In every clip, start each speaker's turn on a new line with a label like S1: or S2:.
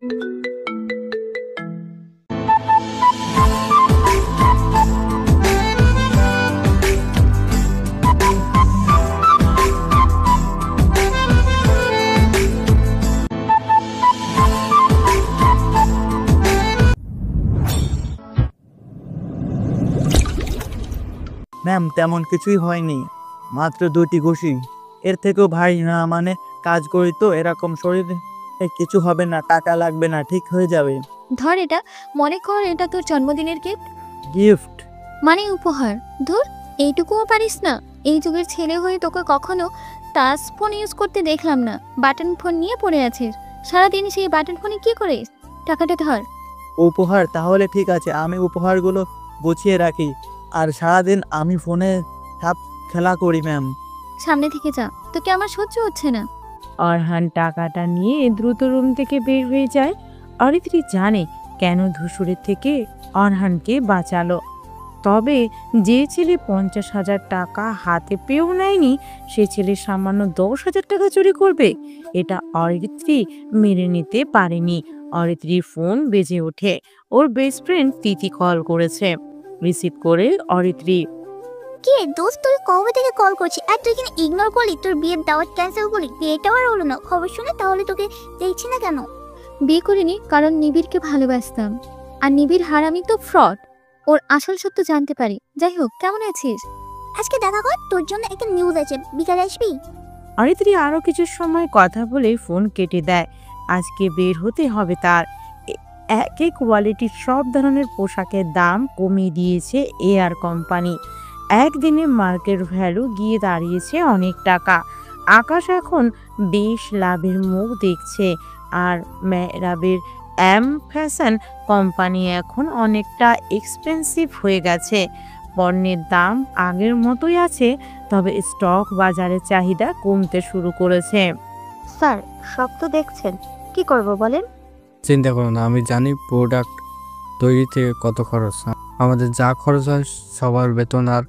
S1: Ma'am, তেমন কিছুই হয়নি, মাত্র 2টি ঘুষি। এর থেকেও ভাই না, মানে কাজ করি তো এরকম, শরীরে কিছু হবে না, টাকা লাগবে না, ঠিক হয়ে যাবে।
S2: ধর এটা, মনে কর এটা তোর জন্মদিনের গিফট,
S1: গিফট?
S2: মানে উপহার। ধর, এইটুকুও পারিস না? এই যুগের ছেলে হয়ে তোকে কখনো টাচ ফোন ইউজ করতে দেখলাম না। বাটন ফোন নিয়ে পড়ে আছিস সারাদিন, সেই বাটন ফোনে কি করিস? টাকাটা ধর।
S1: উপহার? তাহলে ঠিক আছে, আমি উপহারগুলো গুছিয়ে রাখি, আর সারাদিন আমি ফোনে সাপ খেলা করি। ম্যাম,
S2: সামনে থেকে যা, তোকে আমার সহ্য হচ্ছে না।
S3: অরহান টাকাটা নিয়ে দ্রুত রুম থেকে বের হয়ে যায়। অরিত্রী জানে কেন ধূসরের থেকে অরহানকে বাঁচালো। তবে যে ছেলে 50,000 টাকা হাতে পেয়েও নেয়নি, সে ছেলে সামান্য 10,000 টাকা চুরি করবে, এটা অরিত্রী মেনে নিতে পারেনি। অরিত্রীর ফোন বেজে ওঠে। ওর বেস্ট ফ্রেন্ড তিথি কল করেছে। রিসিভ করে অরিত্রী,
S4: কে দোস্ত, তুই কবে থেকে কল করছিস? আর তুই কিনা ইগনোর করলি, তোর বিয়ের দাওয়াত ক্যান্সেল করলি, বিয়েটাও আর হলো না। খবর শুনে তাহলে তোকে দেখছি না কেন?
S2: বিয়ে করিনি কারণ নিবিড়কে ভালোবাসতাম, আর নিবিড় হারামি তো ফ্রড। ওর আসল সত্য জানতে পারি। যাই হোক, কেমন আছিস?
S4: আজকে দেখা কর, তোর জন্য একটা নিউজ আছে, বিকালে আসবি?
S3: অরিত্রী আরো কিছু সময় কথা বলে ফোন কেটে দেয়। আজকে বের হতে হবে তার। একই কোয়ালিটির সব ধরনের পোশাকের দাম কমিয়ে দিয়েছে এয়ার কোম্পানি। একদিনে মার্কেট ভ্যালু গিয়ে দাঁড়িয়েছে অনেক টাকা। আকাশ এখন বেশ লাভের মুখ দেখছে, আর মেহরাবের এম ফ্যাশন কোম্পানি এখন অনেকটা এক্সপেন্সিভ হয়ে গেছে। পণ্যের দাম আগের মতোই আছে, তবে স্টক বাজারে চাহিদা কমতে শুরু করেছে।
S2: স্যার, সব তো দেখছেন, কি করব বলেন?
S5: চিন্তা করো না, আমি জানি প্রোডাক্ট তৈরিতে কত খরচ। আমাদের যা খরচ হয় সবার বেতন আর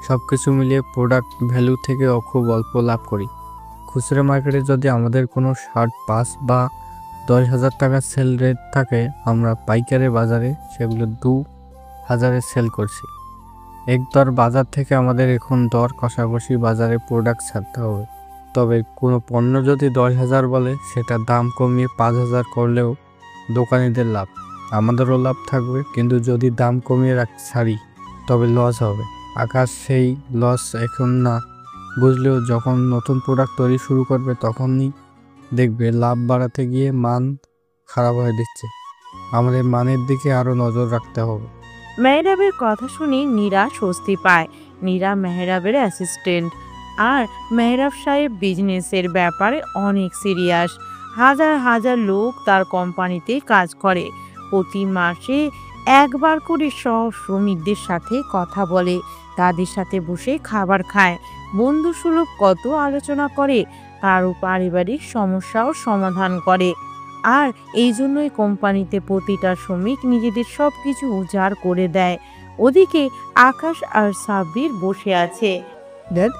S5: সব কিছু মিলিয়ে প্রোডাক্ট ভ্যালু থেকে খুব অল্প লাভ করি। খুচরা মার্কেটে যদি আমাদের কোনো শার্ট 5 বা 10,000 টাকার সেল রেট থাকে, আমরা পাইকারি বাজারে সেগুলো 2,000-এ সেল করছি। একদর বাজার থেকে আমাদের এখন দর কষাকষি বাজারে প্রোডাক্ট ছাড়তে হবে। তবে কোনো পণ্য যদি 10,000 বলে, সেটা দাম কমিয়ে 5,000 করলেও দোকানিদের লাভ, আমাদেরও লাভ থাকবে। কিন্তু যদি দাম কমিয়ে ছাড়ি তবে লস হবে। আকাশ সেই লস এখন না বুঝলেও যখন নতুন প্রোডাক্ট তৈরি শুরু করবে তখনই দেখবে লাভ বাড়াতে গিয়ে মান খারাপ হয়ে দিচ্ছে। আমাদের মানের দিকে আরও নজর রাখতে হবে।
S3: মেহরাবের কথা শুনে নীরা স্বস্তি পায়। নীরা মেহরাবের অ্যাসিস্ট্যান্ট, আর মেহরাব সাহেব বিজনেসের ব্যাপারে অনেক সিরিয়াস। হাজার হাজার লোক তার কোম্পানিতে কাজ করে। প্রতি মাসে একবার করে সব শ্রমিকদের সাথে কথা বলে, তাদের সাথে বসে খাবার খায়, বন্ধুসুলভ কত আলোচনা করে, কারো পারিবারিক সমস্যাও সমাধান করে। আর এই জন্যই কোম্পানিতে প্রতিটা শ্রমিক নিজেদের সব কিছু উজাড় করে দেয়। ওদিকে আকাশ আর সাব্বির বসে আছে।
S6: ড্যাড,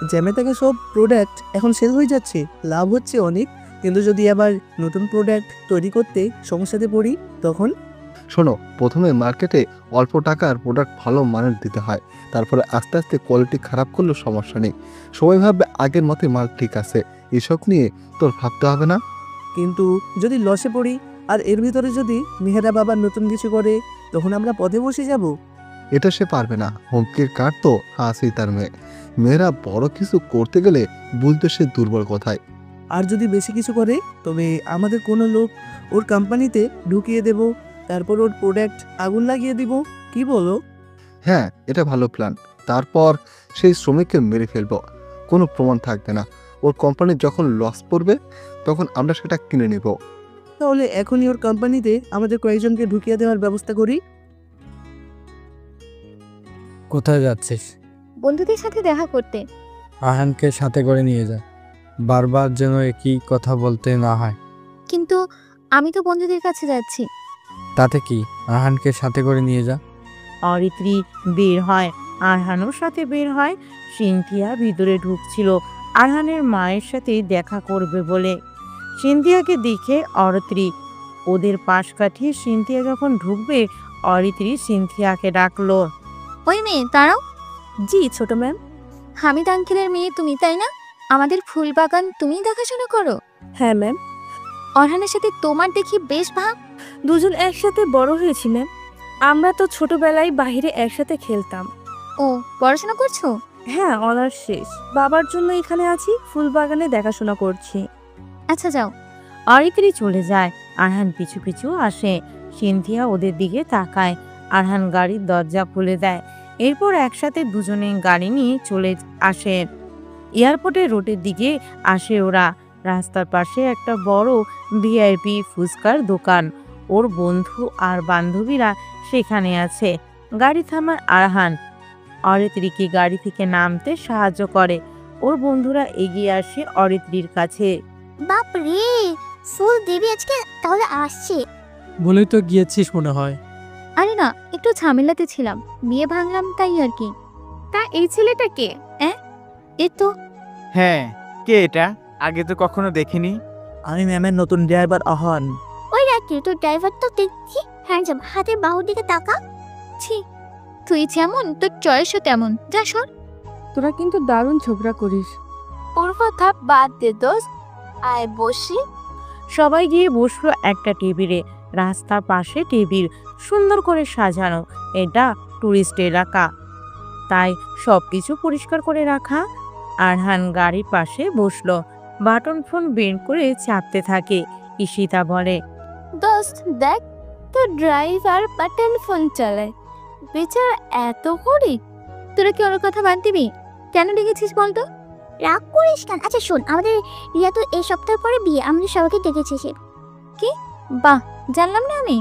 S6: জ্যামে থেকে সব প্রোডাক্ট এখন সেল হয়ে যাচ্ছে, লাভ হচ্ছে অনেক, কিন্তু যদি আবার নতুন প্রোডাক্ট তৈরি করতে সমস্যাতে পড়ি তখন?
S7: শোনো, প্রথমে মার্কেটে অল্প টাকার প্রোডাক্ট ভালো মানের দিতে হয়, তারপরে আস্তে আস্তে কোয়ালিটি খারাপ করলেও সমস্যা নেই। সবাই ভাববে আগের মতোই মাল ঠিক আছে, এসব নিয়ে তোর ভাবতে হবে না।
S6: কিন্তু যদি লসে পড়ি, আর এর ভিতরে যদি মেহেরা বাবার নতুন কিছু করে, তখন আমরা পথে বসে যাব।
S7: এটা সে পারবে না, হুমকির কার্ড তো আছেই তার মেয়েরা বড় কিছু করতে গেলে বুঝতে সে দুর্বল কোথায়।
S6: আর যদি বেশি কিছু করে, তবে আমাদের কোনো লোক ওর কোম্পানিতে ঢুকিয়ে দেব, তারপর ওর প্রোডাক্ট আগুন লাগিয়ে দিব। কি বলো?
S7: হ্যাঁ, এটা ভালো প্ল্যান। তারপর সেই শ্রমিককে মেরে ফেলবো, কোনো প্রমাণ থাকবে না। ওর কোম্পানি যখন লস পড়বে তখন আমরা সেটা কিনে নেব।
S6: তাহলে এখনই ওর কোম্পানিতে আমাদের কয়েকজনকে ঢুকিয়ে দেওয়ার ব্যবস্থা করি।
S5: কোথায় যাচ্ছিস?
S2: বন্ধুদের সাথে দেখা করতে।
S5: আহানকে সাথে করে নিয়ে যা, বারবার যেন একই কথা বলতে না হয়।
S2: কিন্তু আমি তো বন্ধুদের কাছে যাচ্ছি।
S5: তাতে কি, আহানকে সাথে করে নিয়ে যা।
S3: অরিত্রী বের হয়, আরহানও সাথে বের হয়। সিনথিয়া ভিতরে ঢুকছিল আরহানের মায়ের সাথে দেখা করবে বলে। সিনথিয়াকে দেখে অরিত্রী ওদের পাশ কাটিয়ে সিনথিয়া যখন ঢুকবে অরিত্রি সিনথিয়াকে ডাকলো।
S2: ওই মেয়ে দাঁড়াও।
S8: জি ছোট ম্যাম।
S2: হামিদ আঙ্কেলের মেয়ে তুমি তাই না? আমাদের ফুল বাগান তুমিই দেখাশোনা করো?
S8: হ্যাঁ ম্যাম।
S2: অরহানের সাথে তোমার দেখি বেশ ভাব।
S8: দুজন একসাথে বড় হয়েছি ম্যাম। আমরা তো ছোটবেলায় বাইরে একসাথে খেলতাম।
S2: ও পড়াশোনা করছো?
S8: হ্যাঁ, অনার্স শেষ। বাবার জন্য এখানে আছি, ফুল বাগানে দেখাশোনা করছি।
S2: আচ্ছা যাও।
S3: অরিত্রি চলে যায়। আরহান পিছু পিছু আসে। সিনথিয়া ওদের দিকে তাকায়। আরহান গাড়ির দরজা খুলে দেয়। এরপর একসাথে দুজনে গাড়ি নিয়ে চলে আসে। এয়ারপোর্টের রোডের দিকে আসে ওরা। রাস্তার পাশে একটা বড় ভিআইপি ফুচকার দোকান। ওর বন্ধু আর বান্ধবীরা সেখানে আছে। গাড়ি থামায় আরহান। অরিত্রিকে গাড়ি থেকে নামতে সাহায্য করে। ওর বন্ধুরা এগিয়ে আসে অরিত্রির কাছে।
S4: বাপ রে, ফুল দেবী আজকে তাহলে আসছে।
S1: বলেই তো গিয়েছিস মনে হয়।
S2: আরে না, একটু ঝামেলাতে ছিলাম, বিয়ে ভাঙলাম তাই আর কি।
S8: তা এই ছেলেটা কে?
S2: এই তো।
S9: হ্যাঁ, কে এটা? আগে তো কখনো দেখিনি।
S1: আমি ম্যামের নতুন ড্রাইভার আহান।
S4: ওই রাত্রে তোর ড্রাইভার তো দেখছি হ্যান্ডসাম, হাতের বাহুর দিকে তাকা।
S2: ছি, তুই যেমন তোর চয়েসও তেমন। যা সর।
S8: তোরা কিন্তু দারুণ ঝগড়া করিস।
S2: ওর কথা বাদ দে দোস্ত, আয় বসি।
S3: সবাই গিয়ে বসলো একটা টেবিলে। রাস্তার পাশে টেবিল, সুন্দর করে সাজানো। এটা টুরিস্ট এলাকা, তাই সবকিছু পরিষ্কার করে রাখা। আরহান গাড়ির পাশে বসলো। বাটন ফোন বের করে চাপতে থাকে। ঈশিতা বলে,
S2: দোস্ত দেখ, তোর ড্রাইভার বাটন ফোন চালায়, বেচারা এত গরিব। তোরা কি ওর কথা বাদ দিবি? কেন ডেকেছিস বলতো?
S4: রাগ করিস কেন? আচ্ছা শোন, আমাদের রিয়া তো এই সপ্তাহ পরে বিয়ে, আমাদের সবাইকে ডেকেছে সে।
S2: বাহ, জানলাম না আমি।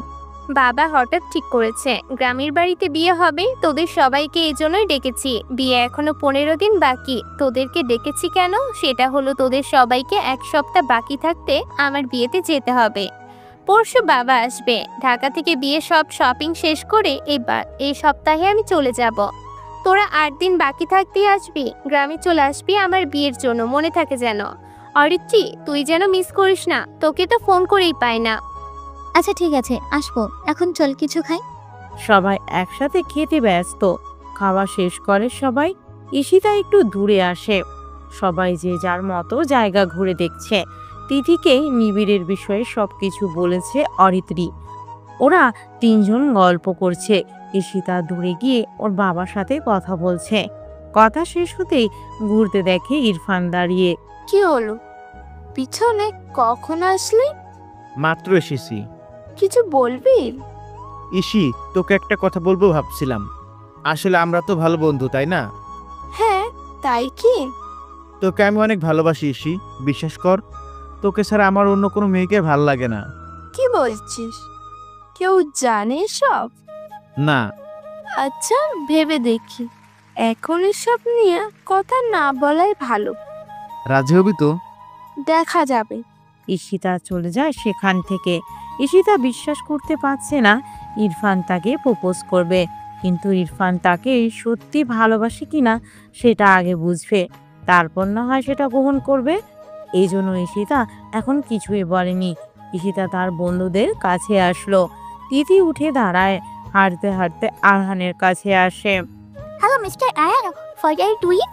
S10: বাবা হঠাৎ ঠিক করেছে গ্রামের বাড়িতে বিয়ে হবে, তোদের সবাইকে এই জন্যই ডেকেছি। বিয়ে এখনো 15 দিন বাকি। তোদেরকে ডেকেছি কেন? সেটা হলো তোদের সবাইকে এক সপ্তাহ বাকি থাকতে আমার বিয়েতে যেতে হবে। পরশু বাবা আসবে ঢাকা থেকে। বিয়ে সব শপিং শেষ করে এবার এই সপ্তাহে আমি চলে যাব। তোরা 8 দিন বাকি থাকতেই আসবি, গ্রামে চলে আসবি আমার বিয়ের জন্য, মনে থাকে যেন। অরিত্রি, তুই যেন মিস করিস না, তোকে তো ফোন করেই পাই না।
S2: আচ্ছা ঠিক আছে, আসবো। এখন চল কিছু খাই।
S3: সবাই একসাথে খেতে ব্যস্ত। খাওয়া শেষ করে সবাই। ঈশিতা একটু দূরে আসে। সবাই যে যার মতো জায়গা ঘুরে দেখছে। তিথিকে নিবিড়ের বিষয়ে সবকিছু বলেছে অরিত্রি। ওরা তিনজন গল্প করছে। ঈশিতা দূরে গিয়ে ওর বাবার সাথে কথা বলছে। কথা শেষ হতেই ঘুরতে দেখে ইরফান দাঁড়িয়ে।
S2: কি হলো? পিছনে কখন আসলি?
S9: মাত্র এসেছি।
S2: কিছু বলবি?
S9: ইসি, তোকে একটা কথা বলবো ভাবছিলাম। আসলে আমরা তো ভালো বন্ধু, তাই না?
S2: হ্যাঁ, তাই কি?
S9: তোকে আমি অনেক ভালোবাসি ইসি, বিশ্বাস কর। তোকে ছাড়া আমার অন্য কোনো মেয়েকে ভাল লাগে না।
S2: কি বলছিস? কেউ জানে সব?
S9: না।
S2: আচ্ছা, ভেবে দেখি। এখন এসব নিয়ে কথা না বলাই ভালো।
S9: রাজি হবি তো?
S2: দেখা যাবে।
S3: ঈশিতা চলে যায় সেখান থেকে। ঈশিতা বিশ্বাস করতে পারছে না ইরফান তাকে প্রপোজ করবে, কিন্তু ইরফান তাকে সত্যি ভালোবাসে কিনা সেটা আগে বুঝবে, তারপর না হয় সেটা গ্রহণ করবে। এই জন্য ঈশিতা এখন কিছুই বলেনি। ঈশিতা তার বন্ধুদের কাছে আসলো। তিথি উঠে দাঁড়ায়, হাঁটতে হাঁটতে আরহানের কাছে আসে।
S4: Hello mister Ayaan, what are doing?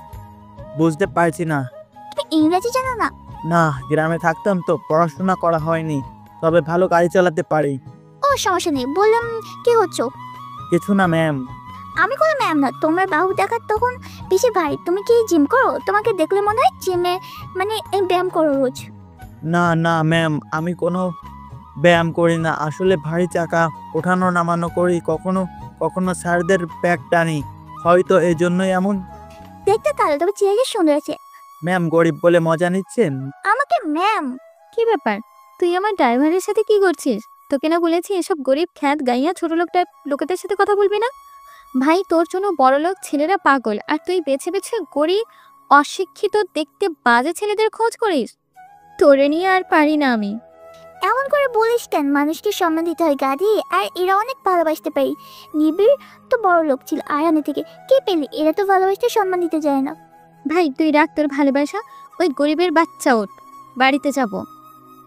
S1: বুঝতে পারছি না।
S4: তুমি ইংরেজি জানো না?
S1: না, গ্রামে থাকতাম তো, পড়াশোনা করা হয়নি, তবে ভালো গাড়ি চালাতে পারি।
S4: ও সমস্যা নেই। বললাম কি হচ্ছে?
S1: কিছু না ম্যাম।
S4: আমি কোনো ম্যাম না, তোমার বাহু দেখার তখন বেশি ভাই। তুমি কি জিম করো? তোমাকে দেখলে মনে হয় জিমে মানে এই ব্যায়াম করো রোজ।
S1: না না ম্যাম, আমি কোনো ব্যায়াম করি না। আসলে ভারী চাকা ওঠানো নামানো করি, কখনো কখনো স্যারদের ব্যাগ টানি, হয়তো এই জন্যই এমন।
S4: দেখতে কালো, তবে চেহারা সুন্দর আছে।
S1: ম্যাম, গরিব বলে মজা নিচ্ছেন?
S4: আমাকে ম্যাম?
S2: কি ব্যাপার? তুই আমার ড্রাইভারের সাথে কি করছিস? তোকে না বলেছি এসব গরিব খ্যাত গাইয়া ছোট লোক টাইপ লোকেদের সাথে কথা বলবি না? ভাই, তোর জন্য বড় লোক ছেলেরা পাগল, আর তুই বেছে বেছে গরিব অশিক্ষিত দেখতে বাজে ছেলেদের খোঁজ করিস। তোরে নিয়ে আর পারি না আমি।
S4: এমন করে বলিস কেন? মানুষকে সম্মান দিতে হয় গাধি। আর এরা অনেক ভালোবাসতে পারি। নিবিড় তো বড় লোক ছিল, আয়ানে থেকে কে পেলি? এরা তো ভালোবাসতে সম্মান দিতে যায় না।
S2: ভাই, তুই রাখ তোর ভালোবাসা। ওই গরিবের বাচ্চা ওঠ, বাড়িতে যাব।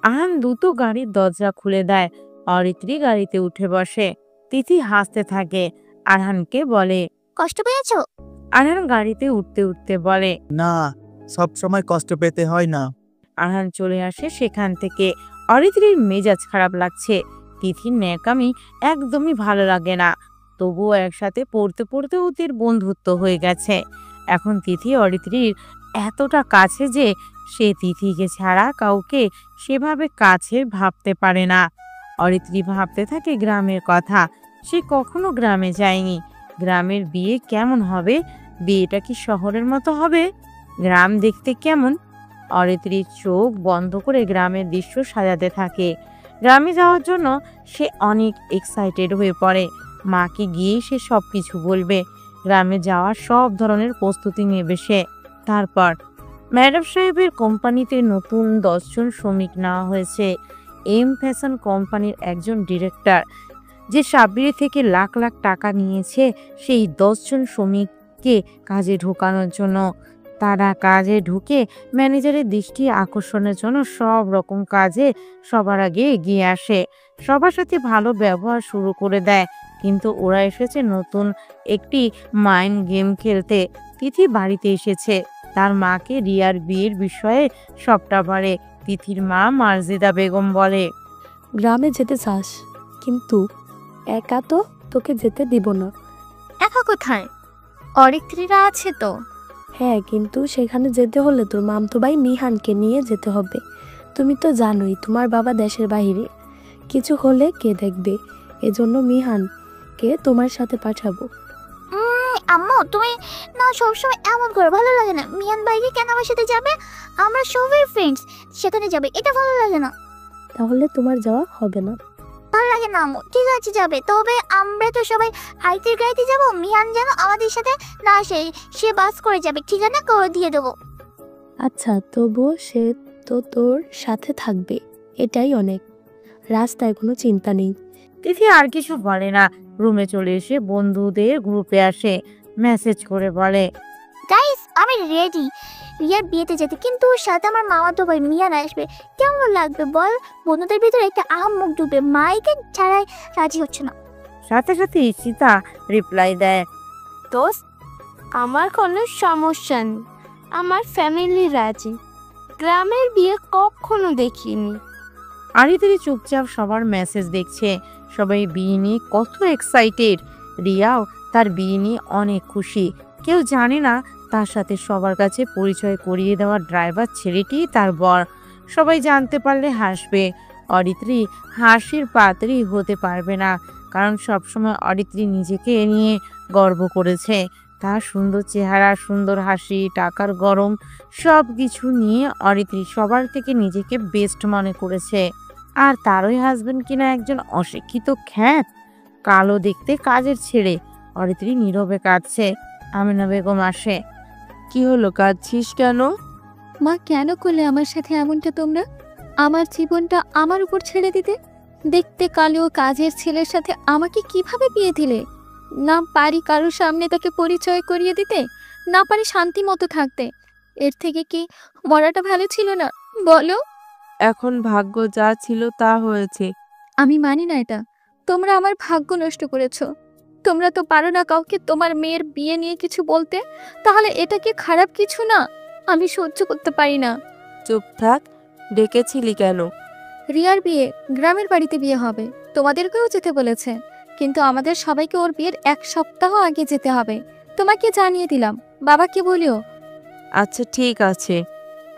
S3: আহান দ্রুত গাড়ির দরজা খুলে দেয়। অরিত্রি গাড়িতে উঠে বসে। তিথি হাসতে থাকে, আরহানকে বলে।
S4: কষ্ট পেয়েছো?
S3: আরহান গাড়িতে উঠতে উঠতে বলে।
S1: না, সব সময় কষ্ট পেতে হয় না।
S3: আরহান চলে আসে সেখান থেকে। অরিত্রির মেজাজ খারাপ লাগছে। তিথির ন্যাকামি একদমই ভালো লাগে না। তবুও একসাথে পড়তে পড়তে ওদের বন্ধুত্ব হয়ে গেছে। এখন তিথি অরিত্রির এতটা কাছে যে সে তিথিকে ছাড়া কাউকে সেভাবে কাছে ভাবতে পারে না। অরিত্রি ভাবতে থাকে গ্রামের কথা। সে কখনো গ্রামে যায়নি। গ্রামের বিয়ে কেমন হবে? বিয়েটা কি শহরের মতো হবে? গ্রাম দেখতে কেমন? অরিত্রির চোখ বন্ধ করে গ্রামের দৃশ্য সাজাতে থাকে। গ্রামে যাওয়ার জন্য সে অনেক এক্সাইটেড হয়ে পড়ে। মাকে গিয়ে সে সব কিছু বলবে। গ্রামে যাওয়ার সব ধরনের প্রস্তুতি নেবে সে। তারপর ম্যাডাম সাহেবের কোম্পানিতে নতুন 10 জন শ্রমিক নেওয়া হয়েছে। এম ফ্যাশন কোম্পানির একজন ডিরেক্টর যে সাব্বির থেকে লাখ লাখ টাকা নিয়েছে সেই 10 জন শ্রমিককে কাজে ঢোকানোর জন্য। তারা কাজে ঢুকে ম্যানেজারের দৃষ্টি আকর্ষণের জন্য সব রকম কাজে সবার আগে এগিয়ে আসে। সবার সাথে ভালো ব্যবহার শুরু করে দেয়। কিন্তু ওরা এসেছে নতুন একটি মাইন্ড গেম খেলতে। তিথি বাড়িতে এসেছে। তার মাকে রিয়ার বিয়ের বিষয়ে সবটা বলে। তিথির মা মার্জিদা বেগম বলে,
S8: গ্রামে যেতে চাস, কিন্তু একা তো তোকে যেতে দিব না।
S2: একা কোথায়? অরিত্রিরা আছে তো।
S8: হ্যাঁ, কিন্তু সেখানে যেতে হলে তোর মামতো ভাই মিহানকে নিয়ে যেতে হবে। তুমি তো জানোই তোমার বাবা দেশের বাইরে, কিছু হলে কে দেখবে? এজন্য মিহানকে তোমার সাথে পাঠাবো।
S4: আম্মু তুমি না সবসময় এমন করো, ভালো লাগে না। মিয়ান ভাইকে কেন আমার সাথে যাবে? আমরা সবাই ফ্রেন্ডস, সেখানে যাবে, এটা ভালো লাগে না।
S8: তাহলে তোমার যাওয়া হবে না।
S4: ভালো লাগে না আম্মু। ঠিক আছে যাবে, তবে আমরা তো সবাই হাইতের গাড়িতে যাবো। মিয়ান যেন আমাদের সাথে না আসে, সে বাস করে যাবে, ঠিকানা করে দিয়ে দেবো।
S8: আচ্ছা, তবুও সে তো তোর সাথে থাকবে, এটাই অনেক। রাস্তায় কোনো চিন্তা নেই।
S3: তিথি আর কিছু বলে না। রুমে চলে এসে বন্ধুদের গ্রুপে আসে, মেসেজ করে বলে,
S4: গাইস আমি রেডি রিয়ার বিয়েতে যেতে, কিন্তু ওর সাথে আমার মামাতো ভাই মিয়ান আসবে। কেমন লাগবে বল? বন্ধুদের ভিতরে একটা আহাম্মক ডুবে, মাইকে ছাড়াই রাজি হচ্ছে না।
S3: সাথে সাথে ঈশিতা রিপ্লাই দেয়,
S10: দোস্ত আমার কোনো সমস্যা নেই, আমার ফ্যামিলি রাজি। গ্রামের বিয়ে কখনো দেখিনি।
S3: অরিত্রি চুপচাপ সবার মেসেজ দেখছে। সবাই বিয়ে নিয়ে কত এক্সাইটেড। রিয়াও তার বিয়ে নিয়ে অনেক খুশি। কেউ জানে না তার সাথে সবার কাছে পরিচয় করিয়ে দেওয়া ড্রাইভার ছেলেটি তার বর। সবাই জানতে পারলে হাসবে। অরিত্রি হাসির পাত্রী হতে পারবে না, কারণ সবসময় অরিত্রি নিজেকে নিয়ে গর্ব করেছে। তার সুন্দর চেহারা, সুন্দর হাসি, টাকার গরম সব কিছু নিয়ে অরিত্রি সবার থেকে নিজেকে বেস্ট মনে করেছে। আর তারই হাজবেন্ড কিনা একজন অশিক্ষিত খ্যাত, কালো দেখতে কাজের ছেলে। অরিত্রি নীরবে কাঁদছে। আমিনা বেগম আসে।
S8: কি হলো, কাঁদছিস কেন?
S2: মা, কেন করলে আমার সাথে এমনটা তোমরা? আমার জীবনটা আমার উপর ছেড়ে দিতে? দেখতে কালো কাজের ছেলের সাথে আমাকে কিভাবে বিয়ে দিলে? না পারি কারোর সামনে তাকে পরিচয় করিয়ে দিতে, না পারি শান্তি মতো থাকতে। এর থেকে কি মরাটা ভালো ছিল না বলো?
S8: এখন ভাগ্য যা ছিল তা হয়েছে।
S2: আমি মানি না এটা। তোমরা আমার ভাগ্য নষ্ট করেছো। তোমরা তো পারো না কাউকে তোমার মেয়ের বিয়ে নিয়ে কিছু বলতে। তাহলে এটা কি খারাপ কিছু না? আমি সহ্য করতে পারি না।
S8: চুপ থাক, ডেকেছিলি কেন?
S2: রিয়ার বিয়ে গ্রামের বাড়িতে বিয়ে হবে, তোমাদেরকেও যেতে বলেছে, কিন্তু আমাদের সবাইকে ওর বিয়ের 1 সপ্তাহ আগে যেতে হবে। তোমাকে জানিয়ে দিলাম, বাবাকে বলিও।
S8: আচ্ছা ঠিক আছে।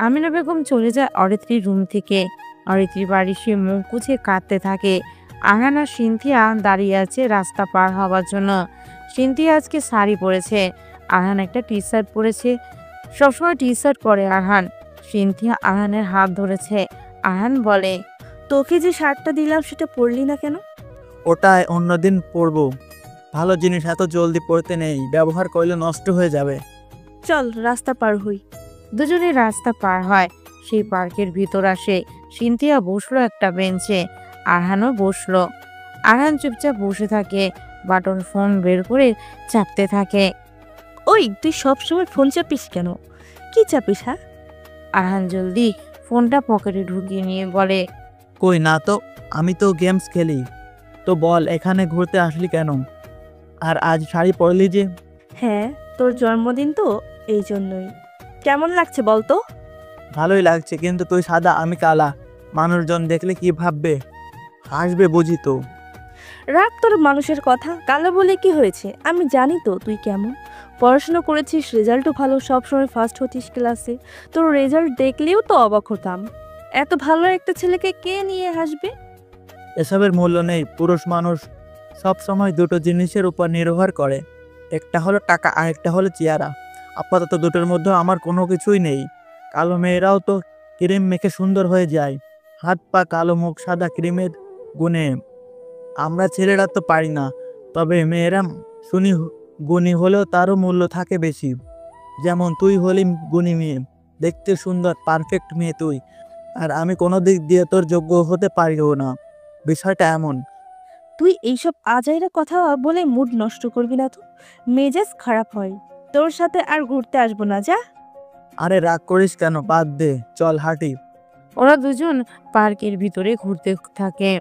S3: আমিনা বেগম চলে যায় অরিত্রির রুম থেকে। অরিত্রি বাড়ি সে মুখ গুছে কাঁদতে থাকে। আরহান আর সিনথিয়া দাঁড়িয়ে আছে রাস্তা পার হওয়ার জন্য। সিনথিয়া আজকে শাড়ি পরেছে, আরহান একটা টি শার্ট পরেছে। সবসময় টি শার্ট পরে আরহান। সিনথিয়া আরহানের হাত ধরেছে। আরহান বলে,
S8: তোকে যে শার্টটা দিলাম সেটা পরলি না কেন?
S1: ওটা অন্যদিন পরবো। ভালো জিনিস এত জলদি পড়তে নেই, ব্যবহার করলে নষ্ট হয়ে যাবে।
S8: চল রাস্তা পার হই।
S3: দুজনে রাস্তা পার হয়। সেই পার্কের ভিতর আসে। সিনথিয়া বসলো একটা বেঞ্চে, আরহানও বসলো। আরহান চুপচাপ বসে থাকে, বাটন ফোন বের করে চাপতে থাকে।
S8: ওই তুই সবসময় ফোন চাপিস কেন? কি চাপিস? হ্যাঁ,
S3: আরহান জলদি ফোনটা পকেটে ঢুকিয়ে নিয়ে বলে,
S1: কই না তো। আমি তো গেমস খেলি। তো বল, এখানে ঘুরতে আসলি কেন? আর আজ শাড়ি পরলি যে?
S8: হ্যাঁ, তোর জন্মদিন তো, এই জন্যই। কেমন লাগছে বল তো?
S1: ভালোই লাগছে, কিন্তু তুই সাদা, আমি কালা। মানুষজন দেখলে কি ভাববে? হাসবে বুঝি তো।
S8: রাখ তোর মানুষের কথা, কালো বলে কি হয়েছে? আমি জানি তো তুই কেমন। পড়াশোনা করেছিস, রেজাল্টও ভালো, সবসময় ফার্স্ট হতিস ক্লাসে। তোর রেজাল্ট দেখলেও তো অবাক হতাম। এত ভালো একটা ছেলেকে কে নিয়ে হাসবে?
S1: এসবের মূল্য নেই। পুরুষ মানুষ সব সময় দুটো জিনিসের উপর নির্ভর করে, একটা হলো টাকা, আর একটা হলো চেহারা। আপাতত দুটোর মধ্যে আমার কোনো কিছুই নেই। কালো মেয়েরাও তো ক্রিম মেখে সুন্দর হয়ে যায়, হাত পা কালো, মুখ সাদা, ক্রিমের গুণে। আমরা ছেলেরা তো পারি না, তবে মেয়েরা শুনি গুণী হলেও তারও মূল্য থাকে বেশি। যেমন তুই হলি গুণী মেয়ে, দেখতে সুন্দর, পারফেক্ট মেয়ে তুই, আর আমি কোনো দিক দিয়ে তোর যোগ্য হতে পারিও না। বিষয়টা এমন।
S8: তুই এইসব আজাইরা কথা বলে মুড নষ্ট করবি না তো, মেজাজ খারাপ হয়। তোর সাথে আর ঘুরতে আসবো না, যা।
S1: আরে রাগ করিস কেন, বাদ দে, চল হাঁটি।
S3: ওরা দুজন পার্কের ভিতরে ঘুরতে থাকে।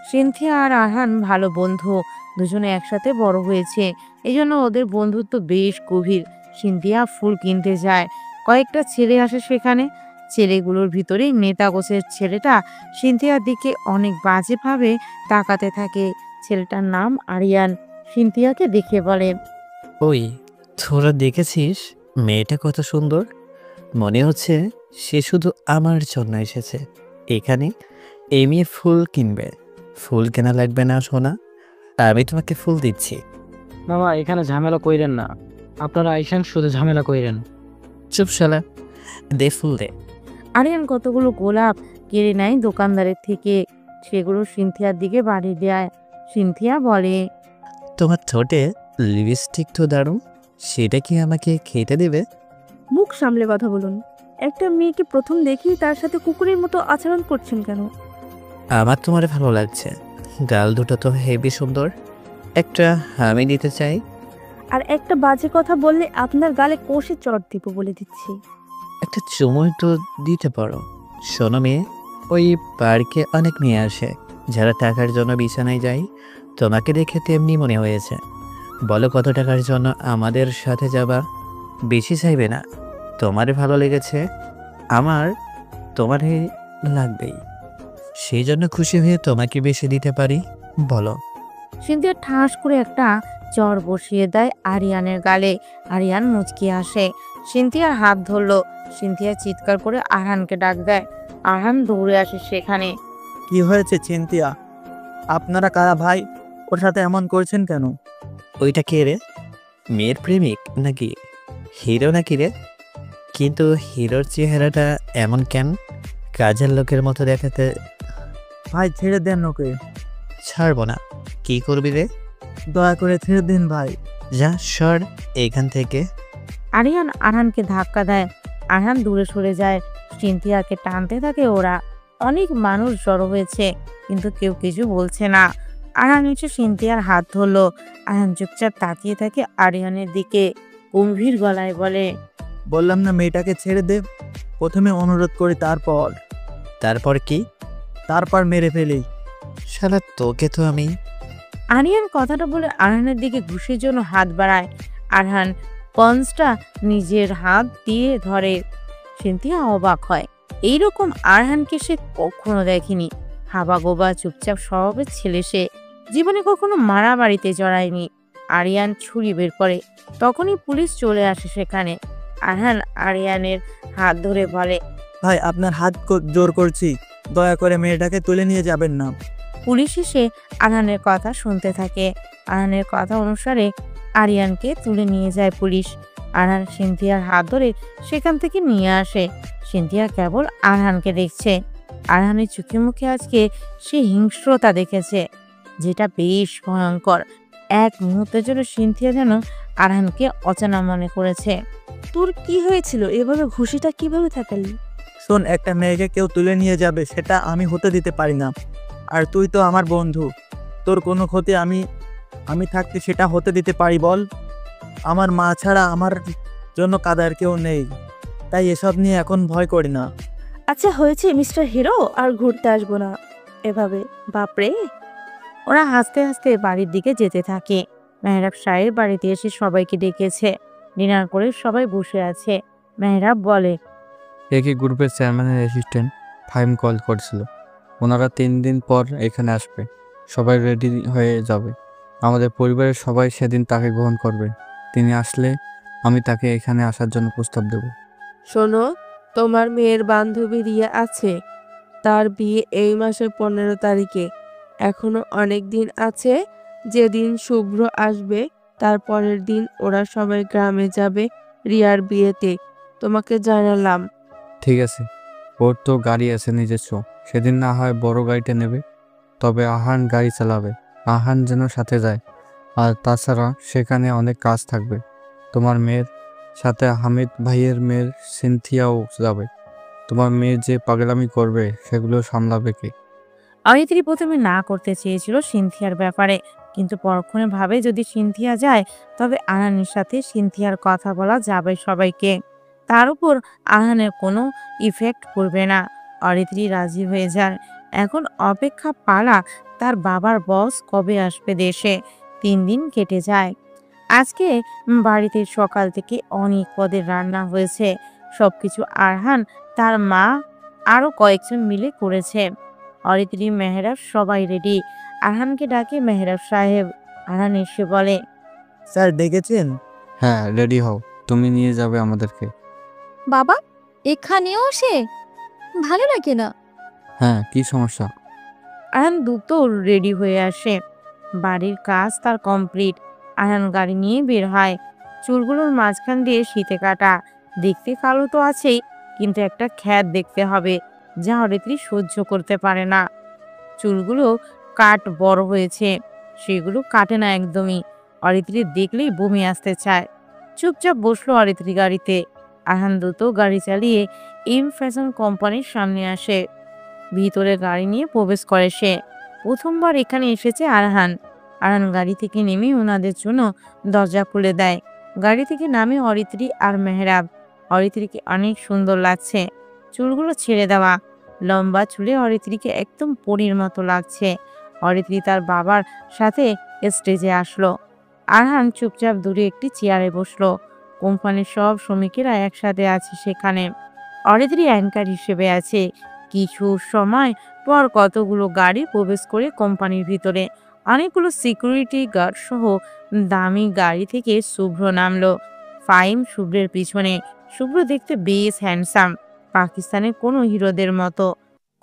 S3: সিনথিয়া আর আরহান ভালো বন্ধু, দুজনে একসাথে বড় হয়েছে, এই জন্য ওদের বন্ধুত্ব বেশ গভীর। সিনথিয়া ফুল কিনতে যায়, কয়েকটা ছেলে আসে সেখানে। ছেলেগুলোর ভিতরে নেতা গোছের ছেলেটা সিনথিয়ার দিকে অনেক বাজেভাবে তাকাতে থাকে। ছেলেটার নাম আরিয়ান। সিনথিয়াকে দেখে বলে,
S11: ওই, তোরা দেখেছিস মেয়েটা কত সুন্দর? মনে হচ্ছে সে শুধু আমার জন্য এসেছে এখানে। এই মেয়ে ফুল কিনবে। ফুল কেনা লাগবে না সোনা, আমি তোমাকে ফুল দিচ্ছি।
S5: মামা, এখানে ঝামেলা কইরেন না, আপনারা আইসেন, শুধু ঝামেলা কইরেন।
S11: চুপ শালা, দে ফুল দে।
S3: আরিয়ান কতগুলো গোলাপ কেড়ে নেয় দোকানদারের থেকে, সেগুলো সিনথিয়ার দিকে বাড়ি দেয়। সিনথিয়া বলে,
S11: তোমার ঠোঁটে লিপস্টিক তো দারুণ, সেটা কি আমাকে খেতে দেবে?
S8: মুখ সামলে কথা বলুন। একটা মেয়েকে প্রথম দেখি তার সাথে কুকুরের মতো আচরণ করছেন কেন?
S11: আমার তোমার ভালো লাগছে, গাল দুটো তো হেভি সুন্দর, একটা আমি দিতে চাই।
S8: আর একটা বাজে কথা বললে আপনার গালে কষে চড় দিব, বলে দিচ্ছি।
S11: একটা চুমুই তো দিতে পারো। শোনো মেয়ে, ওই পার্কে অনেক মেয়ে আসে যারা টাকার জন্য বিছানায় যায়। তোমাকে দেখে তেমনি মনে হয়েছে। বলো কত টাকার জন্য আমাদের সাথে যাবা? বেশি চাইবে না, তোমার ভালো লেগেছে, আমার তোমারে লাগবেই, সেই জন্য খুশি হয়ে তোমাকে বেশি দিতে পারি। বলো।
S3: সিনথিয়া ঠাস করে একটা চড় বসিয়ে দেয় আরিয়ানের গালে। আরিয়ান মুচকি আসে, সিনথিয়ার হাত ধরলো। সিনথিয়া চিৎকার করে আরহানকে ডাক দেয়। আরহান দৌড়ে আসে সেখানে।
S1: কি হয়েছে চিন্তিয়া? আপনারা কারা ভাই? ওর সাথে এমন করছেন কেন?
S11: ওইটা কে রে? মেয়ের প্রেমিক নাকি? হিরো নাকি রে? কিন্তু হিরোর চেহারাটা এমন কেন? কাজের লোকের মতো দেখাতে।
S1: ভাই ছেড়ে দেন ওকে।
S11: ছাড়বো না। কি করবি রে?
S1: দয়া করে ছেড়ে দিন ভাই।
S11: যা সর এখান থেকে।
S3: আরিয়ান আরহানকে ধাক্কা দেয়। আরহান দূরে সরে যায়। সিনথিয়াকে টানতে থাকে ওরা। অনেক মানুষ জড়ো হয়েছে, কিন্তু কেউ কিছু বলছে না। আরহান এসে সিনথিয়ার হাত ধরলো। আরহান চুপচাপ তাকিয়ে থাকে আরিয়ানের দিকে, গম্ভীর গলায় বলে,
S1: বললাম না মেয়েটাকে ছেড়ে দে। প্রথমে অনুরোধ করি,
S11: তারপর কি?
S1: তারপর মেরে ফেলি।
S11: শালা তোকে তো আমি।
S3: আরিয়ান কথাটা বলে আরহানের দিকে ঘুষের জন্য হাত বাড়ায়। আরহান পঞ্চটা নিজের হাত দিয়ে ধরে। সিনথিয়া অবাক হয়, এইরকম আরহানকে সে কখনো দেখেনি। হাবাগোবা চুপচাপ স্বভাবের ছেলে সে, জীবনে কখনো মারামারিতে জড়ায়নি। আরিয়ান ছুরি বের করে, তখনই পুলিশ চলে আসে সেখানে। আরহান আরিয়ানের হাত ধরে বলে,
S1: ভাই আপনার হাত জোর করছি, দয়া করে মেয়েটাকে তুলে নিয়ে যাবেন না।
S3: পুলিশ এসে আরহানের কথা শুনতে থাকে। আরহানের কথা অনুসারে আরিয়ানকে তুলে নিয়ে যায় পুলিশ। আরহান সিনথিয়ার হাত ধরে সেখান থেকে নিয়ে আসে। সিনথিয়া কেবল আরহানকে দেখছে। আরহানের চোখে মুখে আজকে সে হিংস্রতা দেখেছে, যেটা বেশ ভয়ঙ্কর। এক মুহূর্তের জন্য সিনথিয়া যেন আরহানকে অচেনা মনে করেছে।
S8: তোর কি হয়েছিল? এভাবে ঘুষিটা কিভাবে থাকালি?
S1: শোন, একটা মেয়েকে কেউ তুলে নিয়ে যাবে সেটা আমি হতে দিতে পারি না। আর তুই তো আমার বন্ধু, তোর কোনো ক্ষতি আমি থাকতে সেটা হতে দিতে পারি বল? আমার মা ছাড়া আমার জন্য কাদার কেউ নেই, তাই এসব নিয়ে এখন ভয় করি না।
S8: আচ্ছা হয়েছে মিস্টার হিরো, আর ঘুরতে আসবো না। এভাবে? বাপরে!
S3: ওরা হাসতে হাসতে বাড়ির দিকে যেতে থাকে। মেহরাব সাহেব বাড়িতে এসে সবাইকে ডেকেছে। ডিনার করে সবাই বসে আছে। মেহরাব বলে,
S5: একই গ্রুপের চেয়ারম্যানের অ্যাসিস্ট্যান্ট ফাহিম কল করেছিল। ওনারা 3 দিন পর এখানে আসবে। সবাই রেডি হয়ে যাবে। আমাদের পরিবারের সবাই সেদিন তাকে গ্রহণ করবে। তিনি আসলে আমি তাকে এখানে আসার জন্য প্রস্তাব দেব।
S8: শোনো, তোমার মেয়ের বান্ধবী রিয়া আছে, তার বিয়ে এই মাসের 15 তারিখে। এখনো অনেক দিন আছে। যেদিন শুভ্র আসবে তার পরের দিন ওরা সবাই গ্রামে যাবে রিয়ার বিয়েতে। তোমাকে জানালাম।
S5: ঠিক আছে, ওর তো গাড়ি আছে নিজস্ব, সেদিন না হয় বড় গাড়িটা নেবে। তবে আহান গাড়ি চালাবে, আহান যেন সাথে যায়। আর তাছাড়া সেখানে অনেক কাজ থাকবে। তোমার মেয়ের সাথে হামিদ ভাইয়ের মেয়ের সিনথিয়াও যাবে। তোমার মেয়ে যে পাগলামি করবে সেগুলো সামলাবে কে?
S3: অরিত্রী প্রথমে না করতে চেয়েছিল সিনথিয়ার ব্যাপারে, কিন্তু পরক্ষণে ভাবে যদি সিনথিয়া যায় তবে আহানের সাথে সিনথিয়ার কথা বলা যাবে সবাইকে। তার উপর আহানের কোনো ইফেক্ট পড়বে না। অরিত্রী রাজি হয়ে যান। এখন অপেক্ষা পালা তার বাবার বস কবে আসবে দেশে। 3 দিন কেটে যায়। আজকে বাড়িতে সকাল থেকে অনেক পদের রান্না হয়েছে। সবকিছু আরহান, তার মা, আরো কয়েকজন মিলে করেছে। অরিত্রী, মেহরাব সবাই রেডি। আরহানকে ডাকে মেহরাব সাহেব। আরহান এসে বলে,
S1: স্যার ডেকেছেন?
S5: হ্যাঁ, রেডি হও, তুমি নিয়ে যাবে আমাদেরকে।
S2: বাবা এখানেও সে ভালো লাগে না।
S5: হ্যাঁ, কি সমস্যা?
S3: আরহান দ্রুত রেডি হয়ে আসে। বাড়ির কাজ তার কমপ্লিট। আরহান গাড়ি নিয়ে বের হয়। চুলগুলোর মাঝখান দিয়ে শীতে কাটা। দেখতে কালো তো আছেই, কিন্তু একটা খ্যাত দেখতে হবে যা অরিত্রী সহ্য করতে পারে না। চুলগুলো কাট বড় হয়েছে, সেগুলো কাটে না একদমই। অরিত্রী দেখলেই বমি আসতে চায়। চুপচাপ বসলো অরিত্রী গাড়িতে। আরহান দ্রুত গাড়ি চালিয়ে এম ফ্যাশন কোম্পানির সামনে আসে। ভিতরে গাড়ি নিয়ে প্রবেশ করে সে। প্রথমবার এখানে এসেছে আরহান। আরহান গাড়ি থেকে নেমে ওনাদের জন্য দরজা খুলে দেয়। গাড়ি থেকে নামে অরিত্রী আর মেহরাব। অরিত্রীকে অনেক সুন্দর লাগছে। চুলগুলো ছেড়ে দেওয়া, লম্বা চুলে অরিত্রীকে একদম পরীর মতো লাগছে। অরিত্রী তার বাবার সাথে স্টেজে আসলো। আরহান চুপচাপ দূরে একটি চেয়ারে বসলো। কোম্পানির সব শ্রমিকেরা একসাথে আছে সেখানে। অরিত্রী অ্যাঙ্কার হিসেবে আছে। কিছু সময় পর কতগুলো গাড়ি প্রবেশ করে কোম্পানির ভিতরে। অনেকগুলো সিকিউরিটি গার্ড সহ দামি গাড়ি থেকে শুভ্র নামলো। ফাহিম শুভ্রের পিছনে। শুভ্র দেখতে বেশ হ্যান্ডসাম, পাকিস্তানের কোনো হিরোদের মতো।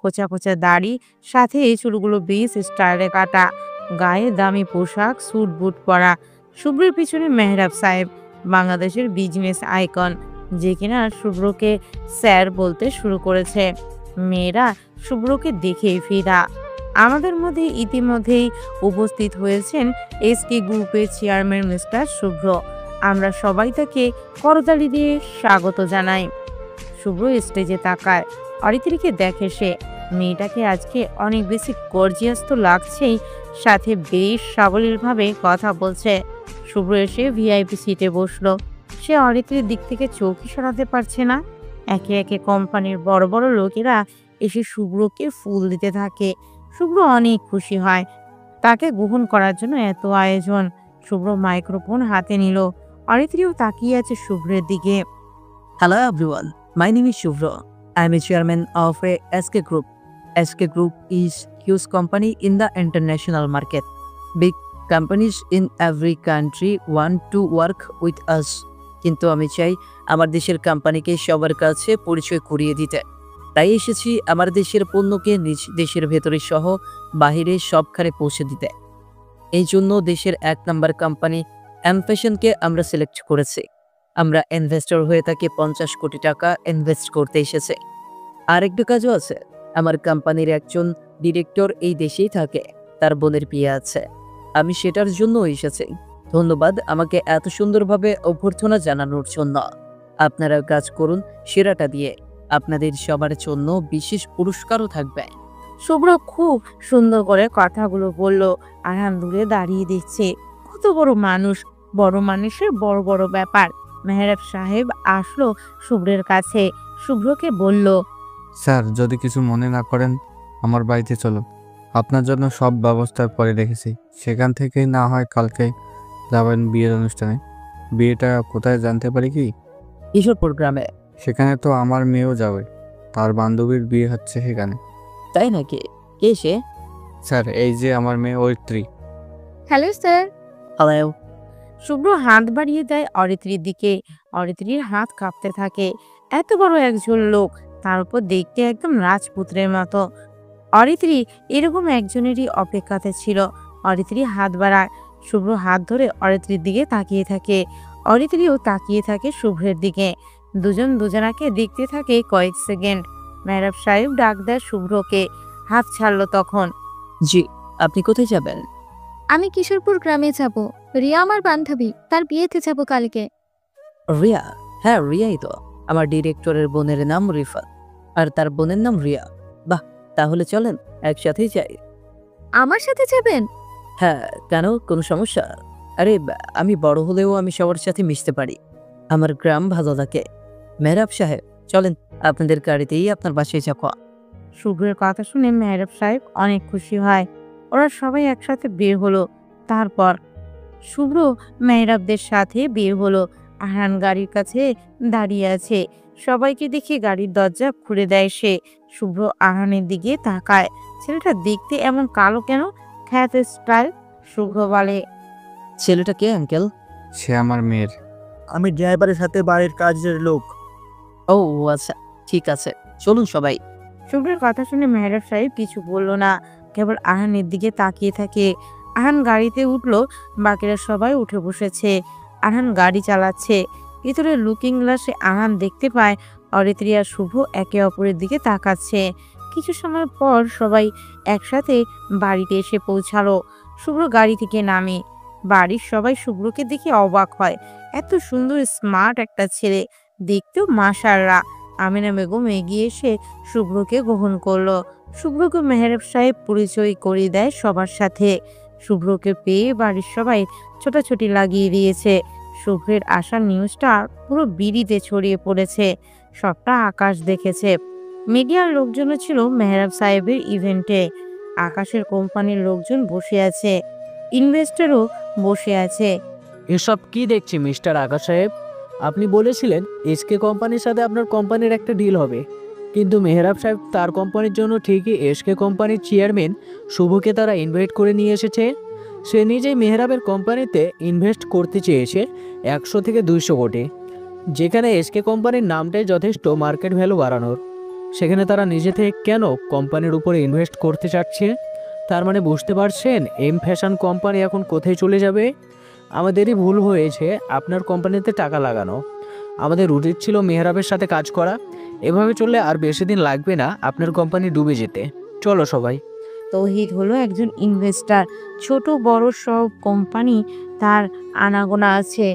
S3: কোচা কোচা দাড়ি, সাথে এই চুলগুলো বেশ স্টাইলে কাটা। গায়ে দামি পোশাক, স্যুট বুট পরা। শুভ্রের পিছনে মেহরাব সাহেব, বাংলাদেশের বিজনেস আইকন, যে কিনা শুভ্রকে স্যার বলতে শুরু করেছে। মেয়েরা শুভ্রকে দেখেই ফিদা। আমাদের মধ্যে ইতিমধ্যেই উপস্থিত হয়েছেন এসকে গ্রুপের চেয়ারম্যান মিস্টার শুভ্র। আমরা সবাই তাকে করতালি দিয়ে স্বাগত জানাই। শুভ্র স্টেজে তাকায়। অরিত্রীকে দেখে সে। মেয়েটাকে আজকে অনেক বেশি গর্জিয়াস তো লাগছেই, সাথে বেশ সাবলীলভাবে কথা বলছে। শুভ্র এসে ভিআইপি সিটে বসলো। সে অরিত্রীর দিক থেকে চোখই সরাতে পারছে না। একে একে কোম্পানির বড় বড় লোকেরা এসে শুভ্রকে ফুল দিতে থাকে। শুভ্র অনেক খুশি হয়। তাকে গ্রহণ করার জন্য এত আয়োজন। শুভ্র মাইক্রোফোন হাতে নিল। অরিত্রীও তাকিয়ে আছে শুভ্রের দিকে।
S1: Hello everyone, my name is Shubhra. I am a chairman of a SK Group. SK Group is huge company in the international market. Big companies in every country want to work with us. কিন্তু আমি চাই আমার দেশের কোম্পানিকে সবার কাছে পরিচয় করিয়ে দিতে। তাই এসেছি আমার দেশের পণ্যকে নিজ দেশের ভেতরে সহ বাহিরে সবখানে পৌঁছে দিতে। এই জন্য দেশের 1 নম্বর কোম্পানি এম ফ্যাশনকে আমরা সিলেক্ট করেছি। আমরা ইনভেস্টর হয়ে তাকে 50 কোটি টাকা ইনভেস্ট করতে এসেছে। আর একটা কাজও আছে। আমার কোম্পানির একজন ডিরেক্টর এই দেশেই থাকে, তার বোনের বিয়ে আছে। আমি সেটার জন্য এসেছি। ধন্যবাদ আমাকে এত সুন্দরভাবে অভ্যর্থনা জানানোর জন্য। আপনারা কাজ করুন সেরাটা দিয়ে। আপনাদের সবার জন্য বিশেষ পুরস্কারও থাকবে।
S3: শুভ্র খুব সুন্দর করে কথাগুলো বলল। আরহান দূরে দাঁড়িয়ে দেখছে। কত বড় মানুষ, বড় মানুষের বড় বড় ব্যাপার। মেহরাব সাহেব আসলো শুভ্রের কাছে। শুভ্রকে বলল,
S5: স্যার, যদি কিছু মনে না করেন আমার বাড়িতে চলো। আপনার জন্য সব ব্যবস্থা করে রেখেছি। সেখান থেকেই না হয় কালকে যাবেন বিয়ের অনুষ্ঠানে। বিয়েটা কোথায় জানতে পারি কি?
S1: ঈশ্বরপুর গ্রামে।
S5: সেখানে তো আমার মেয়েও যাবে, তার বান্ধবীর বিয়ে হচ্ছে সেখানে।
S1: তাই নাকি? কে সে?
S5: স্যার, এই যে আমার মেয়ে Aritri.
S2: Hello sir.
S1: Hello.
S3: Shubhra হাত বাড়িয়ে দেয় অরিত্রীর দিকে। অরিত্রীর হাত কাঁপতে থাকে। এত বড় একজন লোক, তার উপর দেখতে একদম রাজপুত্রের মতো। অরিত্রী এরকম একজনেরই অপেক্ষাতে ছিল। অরিত্রী হাত বাড়ায়। শুভ্র হাত ধরে অরিত্রীর দিকে তাকিয়ে থাকে। অরিত্রীও তাকিয়ে থাকে শুভ্রের দিকে। দুজন দুজনাকে দেখতে থাকে কয়েক সেকেন্ড। মেহরাব সাহেব ডাক দেয় শুভ্রকে। হাত ছাড়লো তখন।
S1: জি, আপনি কোথায় যাবেন?
S2: আমি কিশোরপুর গ্রামে যাব। রিয়া আমার বান্ধবী, তার বিয়েতে যাব কালকে।
S1: রিয়া? হ্যাঁ, রিয়াই তো। আমার ডিরেক্টরের বোনের নাম রিফাত, আর তার বোনের নাম রিয়া। বাহ, তাহলে চলেন একসাথেই যাই।
S2: আমার সাথে যাবেন?
S1: হ্যাঁ, কেন, কোনো সমস্যা? আরে আমি বড় হলেও আমি সবার সাথে মিশতে পারি। আমার গ্রাম ভালো লাগে। মেহরাব সাহেব, চলেন আপনাদের গাড়িতেই আপনার বাসায় যাব।
S3: শুভ্রের কথা শুনে মেহরাব সাহেব অনেক খুশি হয়। ওরা সবাই একসাথে বের হলো। তারপর শুভ্র মেহরাবদের সাথে বের হলো। আহান গাড়ির কাছে দাঁড়িয়ে আছে। সবাইকে দেখে গাড়ির দরজা খুলে দেয় সে। শুভ্র আহানের দিকে তাকায়। ছেলেটা দেখতে এমন কালো কেন? খ্যাত স্টাইল। শুভ্র বলে,
S1: ছেলেটা কে আঙ্কেল?
S5: সে আমার মেয়ের।
S1: আমি ড্রাইভারের সাথে বাড়ির কাজের লোক। ও আচ্ছা, ঠিক আছে, চলুন সবাই।
S3: শুভ্রের কথা শুনে মেহরাব সাহেব কিছু বলল না, কেবল আহানের দিকে তাকিয়ে থাকে। আহান গাড়িতে উঠলো। বাকিরা সবাই উঠে বসেছে। আহান গাড়ি চালাচ্ছে। ভিতরে লুকিং গ্লাসে আহান দেখতে পায় অরিত্রী আর শুভ একে অপরের দিকে তাকাচ্ছে। কিছু সময় পর সবাই একসাথে বাড়িতে এসে পৌঁছালো। শুভ্র গাড়ি থেকে নামে। বাড়ির সবাই শুভ্রকে দেখে অবাক হয়। এত সুন্দর স্মার্ট একটা ছেলে, দেখতেও মাশাআল্লাহ। আমিনা বেগম এগিয়ে এসে শুভ্রকে গ্রহণ করলো। শুভ্রকে মেহরাব সাহেব পরিচয় করিয়ে দেয় সবার সাথে। শুভ্রকে পেয়ে বাড়ির সবাই ছোটাছুটি লাগিয়ে দিয়েছে। শুভ্রের আসার নিউজটা পুরো বিড়িতে ছড়িয়ে পড়েছে। সবটা আকাশ দেখেছে। মিডিয়ার লোকজনও ছিল মেহরাব সাহেবের ইভেন্টে। আকাশের কোম্পানির লোকজন বসে আছে, ইনভেস্টরও বসে আছে।
S12: এসব কি দেখছি মিস্টার আকাশ সাহেব? আপনি বলেছিলেন এসকে কোম্পানির সাথে আপনার কোম্পানির একটা ডিল হবে, কিন্তু মেহরাব সাহেব তার কোম্পানির জন্য ঠিকই এসকে কোম্পানির চেয়ারম্যান শুভকে তারা ইনভাইট করে নিয়ে এসেছে। সে নিজেই মেহরাবের কোম্পানিতে ইনভেস্ট করতে চেয়েছে 100 থেকে 200 কোটি, যেখানে এসকে কোম্পানির নামটাই যথেষ্ট মার্কেট ভ্যালু বাড়ানোর। সেখানে তারা নিজে থেকে কেন কোম্পানির উপরে ইনভেস্ট করতে চাচ্ছে? তার মানে বুঝতে পারছেন এম ফ্যাশন কোম্পানি এখন কোথায় চলে যাবে? আমাদেরই ভুল হয়েছে আপনার কোম্পানিতে টাকা লাগানো। আমাদের উচিত ছিল মেহরাবের সাথে কাজ করা। এভাবে চললে আর বেশি দিন লাগবে না আপনার কোম্পানি ডুবে যেতে। চলো সবাই।
S3: তৌহিদ হলো একজন ইনভেস্টর। ছোট বড় সব কোম্পানি তার আনাগোনা আছে।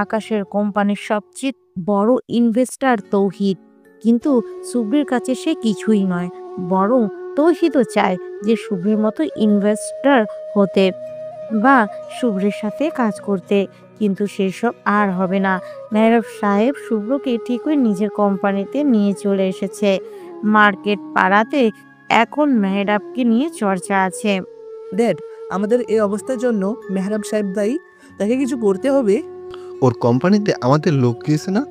S3: আকাশের কোম্পানির সবচেয়ে বড় ইনভেস্টর তৌহিদ, কিন্তু শুভ্রের কাছে সে কিছুই নয়। বরং তৌহিদও চায় যে শুভ্রের মতো ইনভেস্টর হতে বা শুভ্রের সাথে কাজ করতে, কিন্তু সেসব আর হবে না। মেহরাব সাহেব শুভ্রকে ঠিকই নিজের কোম্পানিতে নিয়ে চলে এসেছে। মার্কেট পাড়াতে এখন মেহরাবকে নিয়ে চর্চা আছে।
S6: ড্যাড, আমাদের এই অবস্থার জন্য মেহরাব সাহেব দায়ী। তাকে কিছু করতে হবে।
S7: ওর কোম্পানিতে আমাদের লোক গিয়েছে না?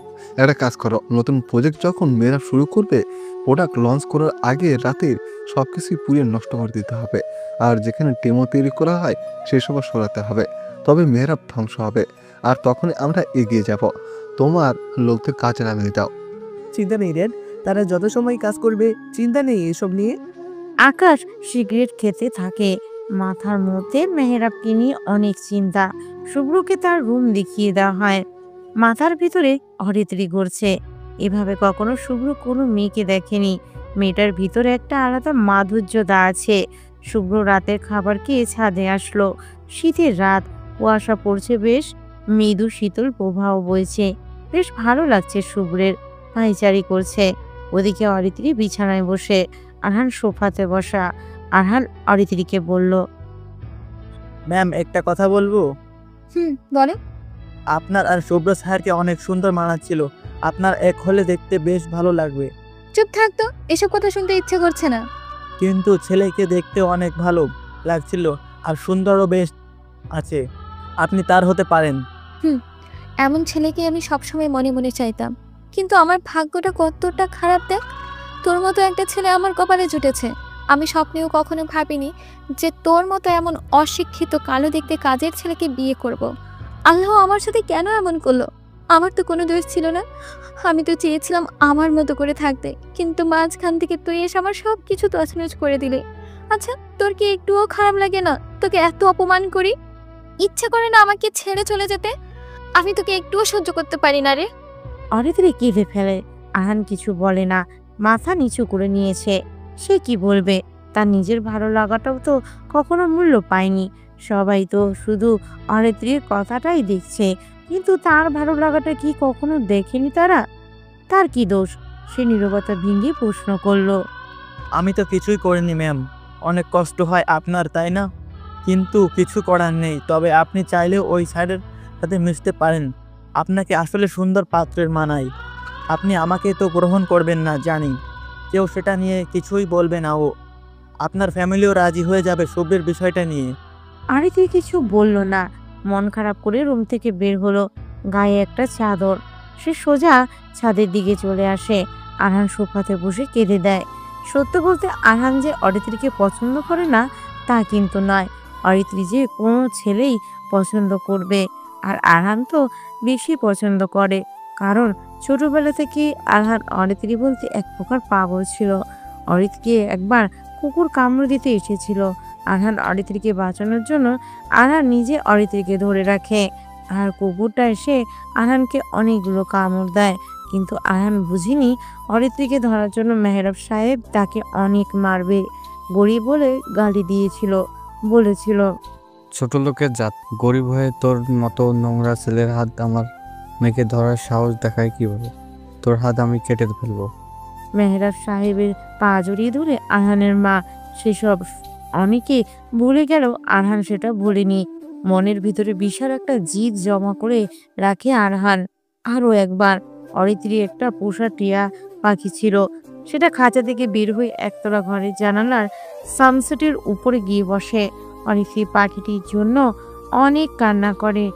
S7: একটা কাজ করো, নতুন প্রজেক্ট যখন মেয়েরা শুরু করবে, প্রোডাক্ট লঞ্চ করার আগে রাতের সব কিছুই পুড়িয়ে নষ্ট করে দিতে হবে। আর যেখানে ডেমো তৈরি করা হয় সেসব সরাতে হবে। তবে মেয়েরা ধ্বংস হবে, আর তখনই আমরা এগিয়ে যাব। তোমার লোকদের কাজে নামিয়ে দাও।
S6: চিন্তা নেই ড্যাড, তারা যত সময় কাজ করবে, চিন্তা নেই এসব নিয়ে।
S3: আকাশ সিগারেট খেতে থাকে। মাথার মধ্যে মেহরাবকে নিয়ে অনেক চিন্তা। শুভ্রকে তার রুম দেখিয়ে দেওয়া হয়। মাথার ভিতরে অরিত্রী ঘুরছে। এভাবে কখনো শুভ্র কোনো মেয়েকে দেখেনি। মেয়েটার ভিতরে একটা আলাদা মাধুর্যতা আছে। শুভ্র রাতের খাবার খেয়ে ছাদে আসলো। শীতের রাত, কুয়াশা পড়ছে বেশ, মৃদু শীতল প্রবাহ বইছে। বেশ ভালো লাগছে শুভ্রের। পায়চারি করছে। ওদিকে অরিত্রী বিছানায় বসে, আরহান সোফাতে বসা। আরহান অরিত্রীকে বলল,
S1: ম্যাম, একটা কথা বলবো?
S2: বলো।
S1: আপনার আর শুভ্র স্যারকে অনেক সুন্দর মানাচ্ছিল। আপনার এক হলে দেখতে বেশ ভালো লাগবে।
S2: চুপ থাকতো, এসব কথা শুনতে ইচ্ছে করছে না।
S1: কিন্তু ছেলেকে দেখতে অনেক ভালো লাগছিল আর সুন্দরও বেশ আছে। আপনি তার হতে পারেন।
S2: এমন ছেলেকে আমি সবসময় মনে মনে চাইতাম, কিন্তু আমার ভাগ্যটা কতটা খারাপ দেখ। তোর মতো একটা ছেলে আমার কপালে জুটেছে। আমি স্বপ্নেও কখনো ভাবিনি যে তোর মতো এমন অশিক্ষিত কালো দেখতে কাজের ছেলেকে বিয়ে করব। আল্লাহ আমার সাথে কেন এমন করলো? আমার তো কোনো দোষ ছিল না। আমি তো চেয়েছিলাম আমার মতো করে থাকতে, কিন্তু মাঝখান থেকে তুই এসে আমার সব কিছু তছনছ করে দিলে। আচ্ছা, তোর কি একটুও খারাপ লাগে না তোকে এত অপমান করি? ইচ্ছে করে না আমাকে ছেড়ে চলে যেতে? আমি তোকে একটুও সহ্য করতে পারি না রে।
S3: অরিত্রি কেঁদে ফেলে। আহান কিছু বলে না, মাথা নিচু করে নিয়েছে। সে কি বলবে? তার নিজের ভালো লাগাটাও তো কখনো মূল্য পায়নি। সবাই তো শুধু অরিত্রির কথাটাই দেখছে, কিন্তু তার ভালো লাগাটা কি কখনো দেখেনি তারা? তার কি দোষ? সে নীরবতা ভেঙে প্রশ্ন করলো।
S1: আমি তো কিছুই করিনি ম্যাম। অনেক কষ্ট হয় আপনার, তাই না? কিন্তু কিছু করার নেই। তবে আপনি চাইলেও ওই সাইডের সাথে মিশতে পারেন। আপনাকে আসলে সুন্দর পাত্রের মানায়। আপনি আমাকে তো গ্রহণ করবেন না জানি, কেউ সেটা নিয়ে কিছুই বলবে না। ও আপনার ফ্যামিলিও রাজি হয়ে যাবে শুভ্রের বিষয়টা নিয়ে।
S3: অরিত্রি কিছু বলল না, মন খারাপ করে রুম থেকে বের হলো। গায়ে একটা চাদর। সে সোজা ছাদের দিকে চলে আসে। আরহান সোফাতে বসে কেঁদে দেয়। সত্য বলতে আরহান যে অরিত্রিকে পছন্দ করে না তা কিন্তু নয়। অরিত্রি যে কোনো ছেলেই পছন্দ করবে, আর আরহান তো বেশি পছন্দ করে। কারণ ছোটবেলা থেকে আরহান অরিত্রি বলতে এক প্রকার পাগল ছিল। অরিত্রিকে একবার কুকুর কামড় দিতে এসেছিল। আরহান অরিত্রিকে বাঁচানোর জন্য আরহান নিজে অরিত্রিকে ধরে রাখে, আর কুকুরটা এসে আরহানকে অনেকগুলো কামড় দেয়। কিন্তু আরহান বুঝিনি অরিত্রিকে ধরার জন্য মেহরাব সাহেব তাকে অনেক মারবে। গরিব বলে গালি দিয়েছিল, বলেছিল,
S5: ছোট লোকের জাত, গরিব হয়ে তোর মতো নোংরা ছেলের হাত আমার মেয়েকে ধরার সাহস দেখায় কিভাবে? তোর হাত আমি কেটে ফেলবো।
S3: মেহরাব সাহেবের পা জড়িয়ে ধরে আরহানের মা সেসব অনেকে ভুলে গেল, আরহান সেটা ভুলেনি। মনের ভিতরে বিশাল একটা জিদ জমা করে রাখে আরহান। আরও একবার অরিত্রি একটা পোষা টিয়া পাখি ছিল। সেটা খাঁচা থেকে বের হয়ে একতলা ঘরের জানালার সানসেটের উপরে গিয়ে বসে। অরিত্রি পাখিটির জন্য অনেক কান্না করে।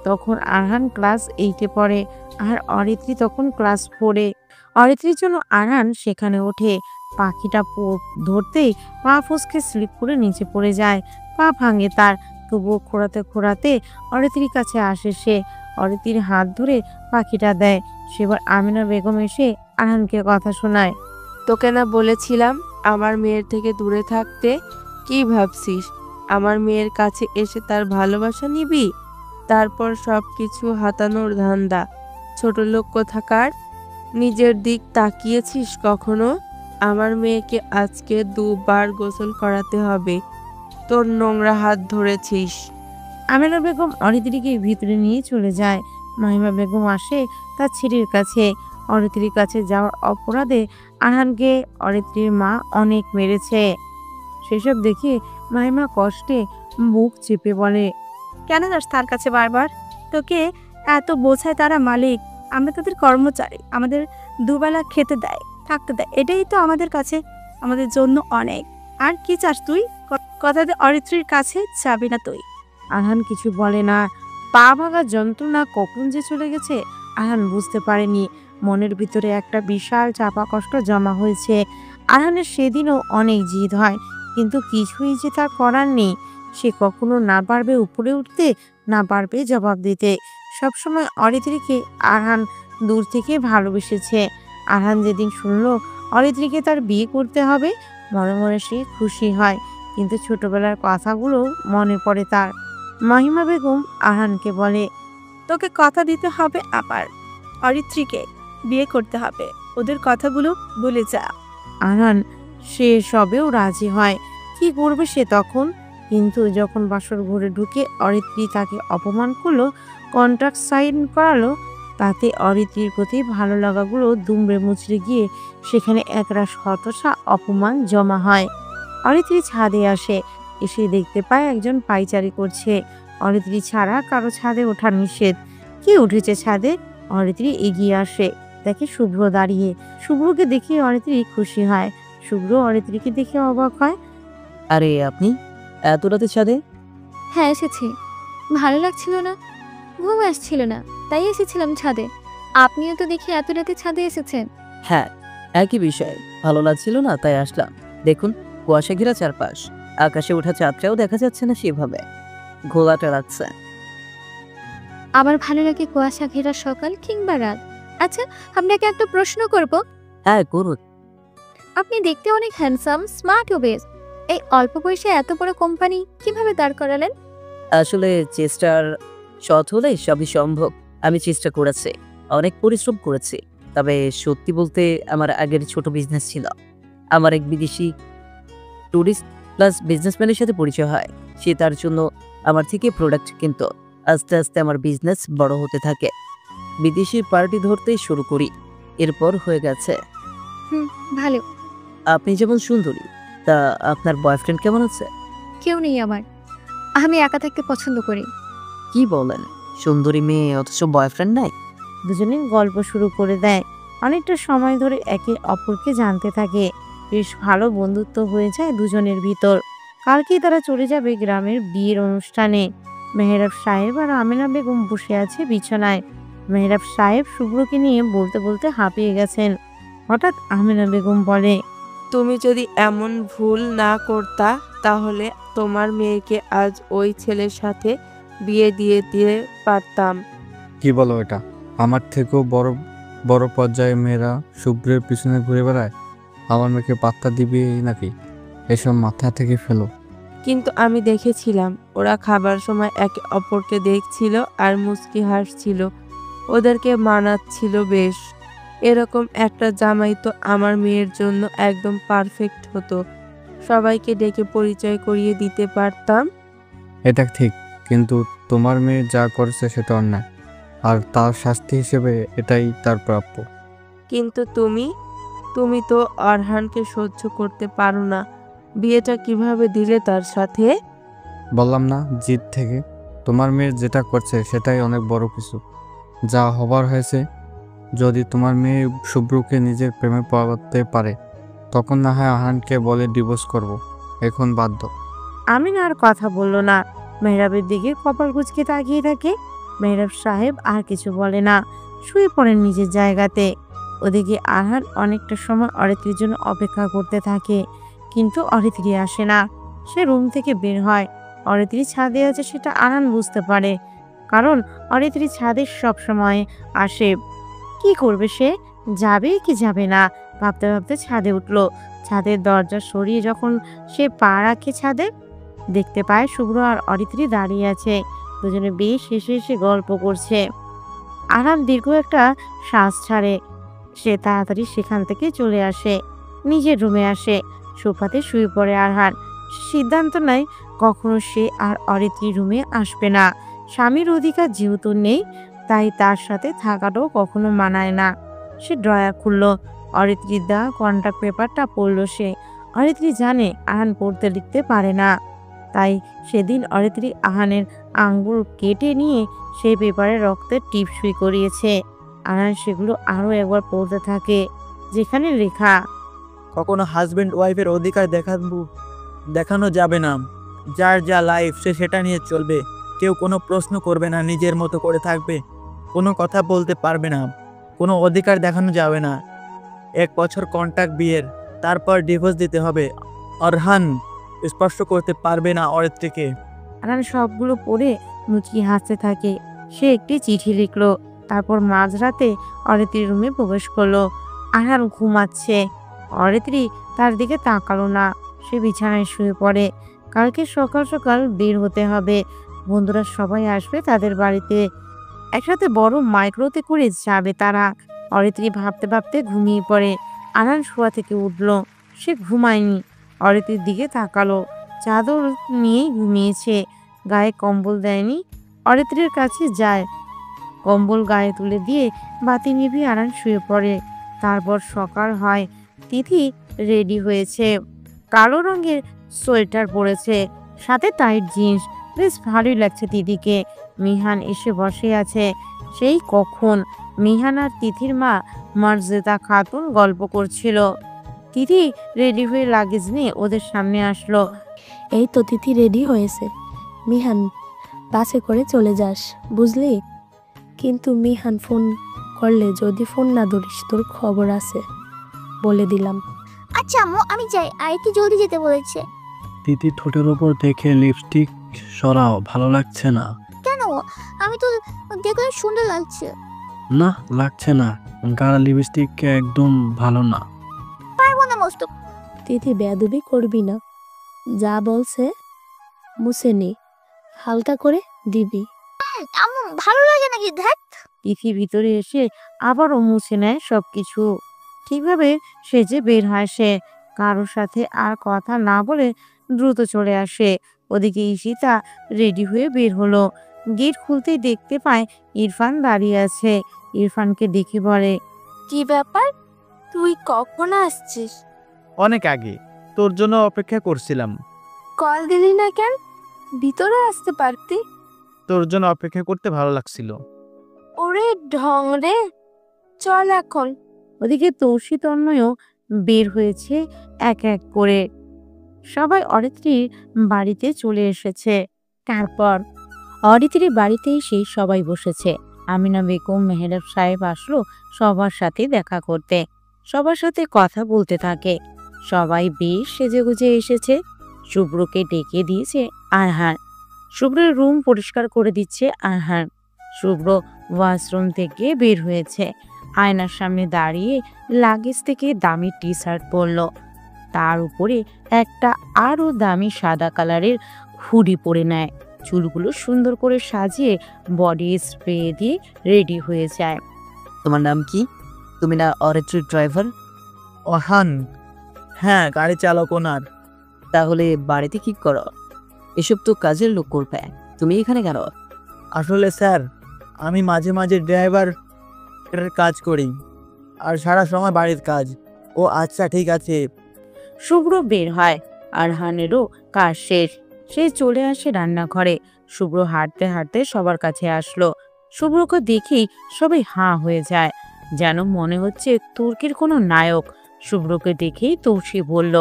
S3: তখন আরহান ক্লাস 8-এ পড়ে, আর অরিত্রি তখন ক্লাস 4-এ। অরিত্রির জন্য আরহান সেখানে ওঠে। পাখিটা ধরতেই পা ফসকে স্লিপ করে নিচে পড়ে যায়। পা ভাঙে তার। তবুও খোঁড়াতে খোঁড়াতে অরিত্রির কাছে আসে সে। অরিত্রির হাত ধরে পাখিটা দেয়। সেবার আমিনা বেগম এসে আরহানকে কথা শোনায়।
S13: তোকে না বলেছিলাম আমার মেয়ের থেকে দূরে থাকতে? কি ভাবছিস আমার মেয়ের কাছে এসে তার ভালোবাসা নিবি? তারপর সব কিছু হাতানোর ধান্দা। ছোট লোক কোথাকার। নিজের দিক তাকিয়েছিস কখনো? আমার মেয়েকে আজকে 2 বার গোসল করাতে হবে। তোর নোংরা হাত ধরেছিস।
S3: আমিনা বেগম অরিত্রিকে ভিতরে নিয়ে চলে যায়। মাহিমা বেগম আসে তার ছেলের কাছে। অরিত্রির কাছে যাওয়ার অপরাধে আরহানকে অরিত্রির মা অনেক মেরেছে। সেসব দেখে মাহিমা কষ্টে মুখ চেপে বলে,
S8: কেন যাস তার কাছে বারবার? তোকে এত বোঝায় তারা মালিক, আমরা তাদের কর্মচারী। আমাদের দুবেলা খেতে দেয়, থাকতে দেয়, এটাই তো আমাদের কাছে আমাদের জন্য অনেক। আর কি চাস তুই? কথাতে অরিত্রির কাছে যাবি না তুই।
S3: আরহান কিছু বলে না। পা ভাঙা যন্ত্রণা কখন যে চলে গেছে আরহান বুঝতে পারেনি। মনের ভিতরে একটা বিশাল চাপা কষ্ট জমা হয়েছে। আরহানের সেদিনও অনেক জিদ হয়, কিন্তু কিছুই যে তার করার নেই। সে কখনো না পারবে উপরে উঠতে, না পারবে জবাব দিতে। সবসময় অরিত্রিকে আরহান দূর থেকে ভালোবেসেছে। আরহান যেদিন শুনল অরিত্রিকে তার বিয়ে করতে হবে, মনে মনে সে খুশি হয়, কিন্তু ছোটবেলার কথাগুলো মনে পড়ে তার। মাহিমা বেগম আরহানকে বলে,
S8: তোকে কথা দিতে হবে, আবার অরিত্রিকে বিয়ে করতে হবে। ওদের কথাগুলো ভুলে যা।
S3: আরহান সে সবেও রাজি হয়। কি করবে সে তখন? কিন্তু যখন বাসর ঘরে ঢুকে অরিত্রি তাকে অপমান করলো, কন্ট্রাক্ট সাইন করালো, তাতে অরিত্রির প্রতি ভালো লাগাগুলো দুমড়ে মুচড়ে গিয়ে সেখানে একরাশ হতাশা, অপমান জমা হয়। অরিত্রি ছাদে আসে। এসে দেখতে পায় একজন পাইচারি করছে। অরিত্রি ছাড়া কারো ছাদে ওঠা নিষেধ। কে উঠেছে ছাদে? অরিত্রি এগিয়ে আসে, দেখে শুভ্র দাঁড়িয়ে। শুভ্রকে দেখে অরিত্রি খুশি হয়। শুভ্র অরিত্রীকে দেখে অবাক হয়।
S12: আরে আপনি এত রাতে ছাদে?
S2: হ্যাঁ এসেছি, ভালো লাগছিল না, ঘুম আসছিল না, তাই এসেছিলাম ছাদে। আপনিও তো দেখি এত রাতে ছাদে এসেছেন।
S12: হ্যাঁ, একই বিষয়, ভালো লাগছিল না তাই আসলাম। দেখুন, কুয়াশা ঘেরা চারপাশ, আকাশে ওঠা চাঁদটাও দেখা যাচ্ছে না সেভাবে, ঘোলাটা লাগছে।
S2: আমার ভালো লাগে কুয়াশা ঘেরা সকাল কিংবা রাত। আচ্ছা, আপনাকে একটা প্রশ্ন করব।
S12: হ্যাঁ করুন।
S2: আপনি দেখতে অনেক হ্যান্ডসাম, স্মার্ট ও বেস্ট। এই অল্প বয়সে এত বড় কোম্পানি কিভাবে দাঁড় করালেন?
S12: আসলে চেষ্টার সৎ হলে সবই সম্ভব। আমি চেষ্টা করেছি, অনেক পরিশ্রম করেছি। তবে সত্যি বলতে আমার আগের ছোট বিজনেস ছিল। আমার এক বিদেশি ট্যুরিস্ট প্লাস বিজনেসম্যানের সাথে পরিচয় হয়। সে তার জন্য আমার থেকে প্রোডাক্ট কিনত। আস্তে আস্তে আমার বিজনেস বড় হতে থাকে। বিদেশি পার্টি ধরতেই শুরু করি, এরপর হয়ে গেছে।
S2: ভালো।
S12: আপনি যেমন সুন্দরী, তা আপনার বয়ফ্রেন্ড কেমন আছে?
S2: কেউ নেই আমার, আমি একা থাকতে পছন্দ করি।
S12: কি বলেন, সুন্দরী মেয়ে অথচ বয়ফ্রেন্ড নাই?
S3: দুজনে গল্প শুরু করে দেয়। অনেকটা সময় ধরে একে অপরকে জানতে থাকে। বেশ ভালো বন্ধুত্ব হয়ে যায় দুজনের ভিতর। কালকেই তারা চলে যাবে গ্রামের বিয়ের অনুষ্ঠানে। মেহরাব সাহেব আর আমেনা বেগম বসে আছে বিছানায়। মেহরাব সাহেব শুভ্রকে নিয়ে বলতে বলতে হাঁপিয়ে গেছেন। হঠাৎ আমেনা বেগম বলে,
S13: তুমি যদি এমন ভুল না করতা তাহলে তোমার মেয়েকে আজ ওই ছেলের সাথে বিয়ে দিয়ে দিতে পারতাম।
S5: কি বলো এটা? আমার থেকেও বড় বড় পর্যায়ে মেয়েরা শুভ্রের পিছনে ঘুরে বেড়ায়, আমার মেয়েকে পাত্তা দিবে নাকি? এসব মাথা থেকে ফেলো।
S13: কিন্তু আমি দেখেছিলাম ওরা খাবার সময় একে অপরকে দেখছিল আর মুচকি হাসছিল, ওদেরকে মানাচ্ছিল বেশ। এরকম একটা জামাই তো আমার মেয়ের জন্য একদম পারফেক্ট হতো। সবাইকে ডেকে পরিচয় করিয়ে দিতে পারতাম।
S5: এটা ঠিক, কিন্তু তোমার মেয়ে যা করেছে সেটা অন্যায়, আর তার শাস্তি হিসেবে এটাই তার প্রাপ্য।
S13: কিন্তু তুমি তো অরহানকে সহ্য করতে পারো না। বিয়েটা কিভাবে দিলে তার সাথে?
S5: বললাম না, জিদ থেকে। তোমার মেয়ে যেটা করছে সেটাই অনেক বড় কিছু, যা হবার হয়েছে। যদি তোমার মেয়ে শুভ্রকে নিজের প্রেমে পড়াতে পারে, তখন না হয় আহানকে বলে ডিভোর্স করব। এখন বাধ্য।
S3: আমিন আর কথা বলল না। মেহরাবের দিকে কপাল কুঁচকে তাকিয়ে থাকে। মেহরাব সাহেব আর কিছু বলে না, শুয়ে পড়েন নিজের জায়গাতে। ওদিকে আরহান অনেকটা সময় অরিত্রীর জন্য অপেক্ষা করতে থাকে, কিন্তু অরিত্রী আসে না। সে রুম থেকে বের হয়। অরিত্রী ছাদে আছে সেটা আরহান বুঝতে পারে, কারণ অরিত্রী ছাদে সব সময় আসে। কি করবে সে? যাবে কি যাবে না ভাবতে ভাবতে ছাদে উঠল। ছাদের দরজা সরিয়ে যখন সে পা রাখে ছাদে, দেখতে পায় শুভ্র আর অরিত্রী দাঁড়িয়ে আছে। দুজনে বেশ হেসে হেসে গল্প করছে। আরাম দীর্ঘ একটা শ্বাস ছাড়ে। সে তাড়াতাড়ি সেখান থেকে চলে আসে, নিজের রুমে আসে। সোফাতে শুয়ে পড়ে আরহান। সিদ্ধান্ত নেয় কখনো সে আর অরিত্রী রুমে আসবে না। স্বামীর অধিকার যেহেতু নেই, তাই তার সাথে থাকাটাও কখনো মানায় না। সে ড্রয়ার খুলল, অরিত্রীর দেওয়া কন্ট্রাক্ট পেপারটা পড়ল সে। অরিত্রী জানে আহান পড়তে লিখতে পারে না, তাই সেদিন অরিত্রী আহানের আঙ্গুল কেটে নিয়ে সেই পেপারে রক্তের টিপ সুই করিয়েছে। আহান সেগুলো আরও একবার পড়তে থাকে, যেখানে লেখা,
S1: কখনো হাজবেন্ড ওয়াইফের অধিকার দেখানো যাবে না। যার যা লাইফ সে সেটা নিয়ে চলবে। কেউ কোনো প্রশ্ন করবে না, নিজের মতো করে থাকবে, কোনো কথা বলতে পারবে না, কোনো অধিকার দেখানো যাবে না। 1 বছর কন্ট্রাক্ট বিয়ের, তারপর ডিভোর্স দিতে হবে। অরহান স্পর্শ করতে পারবে না অরিত্রীকে।
S3: আরহান সবগুলো পড়ে মুচকি হাসতে থাকে। সে একটি চিঠি লিখলো, তারপর মাঝরাতে অরিত্রীর রুমে প্রবেশ করলো। আরহান ঘুমাচ্ছে। অরিত্রী তার দিকে তাকালো না, সে বিছানায় শুয়ে পড়ে। কালকে সকাল সকাল বের হতে হবে। বন্ধুরা সবাই আসবে তাদের বাড়িতে, একসাথে বড় মাইক্রোতে করে যাবে তারা। অরিত্রী ভাবতে ভাবতে ঘুমিয়ে পড়ে। আরহান শোয়া থেকে উঠল, সে ঘুমায়নি। অরিত্রীর দিকে তাকালো, চাদর নিয়েই ঘুমিয়েছে, গায়ে কম্বল দেয়নি। অরিত্রীর কাছে যায়, কম্বল গায়ে তুলে দিয়ে বাতি নিভিয়ে আরহান শুয়ে পড়ে। তারপর সকাল হয়। তিথি রেডি হয়েছে, কালো রঙের সোয়েটার পরেছে, সাথে টাইট জিন্স। বেশ ভালোই লাগছে তিথিকে। মিহান এসে বসে আছে। সেই কখন মিহান আর তিথির মা মার্জেদা খাতুন গল্প করছিল। তিথি রেডি হয়ে লাগেজ নিয়ে ওদের সামনে আসলো।
S8: এই তো তিথি রেডি হয়েছে। মিহান, বাসে করে চলে যাস, বুঝলি? কিন্তু মিহান ফোন করলে যদি ফোন না ধরিস তোর খবর আছে, বলে দিলাম।
S4: আচ্ছা আম্মু, আমি যাই, আর একটু জলদি যেতে বলেছে।
S5: তিথি ঠোঁটের ওপর দেখে লিপস্টিক সরাও, ভালো লাগছে না।
S4: কেন? আমি তো দেখলে সুন্দর লাগছে।
S5: না, লাগছে না, গাঢ় লিপস্টিক একদম ভালো না।
S4: পারবো না মস্ত।
S8: তিথি বেয়াদবি করবি না, যা বলছে মুছে নে, হালকা করে দিবি।
S4: আম্মু ভালো লাগে নাকি? দেখ।
S3: তিথি ভিতরে এসে আবারও মুছে নেয় সবকিছু। ঠিকভাবে সেজে বের হয় সে, কারোর সাথে আর কথা না বলে দ্রুত চলে আসে। ওদিকে ঈশিতা রেডি হয়ে বের হলো। গেট খুলতেই দেখতে পায় ইরফান দাঁড়িয়ে আছে। ইরফানকে দেখে বলে,
S13: কি ব্যাপার, তুই কখন আসছিস?
S9: অনেক আগে, তোর জন্য অপেক্ষা করছিলাম।
S13: কল দিলি না কেন? ভিতরে আসতে পারতি।
S9: তোর জন্য অপেক্ষা করতে ভালো লাগছিল।
S13: ওরে ঢং রে, চল এখন।
S3: ওদিকে তৌসি তন্ময়ও বের হয়েছে এক এক করে। সবাই অরিত্রীর বাড়িতে চলে এসেছে। তারপর অরিত্রীর বাড়িতে এসে সবাই বসেছে। আমিনা বেগম মেহরাব সাহেব আসলো সবার সাথে দেখা করতে, সবার সাথে কথা বলতে থাকে। সবাই বেশ সেজেগুজে এসেছে। শুভ্রকে ডেকে দিয়েছে আরহান। শুভ্রের রুম পরিষ্কার করে দিচ্ছে আরহান। শুভ্র ওয়াশরুম থেকে বের হয়েছে। আয়নার সামনে দাঁড়িয়ে লাগেজ থেকে দামি টি শার্ট পরল, তার উপরে একটা আরো দামি সাদা কালারের হুডি পরে নেয়। চুলগুলো সুন্দর করে সাজিয়ে বডি স্প্রে দিয়ে রেডি হয়ে যায়।
S14: তোমার নাম কি? তুমি না অরিত্রীর ড্রাইভার?
S1: ওহান, হ্যাঁ, গাড়ি চালক ওনার।
S14: তাহলে বাড়িতে কি করো? এসব তো কাজের লোক করবে, তুমি এখানে কেন?
S1: আসলে স্যার, আমি মাঝে মাঝে ড্রাইভার কাজ করি, আর সারা সময় বাড়ির কাজ। ও আচ্ছা, ঠিক আছে।
S3: শুভ্র বের হয়। আরহানেরও কাজ শেষ, সে চলে আসে রান্নাঘরে। শুভ্র হাঁটতে হাঁটতে সবার কাছে আসলো। শুভ্রকে দেখেই সবাই হাঁ হয়ে যায়, যেন মনে হচ্ছে তুর্কির কোনো নায়ক। শুভ্রকে দেখেই তৌসি বলল,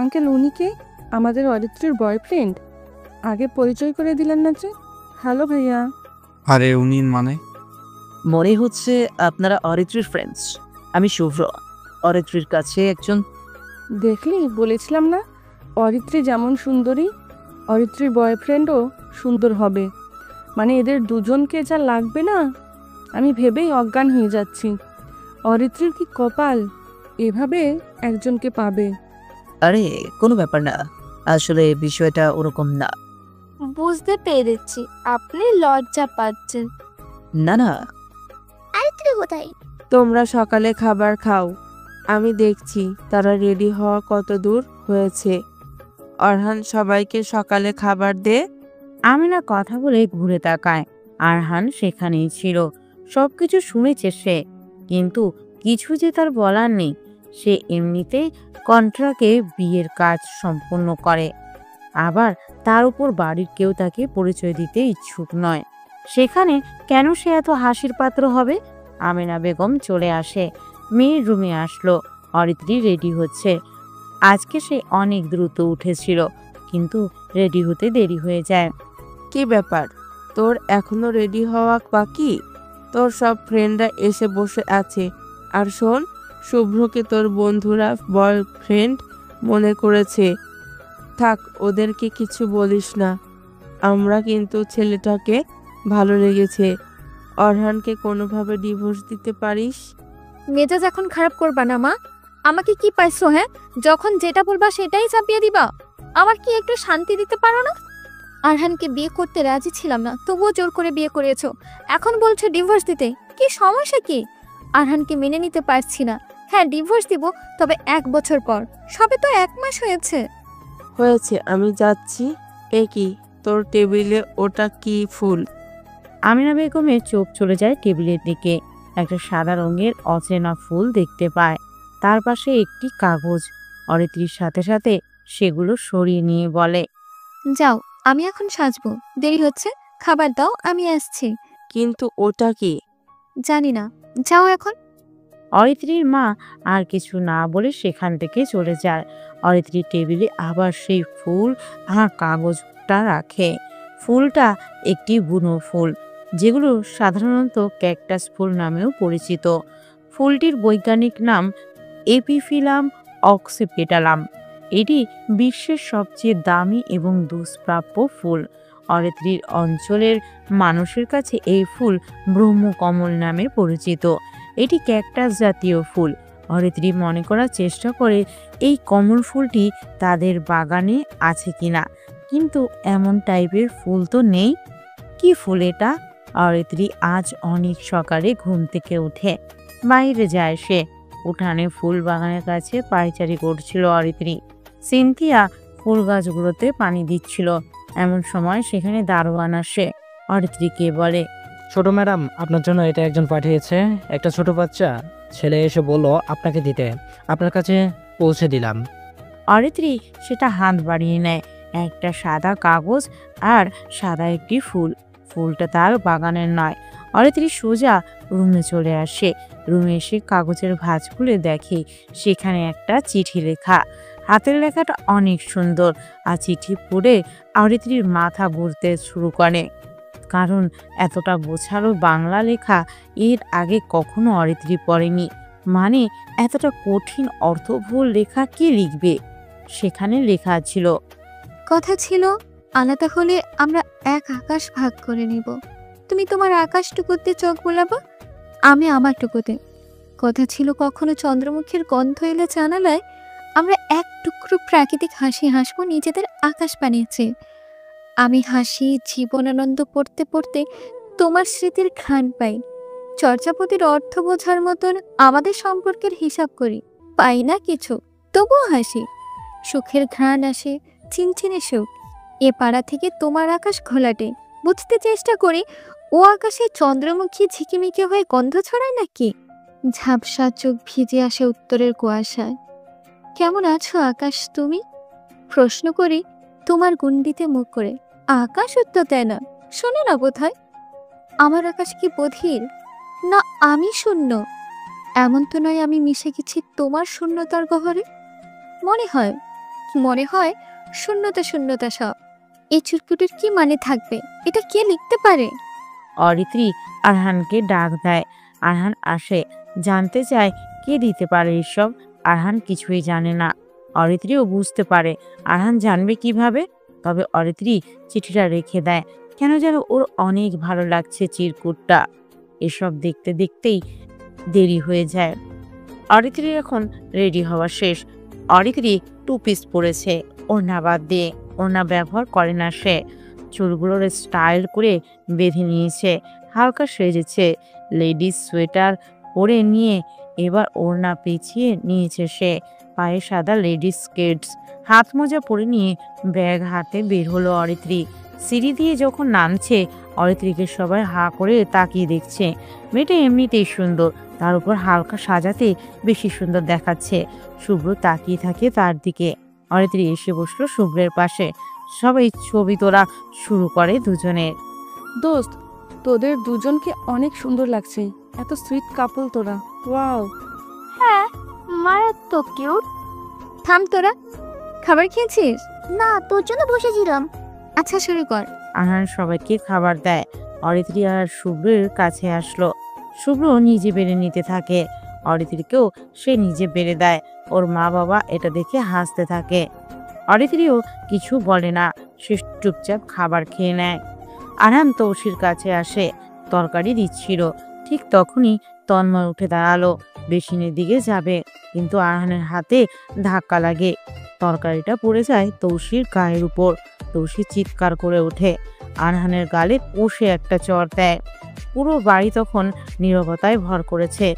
S15: আঙ্কেল, উনি কে? আমাদের অরিত্রীর বয়ফ্রেন্ড? আগে পরিচয় করে দিলেন না যে। হ্যালো ভাইয়া।
S5: আরে উনি মানে?
S14: মনে হচ্ছে আপনারা অরিত্রীর ফ্রেন্ডস। আমি শুভ্র, অরিত্রীর কাছে একজন।
S15: দেখলি, বলেছিলাম না, অরিত্রী যেমন সুন্দরী, অরিত্রীর বয়ফ্রেন্ডও সুন্দর হবে। মানে এদের দুজনকে যা লাগবে না, আমি ভেবেই অজ্ঞান হয়ে যাচ্ছি। অরিত্রীর কি কপাল, এভাবে একজনকে পাবে।
S14: আরে কোনো ব্যাপার না, আসলে বিষয়টা ওরকম না।
S13: বুঝতে পেরেছি, আপনি লজ্জা পাচ্ছেন।
S14: না না,
S4: অরিত্রী কোথায়?
S13: তোমরা সকালে খাবার খাও, আমি দেখছি তারা রেডি হওয়া কত দূর হয়েছে। অরহান সবাইকে সকালে খাবার দে।
S3: আমিনা কথা বলে ঘুরে তাকায়। আরহান সেখানেই ছিল। সবকিছু শুনেছে সে, কিন্তু কিছু যে তার বলার নেই। সে এমনিতেই কন্ট্রাক্টে বিয়ের কাজ সম্পন্ন করে, আবার তার উপর বাড়ির কেউ তাকে পরিচয় দিতে ইচ্ছুক নয়। সেখানে কেন সে এত হাসির পাত্র হবে? আমিনা বেগম চলে আসে। মেয়ের রুমে আসলো। অরিত্রী রেডি হচ্ছে। আজকে সে অনেক দ্রুত উঠেছিল, কিন্তু রেডি হতে দেরি হয়ে যায়।
S13: কি ব্যাপার, তোর এখনো রেডি হওয়া বাকি? তোর সব ফ্রেন্ডরা এসে বসে আছে। আর শোন, শুভ্রকে তোর বন্ধুরা বয়ফ্রেন্ড মনে করেছে। থাক, ওদেরকে কিছু বলিস না। আমরা কিন্তু ছেলেটাকে ভালো লেগেছে। অরহানকে কোনোভাবে ডিভোর্স দিতে পারিস?
S2: মেজাজ এখন খারাপ করবা না মা। আমাকে কি পাইছো? হ্যাঁ, যখন যেটা বলবা সেটাই চাপিয়ে দিবা। আমার কি একটু শান্তি দিতে পারো না? আরহানকে বিয়ে করতে রাজি ছিলাম না, তবুও জোর করে বিয়ে করেছো। এখন বলছো ডিভোর্স দিতে, কি সমস্যা কি? আরহানকে মেনে নিতে পারছি না। হ্যাঁ, ডিভোর্স দিব, তবে 1 বছর পর। সবে তো 1 মাস হয়েছে।
S13: হয়েছে, আমি যাচ্ছি। এ কি, তোর টেবিলে ওটা কি ফুল?
S3: আমিনা বেগমের চোখ চলে যায় টেবিলের দিকে। একটা সাদা রঙের অচেনা ফুল দেখতে পায়। তার পাশে একটি কাগজ। অরিত্রীর সাথে সাথে সেগুলো সরিয়ে নিয়ে বলে,
S2: যাও, আমি এখন সাজবো, দেরি হচ্ছে। খাবার দাও, আমি আসছি।
S13: কিন্তু ওটা কি?
S2: জানি না, যাও এখন।
S3: অরিত্রীর মা আর কিছু না বলে সেখান থেকে চলে যায়। অরিত্রী টেবিলে আবার সেই ফুল আর কাগজটা রাখে। ফুলটা একটি বুনো ফুল, যেগুলো সাধারণত ক্যাকটাস ফুল নামেও পরিচিত। ফুলটির বৈজ্ঞানিক নাম এপিফিলাম অক্সিপেটালাম। এটি বিশ্বের সবচেয়ে দামি এবং দুষ্প্রাপ্য ফুল। অরিত্রীর অঞ্চলের মানুষের কাছে এই ফুল ব্রহ্মকমল নামে পরিচিত। এটি ক্যাকটাস জাতীয় ফুল। অরিত্রী মনে করার চেষ্টা করে এই কমল ফুলটি তাদের বাগানে আছে কিনা, কিন্তু এমন টাইপের ফুল তো নেই। কি ফুল এটা? অরিত্রী আজ অনেক সকালে ঘুম থেকে উঠে বাইরে যায়। সে উঠানে ফুল বাগানের কাছে পায়চারি করছিল অরিত্রী। সিনথিয়া ফুল গাছগুলোতে পানি দিচ্ছিল। এমন সময় সেখানে দারোয়ান আসে। অরিত্রীকে বলে,
S12: ছোট ম্যাডাম, আপনার জন্য এটা একজন পাঠিয়েছে। একটা ছোট বাচ্চা ছেলে এসে বলল আপনাকে দিতে, আপনার কাছে পৌঁছে দিলাম।
S3: অরিত্রী সেটা হাত বাড়িয়ে নেয়। একটা সাদা কাগজ আর সাদা একটি ফুল। ফুলটা তার বাগানের নয়। অরিত্রী সোজা রুমে চলে আসে। রুমে এসে কাগজের ভাঁজ খুলে দেখে সেখানে একটা চিঠি লেখা। হাতের লেখাটা অনেক সুন্দর, আর চিঠি পড়ে অরিত্রীর মাথা ঘুরতে শুরু করে, কারণ এতটা গোছালো বাংলা লেখা এর আগে কখনো অরিত্রী পড়েনি। মানে এতটা কঠিন অর্থবহুল লেখা কে লিখবে? সেখানে লেখা ছিল,
S2: কথা ছিল আলাদা হলে আমরা এক আকাশ ভাগ করে নিব। তুমি তোমার আকাশটুকুতে চোখ বোলাবা, আমি আমারটুকুতে। কথা ছিল কখনো চন্দ্রমুখীর গন্ধ এলে জানালায় আমরা এক টুকরো প্রাকৃতিক হাসি হাসবো নিজেদের আকাশ বানিয়েছে। আমি হাসি জীবনানন্দ পড়তে পড়তে তোমার স্মৃতির ঘ্রাণ পাই। চর্যাপতির অর্থ বোঝার মতন আমাদের সম্পর্কের হিসাব করি, পাই না কিছু, তবুও হাসি। সুখের ঘ্রাণ আসে, চিনচিনে সুখ। এ পাড়া থেকে তোমার আকাশ ঘোলাটে, বুঝতে চেষ্টা করি ও আকাশে চন্দ্রমুখী ঝিকিমিকি হয়ে গন্ধ ছড়ায় নাকি। ঝাপসা চোখ ভিজে আসে উত্তরের কুয়াশায়। কেমন আছো আকাশ তুমি? প্রশ্ন করি তোমার গুন্ডিতে মুখ করে। আকাশ উত্তর দেয় না, শোনে না বোধহয়। আমার আকাশ কি বধির? না আমি শূন্য? এমন তো নয় আমি মিশে গেছি তোমার শূন্যতার গহরে। মনে হয় শূন্যতা শূন্যতা সব। এই চুরকুটির কি মানে থাকবে? এটা কে লিখতে পারে?
S3: অরিত্রী আরহানকে ডাক দেয়। আরহান আসে। জানতে চায় কে দিতে পারে এসব। আরহান কিছুই জানে না। অরিত্রীও বুঝতে পারে আরহান জানবে কিভাবে। তবে অরিত্রী চিঠিটা রেখে দেয়। কেন যেন ওর অনেক ভালো লাগছে চিরকুটটা। এসব দেখতে দেখতেই দেরি হয়ে যায়। অরিত্রীর এখন রেডি হওয়া শেষ। অরিত্রী টু পিস পরেছে, ওড়না বাদ দিয়ে। ওড়না ব্যবহার করে না সে। চুলগুলোর স্টাইল করে বেঁধে নিয়েছে, হালকা সেজেছে। লেডিস সোয়েটার পরে নিয়ে এবার ওড়না পেঁচিয়ে নিয়েছে সে। পায়ে সাদা লেডিস স্কেটস, হাত মোজা পরে নিয়ে ব্যাগ হাতে বের হলো অরিত্রী। সিঁড়ি দিয়ে যখন নামছে অরিত্রীকে সবাই হা করে তাকিয়ে দেখছে। মেয়েটা এমনিতেই সুন্দর, তার উপর হালকা সাজাতে বেশি সুন্দর দেখাচ্ছে। শুভ্র তাকিয়ে থাকে তার দিকে। অরিত্রী এসে বসলো শুভ্রের পাশে। সবাই ছবি তোলা শুরু করে দুজনের।
S15: দোস্ত, তোদের দুজনকে অনেক সুন্দর লাগছে। এত সুইট কাপল তোরা, ওয়াও।
S4: হ্যাঁ, মারাত্মক কিউট।
S2: থাম তোরা, খাবার খেয়েছিস?
S4: না, তোর জন্য বসেছিলাম।
S2: আচ্ছা শুরু কর।
S3: আরহান সবাইকে খাবার দেয়। অরিত্রী আর শুভ্রের কাছে আসলো। শুভ্র নিজে বেড়ে নিতে থাকে। অরিত্রীকেও সে নিজে বেড়ে দেয়। ওর মা বাবা এটা দেখে হাসতে থাকে। অরিত্রীও কিছু বলে না, সে চুপচাপ খাবার খেয়ে নেয়। আরহান তৌসির কাছে আসে, তরকারি দিচ্ছিল। ঠিক তখনই তন্ময় উঠে দাঁড়ালো, বেসিনের দিকে যাবে, কিন্তু আরহানের হাতে ধাক্কা লাগে। তরকারিটা পড়ে যায় তৌসির গায়ের উপর। তৌসি চিৎকার করে ওঠে। আরহানের গালে কষে একটা চড় দেয়। পুরো বাড়ি তখন নীরবতায় ভর করেছে।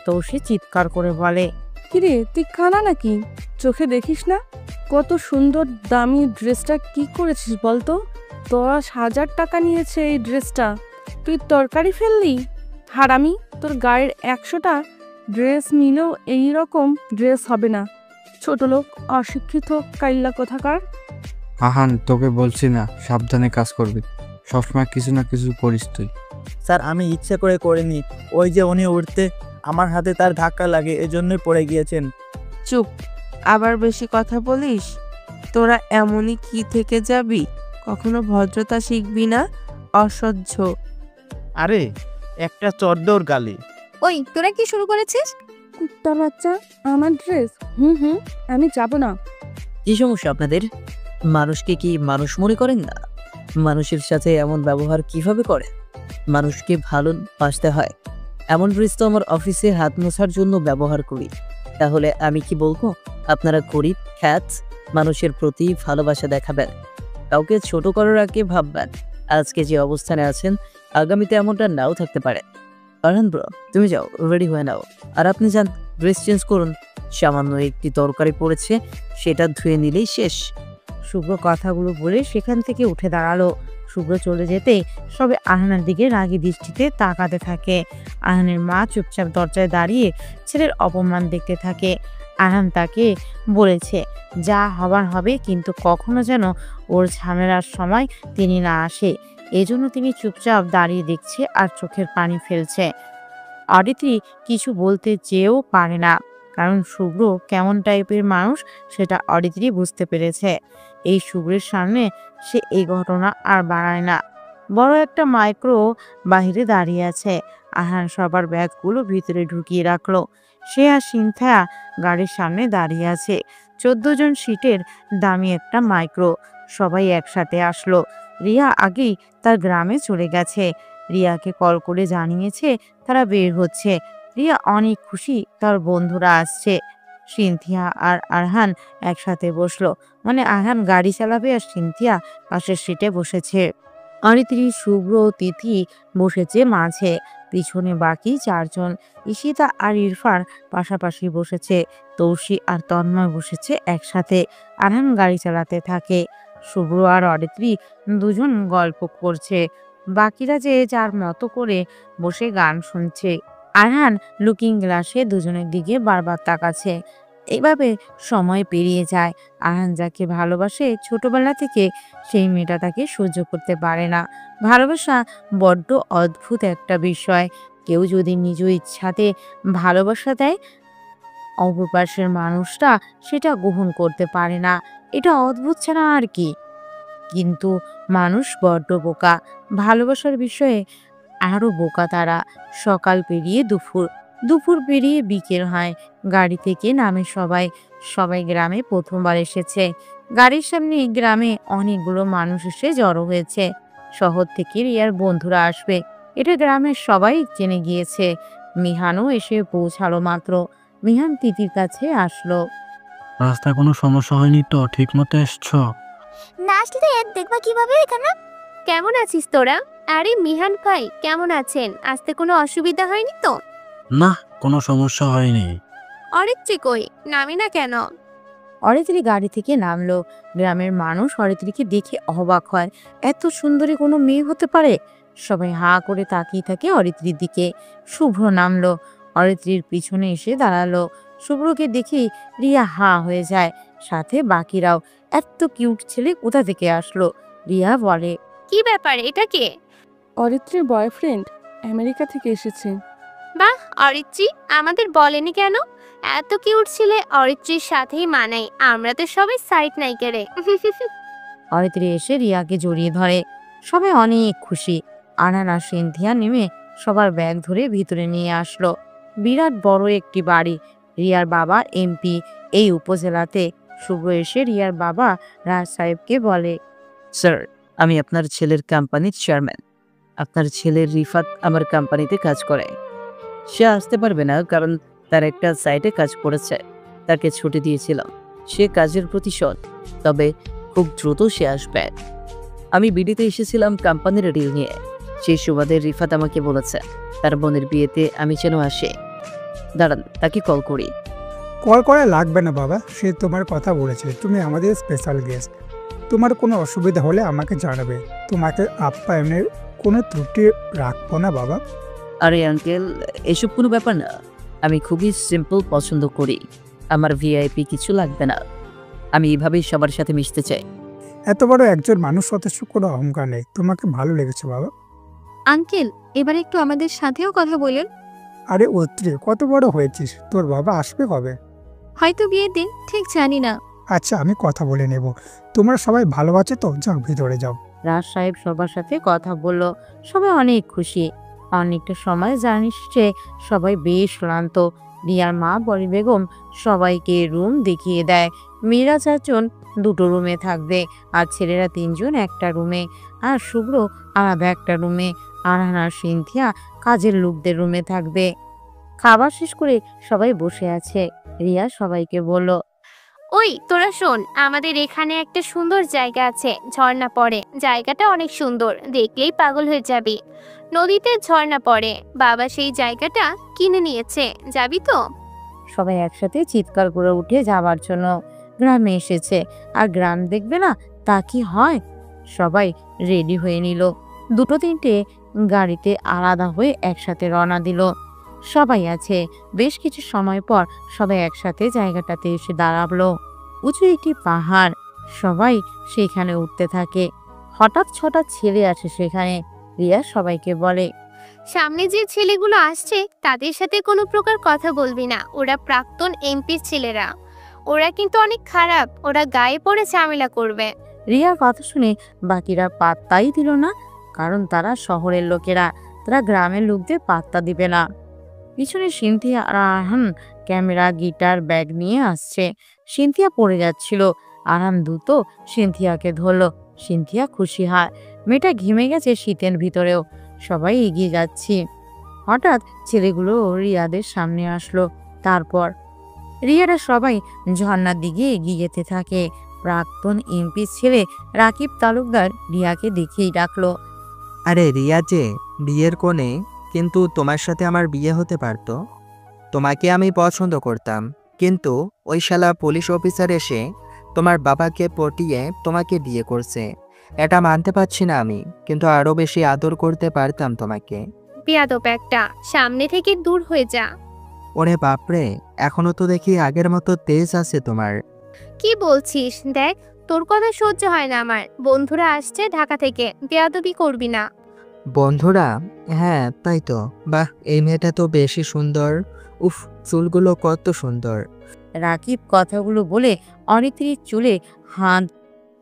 S3: তৌসি চিৎকার করে বলে,
S15: কিরে তুই কানা নাকি? চোখে দেখিস না? কত সুন্দর দামি ড্রেসটা কি করেছিস বলতো? 10,000 টাকা নিয়েছে এই ড্রেসটা, তুই তরকারি ফেললি? হারামি, তোর গায়ের 100টা ড্রেস নিলেও এইরকম ড্রেস হবে না। ছোট লোক, অশিক্ষিত কাইল্লা কোথাকার।
S5: আহান, তোকে বলছি না সাবধানে কাজ করবি। সবসময় কিছু না কিছু করিস তুই।
S1: স্যার আমি ইচ্ছে করে করিনি। ওই যে উনি উঠতে আমার হাতে তার ধাক্কা লাগে, এজন্যই পড়ে গিয়েছেন।
S13: চুপ, আবার বেশি কথা বলিস। তোরা এমনই কি থেকে যাবি? কখনো ভদ্রতা শিখবি না? অসহ্য।
S9: আরে একটা চর দৌড় গালি।
S2: ওই তোরা কি শুরু করেছিস?
S15: কুত্তার বাচ্চা, আমার ড্রেস। আমি যাব না।
S14: কি সমস্যা আপনাদের? মানুষকে কি মানুষ মনে করেন না? মানুষের সাথে এমন ব্যবহার কিভাবে করে? মানুষকে ভালোবাসতে হয়। এমন ড্রেস তো আমার অফিসে হাত মোছার জন্য ব্যবহার করি। তাহলে আমি কি বলবো? আপনারা গরিব, খ্যাত, মানুষের প্রতি ভালোবাসা দেখাবেন, কাউকে ছোট করার আগে ভাববেন। আজকে যে অবস্থানে আছেন, আগামীতে এমনটা নাও থাকতে পারে। আরহান ব্রো, তুমি যাও, রেডি হয়ে নাও। আর আপনি যান, ড্রেস চেঞ্জ করুন। সামান্য একটি তরকারি পড়েছে, সেটা ধুয়ে নিলেই শেষ।
S3: শুভ্র কথাগুলো বলে সেখান থেকে উঠে দাঁড়ালো। শুভ্র চলে যেতে সবে আহানের দিকে রাগী দৃষ্টিতে তাকাতে থাকে। আহানের মা চুপচাপ দরজায় দাঁড়িয়ে ছেলের অপমান দেখতে থাকে। আহান তাকে বলেছে যা হবার হবে, কিন্তু কখনো যেন ওর ঝামেলার সময় তিনি না আসে। এজন্য তিনি চুপচাপ দাঁড়িয়ে দেখছে আর চোখের পানি ফেলছে। অদিতি কিছু বলতে চেয়েও পারে না, কারণ শুভ্র কেমন টাইপের মানুষ সেটা অদিতি বুঝতে পেরেছে। এই শুভ্রের সামনে সে এই ঘটনা আর বাড়ায় না। বড় একটা মাইক্রো বাহিরে দাঁড়িয়ে আছে। আহান সবার ব্যাগগুলো ভিতরে ঢুকিয়ে রাখলো। সে আর সিনথিয়া গাড়ির সামনে দাঁড়িয়ে আছে। 14 জন সিটের দামি একটা মাইক্রো। সবাই একসাথে আসলো। রিয়া আগেই তার গ্রামে চলে গেছে। রিয়াকে কল করে জানিয়েছে তারা বের হচ্ছে। রিয়া অনেক খুশি তার বন্ধুরা আসছে। সিনথিয়া আর আরহান একসাথে বসলো, মানে আরহান গাড়ি চালাবে আর সিনথিয়া পাশের সিটে বসেছে। অরিত্রী, শুভ্র, তিথি বসেছে মাঝে। পিছনে বাকি 4 জন। ঈশিতা আর ইরফান পাশাপাশি বসেছে। তৌসি আর তন্ময় বসেছে একসাথে। আরহান গাড়ি চালাতে থাকে। শুভ্র আর অরিত্রী দুজন গল্প করছে। বাকিরা যে যার মতো করে বসে গান শুনছে। আরহান লুকিং গ্লাসে দুজনের দিকে বারবার তাকাচ্ছে। এইভাবে সময় পেরিয়ে যায়। আরহান যাকে ভালোবাসে ছোটবেলা থেকে, সেই মেয়েটা তাকে সহ্য করতে পারে না। ভালোবাসা বড্ড অদ্ভুত একটা বিষয়। কেউ যদি নিজ ইচ্ছাতে ভালোবাসা দেয়, অপর পাশের মানুষটা সেটা গ্রহণ করতে পারে না। এটা অদ্ভুত ছাড়া আর কি। কিন্তু মানুষ বড্ড বোকা। ভালোবাসার বিষয়ে আরো বোকা তারা। সকাল পেরিয়ে দুপুর, দুপুর পেরিয়ে বিকেল হয়। গাড়ি থেকে নামে সবাই। সবাই গ্রামে প্রথমবার এসেছে। গাড়ির সামনে গ্রামে অনেকগুলো মানুষ এসে জড়ো হয়েছে। শহর থেকে রিয়ার বন্ধুরা আসবে, এটা গ্রামের সবাই জেনে গিয়েছে। মিহানও এসে পৌঁছালো মাত্র। মিহান তিতির কাছে আসলো।
S5: রাস্তায় কোনো সমস্যা হয়নি তো? ঠিক মতো এসছো?
S4: না আসলে তো দেখবা কিভাবে এখানে।
S10: কেমন আছিস তোরা? আরে মিহান ভাই, কেমন আছেন? আসতে কোনো অসুবিধা হয়নি তো?
S5: না, কোনো সমস্যা হয়নি।
S10: অরিত্রী কই? নামি না কেন?
S3: অরিত্রী গাড়ি থেকে নামলো। গ্রামের মানুষ অরিত্রীকে দেখে অবাক হয়। এত সুন্দরী কোনো মেয়ে হতে পারে? সবাই হা করে তাকিয়ে থাকে অরিত্রীর দিকে। শুভ্র নামলো, অরিত্রীর পিছনে এসে দাঁড়ালো। শুভ্রকে দেখে রিয়া হা হয়ে যায়, সাথে বাকিরাও। এত কিউট ছেলে কোথা থেকে আসলো? রিয়া বলে,
S10: কি ব্যাপার, এটা কে?
S15: অরিত্রীর বয়ফ্রেন্ড, আমেরিকা থেকে এসেছে।
S10: বাহ, অরিত্রী আমাদের বলেনি কেন? এত কিউট ছেলে অরিত্রীর সাথেই মানাই। আমরা তো সবাই সাইড নাইকে রে।
S3: অরিত্রী এসে রিয়াকে জড়িয়ে ধরে। সবাই অনেক খুশি। আরহান আর সিনথিয়া নেমে সবার ব্যাগ ধরে ভিতরে নিয়ে আসলো। বিরাট বড় একটি বাড়ি। রিয়ার বাবা এমপি এই উপজেলাতে। শুভ্র এসে রিয়ার বাবা রাজ সাহেবকে বলে,
S14: স্যার, আমি আপনার ছেলের কোম্পানির চেয়ারম্যান। আপনার ছেলের রিফাত আমার কোম্পানিতে কাজ করে। সে আসতে পারবে না কারণ তার একটা সাইটে কাজ করেছে। তাকে ছুটি দিয়েছিলাম। সে কাজের প্রতিশোধ, তবে খুব দ্রুত সে আসবে। আমি বিডিতে এসেছিলাম কোম্পানির ডিল নিয়ে। সেই সুবাদে রিফাত আমাকে বলেছে তার বোনের বিয়েতে আমি যেন আসে। দাঁড়ান, তাকে কল করি।
S16: কল করা লাগবে না বাবা, সে তোমার কথা বলেছে। তুমি আমাদের স্পেশাল গেস্ট। তোমার কোনো অসুবিধা হলে আমাকে জানাবে। তোমাকে আপ্যায়নের কোনো ত্রুটি রাখবো না বাবা।
S14: আরে আঙ্কেল, এসব কোনো ব্যাপার না। আমি খুবই সিম্পল পছন্দ করি। আমার ভিআইপি কিছু লাগবে না। আমি এভাবেই সবার সাথে মিশতে চাই।
S16: এত বড় একজন মানুষ অথচ কোনো অহংকার নেই। তোমাকে ভালো লেগেছে বাবা।
S2: আঙ্কেল, এবার একটু আমাদের সাথেও কথা বলুন।
S16: আরে অত্রি, কত বড় হয়েছিস, তোর বাবা আসবে কবে?
S2: হয়তো বিয়ের দিন, ঠিক জানি না।
S16: আচ্ছা, আমি কথা বলে নেব। তোমরা সবাই ভালো আছো তো? যাও ভিতরে যাও।
S3: রাজ সাহেব সবার সাথে কথা বলল। সবাই অনেক খুশি। অনেকটা সময় জানিস যে সবাই বেশ ক্লান্ত। রিয়ার মা বলি বেগম সবাইকে রুম দেখিয়ে দেয়। মেয়েরা 4 জন 2টো রুমে থাকবে, আর ছেলেরা 3 জন একটা রুমে, আর শুভ্র আলাদা একটা রুমে। আরহান আর সিনথিয়া কাজের লোকদের রুমে থাকবে। খাবার শেষ করে সবাই বসে আছে। রিয়া সবাইকে বলল,
S10: ওই তোরা শোন, আমাদের এখানে একটা সুন্দর জায়গা আছে, ঝর্ণা পড়ে। জায়গাটা অনেক সুন্দর, দেখলেই পাগল হয়ে যাবি। নদীতে ঝর্ণা পড়ে, বাবা সেই জায়গাটা কিনে নিয়েছে, যাবি তো?
S3: সবাই একসাথে চিৎকার করে উঠে যাওয়ার জন্য। গ্রামে এসেছে, আর গ্রাম দেখবে না তা কি হয়। সবাই রেডি হয়ে নিল। 2-3টে গাড়িতে আলাদা হয়ে একসাথে রওনা দিল। সবাই আছে। বেশ কিছু সময় পর সবাই একসাথে জায়গাটাতে এসে দাঁড়ালো। উঁচু একটি পাহাড়, সবাই সেখানে উঠতে থাকে। হঠাৎ 6টা ছেলে আসে সেখানে। রিয়া সবাইকে বলে,
S10: সামনে যে ছেলেগুলো আসছে তাদের সাথে কোনো প্রকার কথা বলবি না, ওরা প্রাক্তন এমপির ছেলেরা। ওরা কিন্তু অনেক খারাপ, ওরা গায়ে পড়ে ঝামেলা করবে।
S3: রিয়ার কথা শুনে বাকিরা পাত্তাই দিল না, কারণ তারা শহরের লোকেরা, তারা গ্রামের লোকদের পাত্তা দিবে না। পিছনে সিনথিয়া আর আরহান ক্যামেরা, গিটার, ব্যাগ নিয়ে আসছে। সিনথিয়া পড়ে যাচ্ছিল। আরহান দ্রুত সিনথিয়াকে ধরলো। সিনথিয়া খুশি হয়, মেয়েটা ঘেমে গেছে শীতের ভিতরেও। সবাই এগিয়ে যাচ্ছি। হঠাৎ ছেলেগুলো রিয়াদের সামনে আসলো। তারপর রিয়ারা সবাই ঝর্ণার দিকে এগিয়ে যেতে থাকে। প্রাক্তন এমপি ছেলে রাকিব তালুকদার রিয়াকে দেখেই ডাকলো,
S1: আরে রিয়া যে বিয়ের কোণে, কিন্তু তোমার সাথে আমার বিয়ে হতে পারতো। তোমাকে আমি পছন্দ করতাম, কিন্তু ওই শালা পুলিশ অফিসার এসে তোমার বাবাকে পটিয়ে তোমাকে বিয়ে করছে। এটা মানতে পারছি না আমি, কিন্তু আরো বেশি আদর করতে পারতাম তোমাকে।
S10: বেয়াদব একটা, সামনে থেকে দূর হয়ে যা।
S1: ওরে বাপরে, এখনো তো দেখি আগের মতো তেজ আছে তোমার।
S10: কি বলছিস? দেখ, তোর কথা সহ্য হয় না আমার। বন্ধুরা আসছে ঢাকা থেকে, বেয়াদবি করবি না।
S1: বন্ধুরা? হ্যাঁ তাই তো। বাহ, এই মেয়েটা তো বেশি সুন্দর। উফ, চুলগুলো কত সুন্দর।
S3: রাকিব কথাগুলো বলে অরিত্রীর চুলে হাত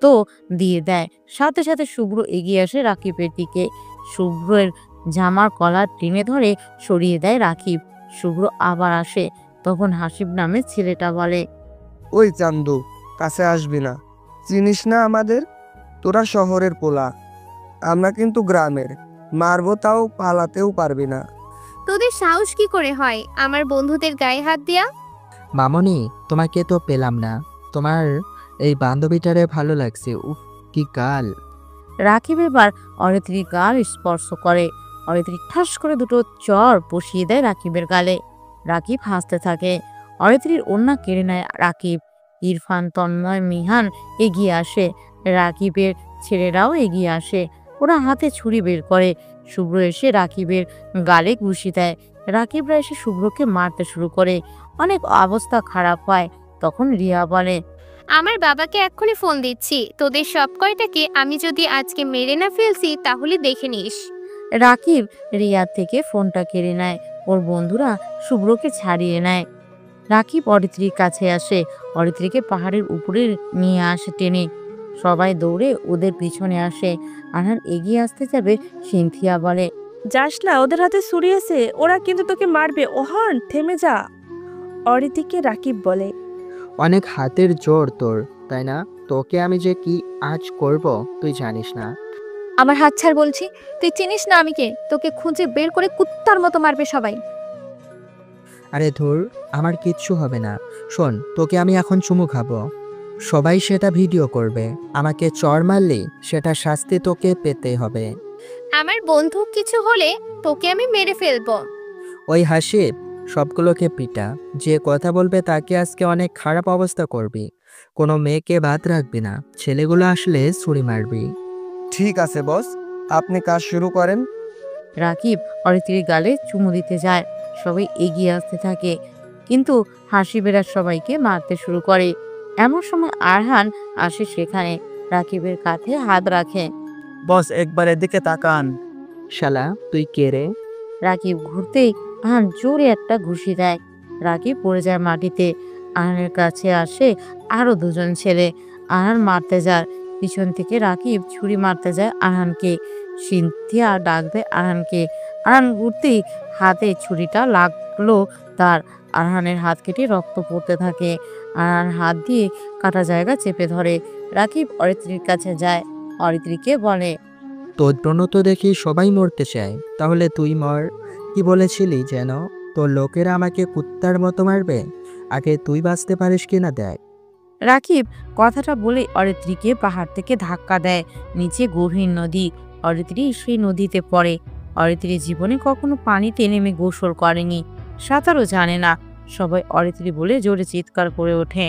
S3: তো দিয়ে দেয়। সাথে সাথে শুভ্র এগিয়ে আসে রাকিবের দিকে। শুভ্রের জামার কলার টেনে ধরে সরিয়ে দেয় রাকিব। শুভ্র আবার আসে। তখন হাসিব নামে ছেলেটা বলে,
S17: ওই চান্দু, কাছে আসবি না। চিনিস না আমাদের? তোরা শহরের পোলা, আমরা কিন্তু গ্রামের। মারবো তাও পালাতেও পারবি না।
S10: তোদের সাহস কি করে হয় আমার বন্ধুদের গায়ে হাত দিয়া?
S1: মামনি, তোমাকে তো পেলাম না। তোমার এই বান্ধবীটারে ভালো লাগছে। উফ, কি গাল।
S3: রাকিব এবার অরিত্রীর গাল স্পর্শ করে। অরিত্রী ঠাস করে 2টো চর বসিয়ে দেয় রাকিবের গালে। রাকিব হাসতে থাকে। অরিত্রীর ওড়না কেড়ে নেয় রাকিব। ইরফান, তন্ময়, মিহান এগিয়ে আসে। রাকিবের ছেলেরাও এগিয়ে আসে। ওরা হাতে ছুরি বের করে। শুভ্র এসে রাকিবের গালে ঘুষি দেয়। রাকিবরা এসে শুভ্রকে মারতে শুরু করে। অনেক অবস্থা খারাপ হয়। তখন রিয়া বলে,
S10: আমার বাবাকে এক্ষুনি ফোন দিচ্ছি। তোদের সব কয়টাকে আমি যদি আজকে মেরে না ফেলছি তাহলে দেখে নিস।
S3: রাকিব রিয়ার থেকে ফোনটা কেড়ে নেয়। ওর বন্ধুরা শুভ্রকে ছাড়িয়ে নেয়। রাকিব অরিত্রীর কাছে আসে। অরিত্রীকে পাহাড়ের উপরে নিয়ে আসে টেনে। সবাই দৌড়ে ওদের পিছনে আসে। আরহান এগিয়ে আসতে যাবে, সিনথিয়া বলে,
S8: যাস না, ওদের হাতে ছুরি আছে, ওরা কিন্তু তোকে মারবে। ওহান, থেমে যা। অরিতিকে রাকিব বলে,
S1: অনেক হাতের জোর তোর, তাই না? তোকে আমি যে কি আজ করব তুই জানিস না।
S2: আমার হাত ছাড় বলছি। তুই চিনিস না আমি কে? তোকে খুঁজে বের করে কুত্তার মতো মারবে সবাই।
S1: আরে ধুর, আমার কিচ্ছু হবে না। শোন, তোকে আমি এখন চুমু খাবো, সবাই সেটা ভিডিও করবে। আমাকে চড় মারলে সেটা শাস্তি তোকে পেতে হবে।
S10: আমার বন্ধু কিছু হলে তোকে আমি মেরে ফেলবো।
S1: ওই হাসিব, সবগুলোকে পিটা। যে কথা বলবে তাকে আজকে অনেক খারাপ অবস্থা করবি। কোনো মেয়েকে বাদ রাখবি না। ছেলেগুলো আসলে ছুরি মারবি।
S17: ঠিক আছে বস, আপনি কাজ শুরু করেন।
S3: রাকিব অরিত্রীর গালে চুমু দিতে যায়। সবাই এগিয়ে আসতে থাকে, কিন্তু হাসিবেরা সবাইকে মারতে শুরু করে। এমন সময় আরহান আসে সেখানে। রাকিবের কাঁধে হাত রাখে।
S1: বস, একবার এদিকে তাকান। শালা, তুই কে রে?
S3: রাকিব ঘুরতেই আহান জোরে একটা ঘুষি দেয়। রাকিব পড়ে যায় মাটিতে। আহানের কাছে আসে আরো দুজন ছেলে। আহান মারতে যায়, পিছন থেকে রাকিব ছুরি মারতে যায় আহানকে। সিনথিয়া ডাক দেয় আহানকে। আহান ঘুরতেই হাতে ছুরিটা লাগলো তার। আরহানের হাত কেটে রক্ত পড়তে থাকে। আরহান হাত দিয়ে কাটা জায়গা চেপে ধরে। রাকিব অরিত্রীর কাছে যায়, অরিত্রীকে বলে,
S18: তোর জন্য তো দেখি সবাই মরতে চায়, তাহলে তুই মর। কি বলেছিলি যেন তোর লোকেরা আমাকে কুত্তার মতো মারবে? আগে তুই বাঁচতে পারিস কিনা দেখ।
S3: রাকিব কথাটা বলে অরিত্রীকে পাহাড় থেকে ধাক্কা দেয়। নিচে গভীর নদী। অরিত্রী সেই নদীতে পড়ে। অরিত্রী জীবনে কখনো পানিতে নেমে গোসল করেনি, সাঁতারও জানে না। সবাই অরিত্রী বলে জোরে চিৎকার করে ওঠে।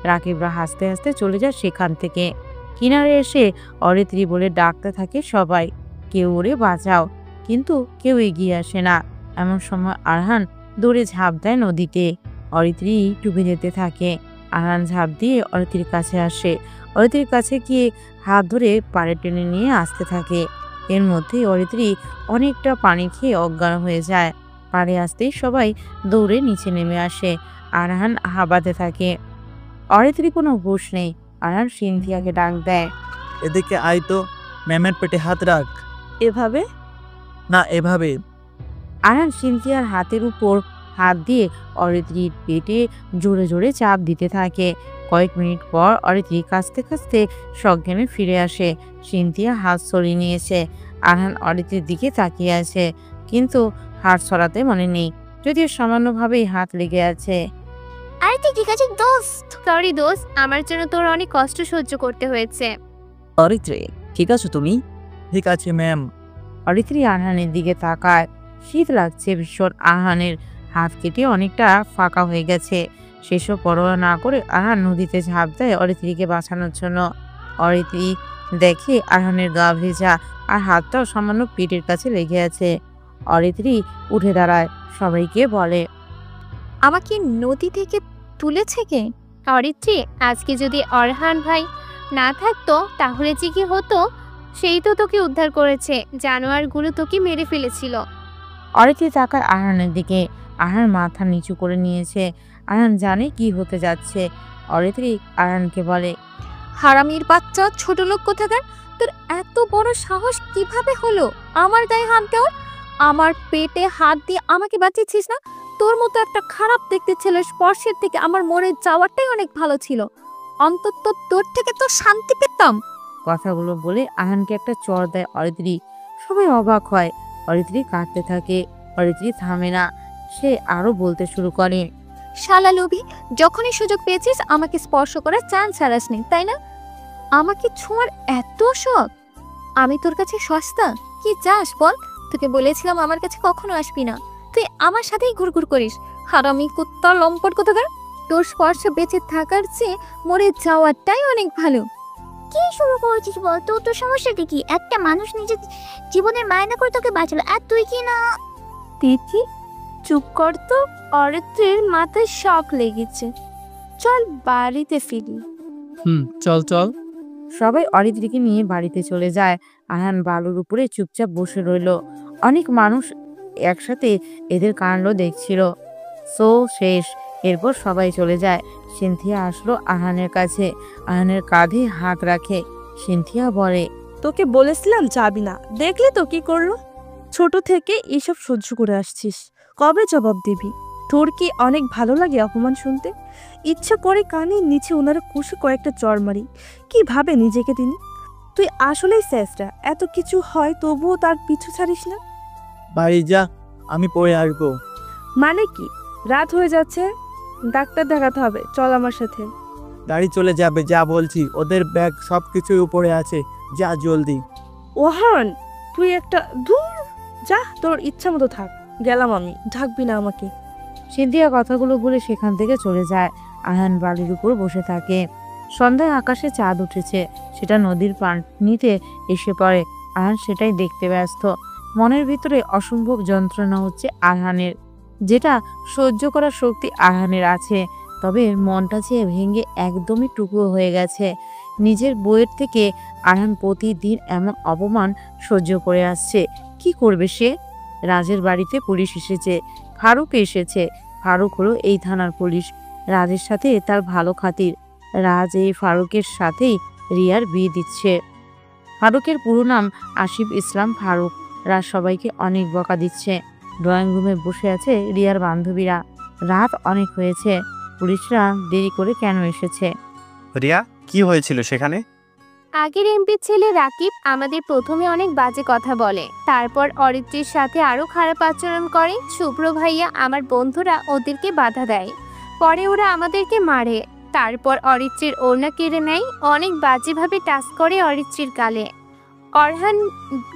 S3: রাকিবরা হাসতে হাসতে চলে যায় সেখান থেকে। কিনারে এসে অরিত্রী বলে ডাকতে থাকে সবাই, কেউ ওরে বাঁচাও, কিন্তু কেউ এগিয়ে আসে না। এমন সময় আরহান দৌড়ে ঝাঁপ দেয় নদীতে। অরিত্রী ডুবে যেতে থাকে। আরহান ঝাঁপ দিয়ে অরিত্রীর কাছে আসে। অরিত্রীর কাছে গিয়ে হাত ধরে পাড়ে টেনে নিয়ে আসতে থাকে। এর মধ্যেই অরিত্রী অনেকটা পানি খেয়ে অজ্ঞান হয়ে যায়। পাড়ে আসতেই সবাই দৌড়ে নিচে নেমে আসে। আরহান হাঁপাতে থাকে। অরিত্রী কোনো হুঁশ নেই। আরহান সিনথিয়াকে ডাক দেয়,
S1: এদিকে আয় তো, ম্যামের পেটে হাত রাখ।
S8: এভাবে
S1: না, এভাবে।
S3: আরহান সিনথিয়ার হাতের উপর হাত দিয়ে অরিত্রীর পেটে জোরে জোরে চাপ দিতে থাকে। কয়েক মিনিট পর অরিত্রী কাঁচতে কাঁচতে সজ্ঞানে ফিরে আসে। সিনথিয়া হাত সরিয়ে নিয়েছে। আরহান অরিত্রীর দিকে তাকিয়ে আছে, কিন্তু হাত সরাতে মনে নেই, যদিও সামান্যভাবেই হাত লেগে আছে।
S4: আরে তুই ঠিক আছে দোস্ত?
S10: সরি দোস্ত, আমার জন্য তোর অনেক কষ্ট সহ্য করতে হয়েছে।
S14: অরিত্রী, ঠিক আছো তুমি?
S1: ঠিক আছে ম্যাম।
S3: অরিত্রী আরহানের দিকে তাকায়। শীত লাগছে ভীষণ। আরহানের হাত কেটে অনেকটা ফাঁকা হয়ে গেছে। সেসব পরোয়া না করে আরহান নদীতে ঝাঁপ দেয় অরিত্রীকে বাঁচানোর জন্য। অরিত্রী দেখে আরহানের গা ভেজা, আর হাতটাও সামান্য পেটের কাছে লেগে আছে। অরিত্রী উঠে দাঁড়ায়, সবাইকে বলে,
S2: আমাকে নদী থেকে তুলেছে কে?
S10: অরিত্রী, আজকে যদি অরহান ভাই না থাকতো তাহলে যে কি হতো? সেই তো তোকে উদ্ধার করেছে। জানোয়ারগুলো তোকে মেরে ফেলেছিল।
S3: অরিত্রী তাকায় আরহানের দিকে। আরহান মাথা নিচু করে নিয়েছে। আরহান জানে কি হতে যাচ্ছে। অরিত্রী আরহানকে বলে,
S2: হারামির বাচ্চা, ছোট লোক কোথাকার, তোর এত বড় সাহস কিভাবে হলো আমার গায়ে হাত দেওয়ার? আমার পেটে হাত দিয়ে আমাকে বাঁচিয়েছিস না? তোর মতো একটা খারাপ দেখতে ছেলের স্পর্শের থেকে আমার মরে যাওয়াটাই অনেক ভালো ছিল। অন্তত তোর থেকে তো শান্তি পেতাম।
S3: কথাগুলো বলে আরহানকে একটা চড় দেয় অরিত্রী। সবাই অবাক হয়। অরিত্রী কাঁদতে থাকে। অরিত্রী থামে না, সে আরো বলতে শুরু করে,
S2: শালা লোভী, যখনই সুযোগ পেয়েছিস আমাকে স্পর্শ করার চান্স হারাসনি, তাই না? আমাকে ছোঁয়ার এত শখ? আমি তোর কাছে সস্তা? কি চাস বল? তোকে বলেছিলাম আমার কাছে কখনো আসবি না, তুই আমার সাথেই ঘুরঘুর করিস। হারামি কুত্তা লম্পট কোথাকার। তোর স্পর্শে বেঁচে থাকার চেয়ে মরে যাওয়াটাই অনেক ভালো।
S4: কি শুরু করেছিস বল? তোর সমস্যাটা কি? একটা মানুষ নিজের জীবনের মায়না করে তোকে বাঁচালো, আর তুই কি না?
S8: তিথি, চুপ কর তো। অরিত্রীর মাথায় শক লেগেছে, চল বাড়িতে ফিরি।
S5: চল চল।
S3: সবাই অরিত্রীকে নিয়ে বাড়িতে চলে যায়। আরহান বালুর উপরে চুপচাপ বসে রইল। অনেক মানুষ একসাথে এদের কাণ্ড দেখছিল। শেষ। এরপর সবাই চলে যায়। সিনথিয়া আসলো আরহানের কাছে। আরহানের কাঁধে হাত রাখে। সিনথিয়া বলে,
S8: তোকে বলেছিলাম যাবি না, দেখলি তো কি করলো? ছোট থেকে এসব সহ্য করে আসছিস, কবে জবাব দিবি? তোর কি অনেক ভালো লাগে অপমান শুনতে? ইচ্ছা করে কানে নিচে ওনারা কষে কয়েকটা চড় মারি। কি ভাবে নিজেকে তিনি? তুই আসলেই শেষটা। এত কিছু হয় তবুও তার পিছু ছাড়িস না।
S1: বাড়ি যা, আমি পরে আসবো।
S8: মানে কি? রাত হয়ে যাচ্ছে, ডাক্তার দেখাতে হবে, চল আমার সাথে।
S1: গাড়ি চলে যাবে, যা বলছি। ওদের ব্যাগ সবকিছুই উপরে আছে, যা জলদি।
S8: ওহান, তুই একটা দূর যা, তোর ইচ্ছা মতো থাক, গেলাম আমি, ঢাকবি না আমাকে।
S3: সিনথিয়া কথাগুলো বলে সেখান থেকে চলে যায়। আরহান বালির উপর বসে থাকে। সন্ধ্যায় আকাশে চাঁদ উঠেছে, সেটা নদীর পানিতে এসে পড়ে। আরহান সেটাই দেখতে ব্যস্ত। মনের ভিতরে অসম্ভব যন্ত্রণা হচ্ছে আরহানের, যেটা সহ্য করার শক্তি আরহানের আছে, তবে মনটা চেয়ে ভেঙে একদমই টুকরো হয়ে গেছে। নিজের বইয়ের থেকে আরহান প্রতিদিন এমন অপমান সহ্য করে আসছে। কি করবে সে? রাজের বাড়িতে পুলিশ এসেছে। ফারুক এসেছে। ফারুক হলো এই থানার পুলিশ। রাজের সাথে তার ভালো খাতির। রাজ এই ফারুকের সাথেই রিয়ার বিয়ে দিচ্ছে। ফারুকের পুরো নাম আসিফ ইসলাম ফারুক। রাজ সবাইকে অনেক বকা দিচ্ছে। ড্রয়িং রুমে বসে আছে রিয়ার বান্ধবীরা। রাত অনেক হয়েছে। পুলিশরা দেরি করে কেন এসেছে?
S9: রিয়া, কি হয়েছিল সেখানে?
S10: আগের এমপির ছেলে রাকিব আমাদের প্রথমে অনেক বাজে কথা বলে, তারপর অরিত্রীর সাথে আরো খারাপ আচরণ করে। শুভ্র ভাইয়া আমার বন্ধুরা ওদেরকে বাধা দেয়, পরে ওরা আমাদেরকে মারে। তারপর অরিত্রীর ওড়না কেড়ে নেয়, অনেক বাজেভাবে টাচ করে অরিত্রীর গালে। অরহান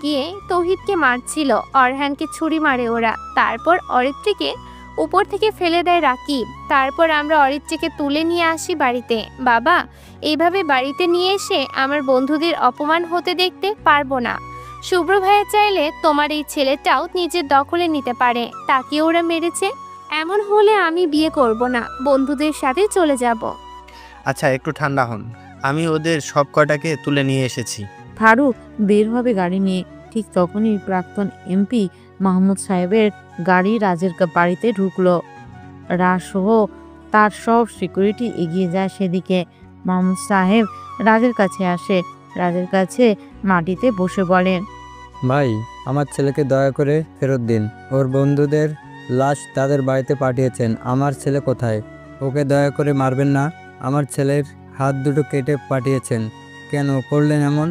S10: গিয়ে তৌহিদকে মারছিল, অরহানকে ছুরি মারে ওরা। তারপর অরিত্রীকে উপর থেকে ফেলে দেয় রাকিব। তারপর আমরা অরিত্রীকে তুলে নিয়ে আসি বাড়িতে। বাবা, এইভাবে বাড়িতে নিয়ে এসে আমার বন্ধুদের অপমান হতে দেখতে পারবো না। শুভ্র ভাইয়া চাইলে তোমার এই ছেলেটাও নিজের দখলে নিতে পারে, তাকে ওরা মেরেছে। এমন হলে আমি বিয়ে করব না, বন্ধুদের সাথে চলে যাব।
S9: আচ্ছা, একটু ঠান্ডা হন, আমি ওদের সব কটাকে তুলে নিয়ে এসেছি।
S3: ফারুক বের হবে গাড়ি নিয়ে। ঠিক তখনই প্রাক্তন এমপি মাহমুদ সাহেবের গাড়ি রাজের বাড়িতে ঢুকলো। রাজসহ তার সব সিকিউরিটি এগিয়ে যায় সেদিকে। মাহমুদ সাহেব রাজের কাছে আসে। রাজের কাছে মাটিতে বসে বলেন,
S18: ভাই, আমার ছেলেকে দয়া করে ফেরত দিন। ওর বন্ধুদের লাশ তাদের বাড়িতে পাঠিয়েছেন। আমার ছেলে কোথায়? ওকে দয়া করে মারবেন না। আমার ছেলের হাত দুটো কেটে পাঠিয়েছেন। কেন করলেন এমন?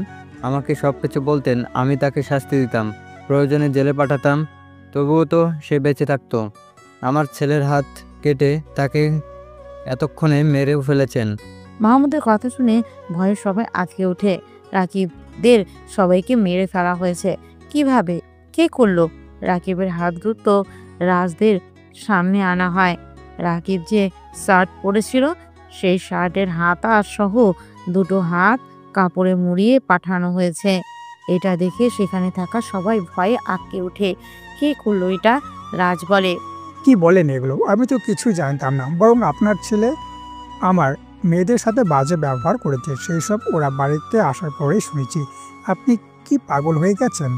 S18: আমাকে সব কিছু বলতেন, আমি তাকে শাস্তি দিতাম, প্রয়োজনে জেলে পাঠাতাম, তবুও তো সে বেঁচে থাকতো। আমার ছেলের হাত কেটে তাকে এতক্ষণে মেরেও ফেলেছেন।
S3: মাহমুদের কথা শুনে ভয়ে সবাই আটকে ওঠে। রাকিবদের সবাইকে মেরে ফেলা হয়েছে। কিভাবে? কে করলো? রাকিবের হাত দুটো রাজদের সামনে আনা হয়। রাকিব যে শার্ট পরেছিল সেই শার্টের হাতা সহ দুটো হাত কাপড়ে মুড়িয়ে পাঠানো হয়েছে। এটা দেখে সেখানে থাকা সবাই ভয়ে আটকে ওঠে। কে করলো এটা? রাজ বলে,
S16: কি বলেন এগুলো? আমি তো কিছুই জানতাম না। বরং আপনার ছেলে আমার মেয়েদের সাথে বাজে ব্যবহার করেছে, সেই সব ওরা বাড়িতে আসার পরেই শুনেছি। আপনি কি পাগল হয়ে গেছেন?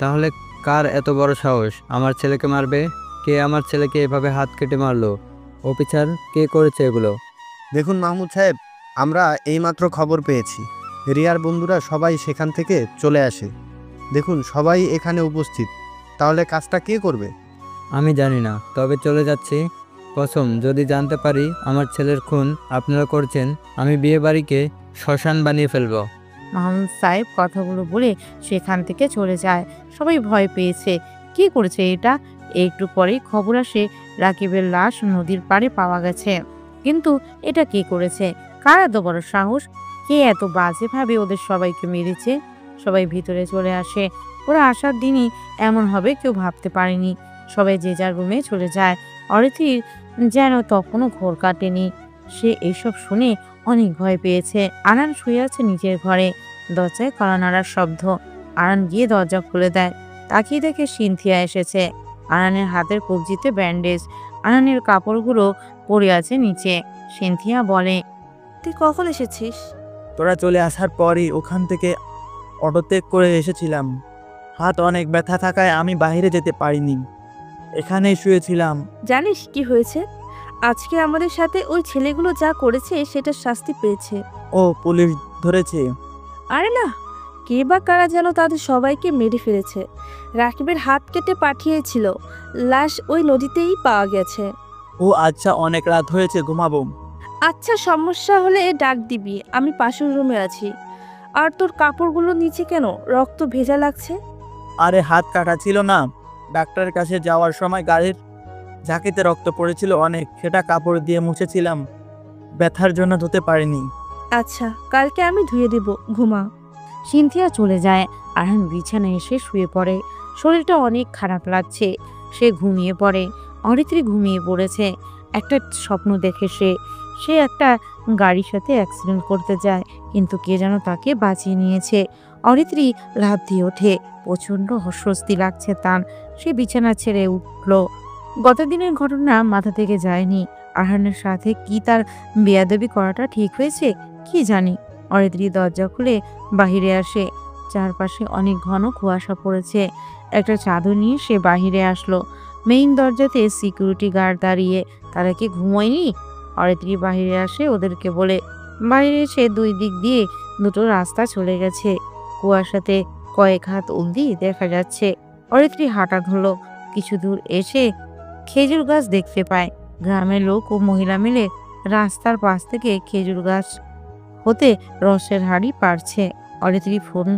S18: তাহলে কার এত বড় সাহস আমার ছেলেকে মারবে? কে আমার ছেলেকে এভাবে হাত কেটে মারলো? অফিসার, কে করেছে এগুলো?
S9: দেখুন মাহমুদ সাহেব, আমরা এইমাত্র খবর পেয়েছি। রিয়ার বন্ধুরা সবাই সেখান থেকে চলে আসে। দেখুন, সবাই এখানে উপস্থিত। তাহলে কাজটা কে করবে?
S18: আমি জানি না, তবে চলে যাচ্ছি। কসম, যদি জানতে পারি আমার ছেলের খুন আপনারা করছেন, আমি বিয়ে বাড়িকে শ্মশান বানিয়ে ফেলবো।
S3: মাহমুদ সাহেব কথাগুলো বলে সেখান থেকে চলে যায়। সবাই ভয় পেয়েছে। কি করেছে এটা? একটু পরেই খবর আসে রাকিবের লাশ নদীর পাড়ে পাওয়া গেছে। কিন্তু এটা কে করেছে? কার এত বড় সাহস? কে এত বাজেভাবে ওদের সবাইকে মেরেছে? সবাই ভিতরে চলে আসে। ওরা আসার দিনই এমন হবে কেউ ভাবতে পারেনি। সবাই যে যার রুমে চলে যায়। অরিত্রীর যেন তখনও ঘোর কাটেনি। সে এইসব শুনে অনেক ভয় পেয়েছে। আনান শুয়ে আছে নিজের ঘরে। দরজায় কড়া নাড়ার শব্দ। আনান গিয়ে দরজা খুলে দেয়। তাকিয়ে দেখে সিনথিয়া এসেছে। আনানের হাতের কবজিতে ব্যান্ডেজ। আনানের কাপড়গুলো পড়ে আছে নিচে। সিনথিয়া বলে,
S8: তুই কখন এসেছিস?
S1: তোরা চলে আসার পরই ওখান থেকে অটোতে করে এসেছিলাম। হাত অনেক ব্যথা থাকায় আমি বাইরে যেতে পারিনি, এখানেই শুয়েছিলাম।
S8: জানিস কি হয়েছে? আজকে আমাদের সাথে ওই ছেলেগুলো যা করেছে সেটার শাস্তি পেয়েছে।
S1: ও পুলিশ ধরেছে?
S8: আরে না, কে বা কারা যেন তাদের সবাইকে মেরে ফেলেছে। রাকিবের হাত কেটে পাঠিয়েছিল, লাশ ওই নদীতেই পাওয়া গেছে।
S1: ও আচ্ছা, অনেক রাত হয়েছে, ঘুমাবো।
S8: আচ্ছা, সমস্যা হলে ডাক দিবি, আমি পাশের রুমে আছি। আর তোর কাপড়গুলো নিচে কেন রক্ত ভেজা লাগছে?
S1: আরে হাত কাটা ছিল না, ডাক্তারের কাছে যাওয়ার সময় গাড়ির ঝাঁকিতে রক্ত পড়েছিল অনেক, সেটা কাপড় দিয়ে মুছেছিলাম, ব্যথার জন্য ধুতে পারিনি।
S8: আচ্ছা, কালকে আমি ধুয়ে দেব, ঘুমা।
S3: সিনথিয়া চলে যায়। আরহান বিছানায় এসে শুয়ে পড়ে। শরীরটা অনেক খারাপ লাগছে। সে ঘুমিয়ে পড়ে। অরিত্রী ঘুমিয়ে পড়েছে। একটা স্বপ্ন দেখে সে একটা গাড়ির সাথে অ্যাক্সিডেন্ট করতে যায়, কিন্তু কে যেন তাকে বাঁচিয়ে নিয়েছে। অরিত্রী লাফ দিয়ে ওঠে। প্রচণ্ড অস্বস্তি লাগছে তার। সে বিছানা ছেড়ে উঠল। গতদিনের ঘটনা মাথা থেকে যায়নি। আরহানের সাথে কি তার বেয়াদবি করাটা ঠিক হয়েছে কি জানি। অরিত্রী দরজা খুলে বাহিরে আসে। চারপাশে অনেক ঘন কুয়াশা পড়েছে। একটা চাদর নিয়ে সে বাহিরে আসলো। মেইন দরজাতে সিকিউরিটি গার্ড দাঁড়িয়ে। তারা কি ঘুমোয়নি? অরিত্রী বাইরে আসে ওদেরকে বলে। বাইরে এসে দুই দিক দিয়ে দুটো রাস্তা চলে গেছে, কুয়াশাতে কয়েক হাত অবধি দেখা যাচ্ছে। অরিত্রী হাঁটা ধরলো। কিছু দূর এসে খেজুর গাছ দেখতে পায়। গ্রামের লোক ও মহিলা মিলে রাস্তার পাশ থেকে খেজুর গাছ হতে রসের হাঁড়ি পাড়ছে। অরিত্রী ফোন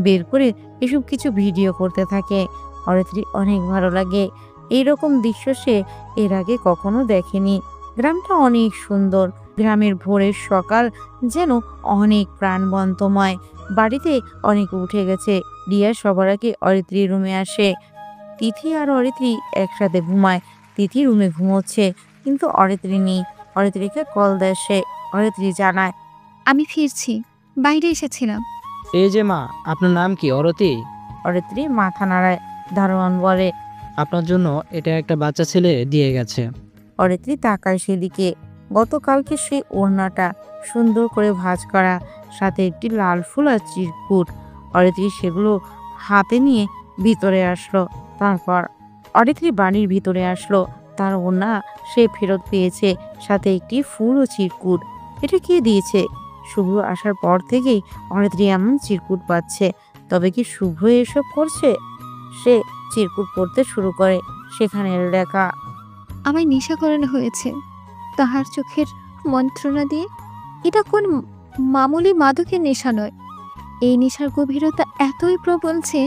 S3: বের করে এসব কিছু ভিডিও করতে থাকে। অরিত্রী অনেক ভালো লাগে। এইরকম দৃশ্য সে এর আগে কখনো দেখেনি। গ্রামটা অনেক সুন্দর। গ্রামের ভোরের সকাল যেন অনেক প্রাণবন্তময়। বাড়িতে অনেক উঠে গেছে। রিয়া সবার আগে অরিত্রীর রুমে আসে। তিথি আর অরিত্রী একসাথে ঘুমায়। তিথি রুমে ঘুমোচ্ছে, কিন্তু অরিত্রী নেই। অরিত্রীকে কল দেয় সে। অরিত্রী জানায়,
S2: আমি ফিরছি, বাইরে এসেছিলাম।
S12: এই যে মা, আপনার নাম কি? অরতি?
S3: অরিত্রী মাথা নাড়ায়। দারোয়ান বলে,
S12: আপনার জন্য এটা একটা বাচ্চা ছেলে দিয়ে গেছে।
S3: অরিত্রী তাকায় সেদিকে। গতকালকে সেই ওড়নাটা সুন্দর করে ভাঁজ করা, সাথে একটি লাল ফুল আর চিরকুট। অরিত্রী সেগুলো হাতে নিয়ে ভিতরে আসলো। তারপর অরিত্রী বাড়ির ভিতরে আসলো। তার ওড়না সে ফেরত পেয়েছে, সাথে একটি ফুল ও চিরকুট। এটা কে দিয়েছে? শুভ্র আসার পর থেকেই অরিত্রী এমন চিরকুট পাচ্ছে। তবে কি শুভ্র এসব করছে? সে চিরকুট পড়তে শুরু করে। সেখানে লেখা,
S2: আমায় নেশা করানো হয়েছে তাহার চোখের মন্ত্রণা দিয়ে। এটা কোন মামুলি মাদকের নেশা নয়। এই নেশার গভীরতা এতই প্রবল যে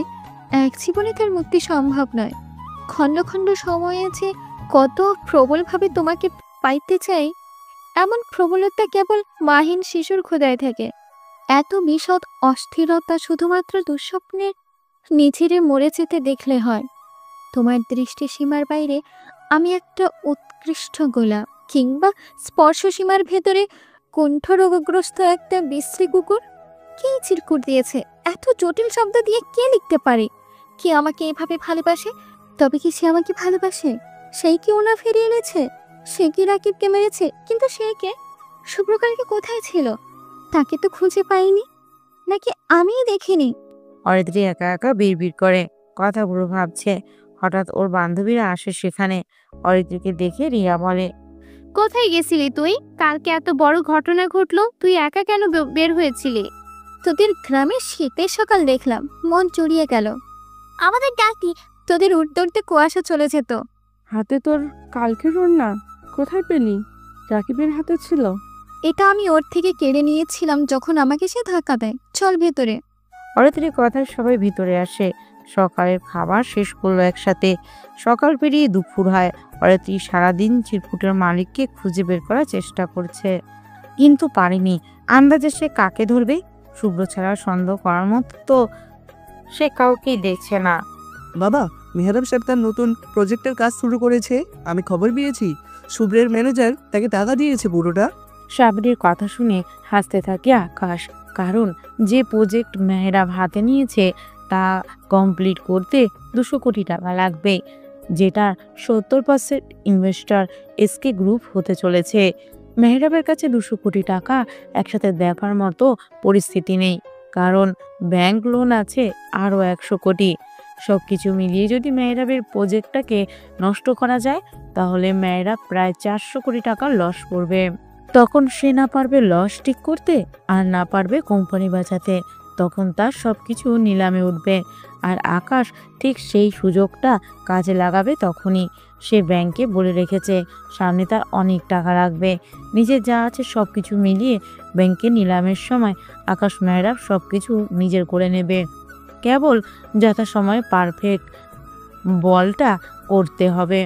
S2: এক জীবনে তার মুক্তি সম্ভব নয়। খণ্ড খণ্ড সময় আছে কত প্রবলভাবে তোমাকে পাইতে চাই, এমন প্রবলতা কেবল মাহিন শিশুর ক্ষুধায় থাকে। এত বিশদ অস্থিরতা শুধুমাত্র দুঃস্বপ্নের নিঝিরে মরে যেতে দেখলে হয়। তোমার দৃষ্টি সীমার বাইরে আমি একটা উৎকৃষ্ট গোলাপ, কিংবা স্পর্শ সীমার ভেতরে কুণ্ঠ রোগগ্রস্ত একটা বিশ্রী কুকুর। কে চিরকুট দিয়েছে? এত জটিল শব্দ দিয়ে কে লিখতে পারে? কে আমাকে এভাবে ভালোবাসে? তবে কি সে আমাকে ভালোবাসে? সেই কি ওনা ফিরিয়ে এনেছে? সে কি রাকিবকে মেরেছে? কিন্তু সে কে? শুভ্রকালকে কোথায় ছিল? তাকে তো খুঁজে পাইনি, নাকি আমিই দেখিনি?
S3: অরিত্রী একা একা বিড়বিড় করে, কথাগুলো ভাবছে। হঠাৎ ওর বান্ধবীরা আসে সেখানে। অরিত্রীকে দেখে রিয়া বলে,
S10: কোথায় গেছিলি তুই? কালকে এত বড় ঘটনা ঘটলো, তুই একা কেন বের হয়েছিলি?
S2: তোদের গ্রামে শীতের সকাল দেখলাম, মন জড়িয়ে গেল।
S4: আমাদের ডাকতি।
S2: তোদের উঠতে উঠতে কুয়াশা চলে যেত।
S15: হাতে তোর কালকের ওড়না কোথায় পেলি? রাকিবের হাতে ছিল?
S2: এটা আমি ওর থেকে কেড়ে নিয়েছিলাম যখন আমাকে সে ধাক্কা দেয়। চল ভেতরে।
S3: অরিত্রীর কথায় সবাই ভিতরে আসে। সকালের খাবার শেষ করলো একসাথে। সকাল পেরিয়ে দুপুর হয়। অরিত্রী সারাদিন চিরকুটের মালিককে খুঁজে বের করার চেষ্টা করছে, কিন্তু পারেনি। আন্দাজে সে কাকে ধরবে? শুভ্র ছাড়া সন্দেহ করার মতো তো সে কাউকেই দেখছে না।
S6: বাবা, মেহরাব সাহেব তার নতুন প্রজেক্টের কাজ শুরু করেছে। আমি খবর পেয়েছি শুভ্রের ম্যানেজার তাকে টাকা দিয়েছে পুরোটা।
S3: সাবরির কথা শুনে হাসতে থাকে আকাশ। কারণ যে প্রজেক্ট মেহরাব হাতে নিয়েছে তা কমপ্লিট করতে 200 কোটি টাকা লাগবে, যেটা 70% ইনভেস্টর এসকে গ্রুপ হতে চলেছে। মেহরাবের কাছে 200 কোটি টাকা একসাথে দেখার মতো পরিস্থিতি নেই, কারণ ব্যাংক লোন আছে আরও 100 কোটি। সব কিছু মিলিয়ে যদি মেহরাবের প্রজেক্টটাকে নষ্ট করা যায়, তাহলে মেহরাব প্রায় 400 কোটি টাকা লস করবে। তখন সে না পারবে লস ঠিক করতে, আর না পারবে কোম্পানি বাঁচাতে। তখন তার সব কিছু নিলামে উঠবে। আর আকাশ ঠিক সেই সুযোগটা কাজে লাগাবে তখনই। সে ব্যাংকে বলে রেখেছে সামনে তার অনেক টাকা লাগবে। নিজের যা আছে সব কিছু মিলিয়ে ব্যাংকে নিলামের সময় আকাশ মেহরাব সব কিছু নিজের করে নেবে। কেবল যথাসময়ে পারফেক্ট বলটা করতে হবে।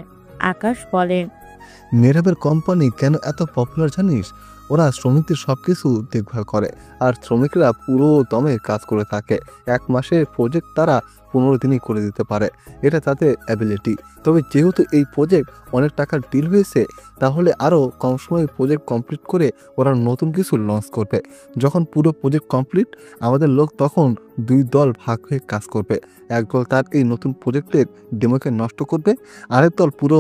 S3: আকাশ বলে,
S7: মেহরাবের কোম্পানি কেন এত পপুলার জানিস? ওরা শ্রমিকদের সব কিছু দেখভাল করে, আর শ্রমিকরা পুরো দমে কাজ করে থাকে। 1 মাসের প্রজেক্ট তারা 15 দিনই করে দিতে পারে, এটা তাদের অ্যাবিলিটি। তবে যেহেতু এই প্রজেক্ট অনেক টাকার ডিল হয়েছে, তাহলে আরও কম সময়ে প্রজেক্ট কমপ্লিট করে ওরা নতুন কিছু লঞ্চ করবে। যখন পুরো প্রজেক্ট কমপ্লিট, আমাদের লোক তখন 2 দল ভাগ হয়ে কাজ করবে। এক দল তার এই নতুন প্রজেক্টের ডেমোকে নষ্ট করবে, আরেক দল পুরো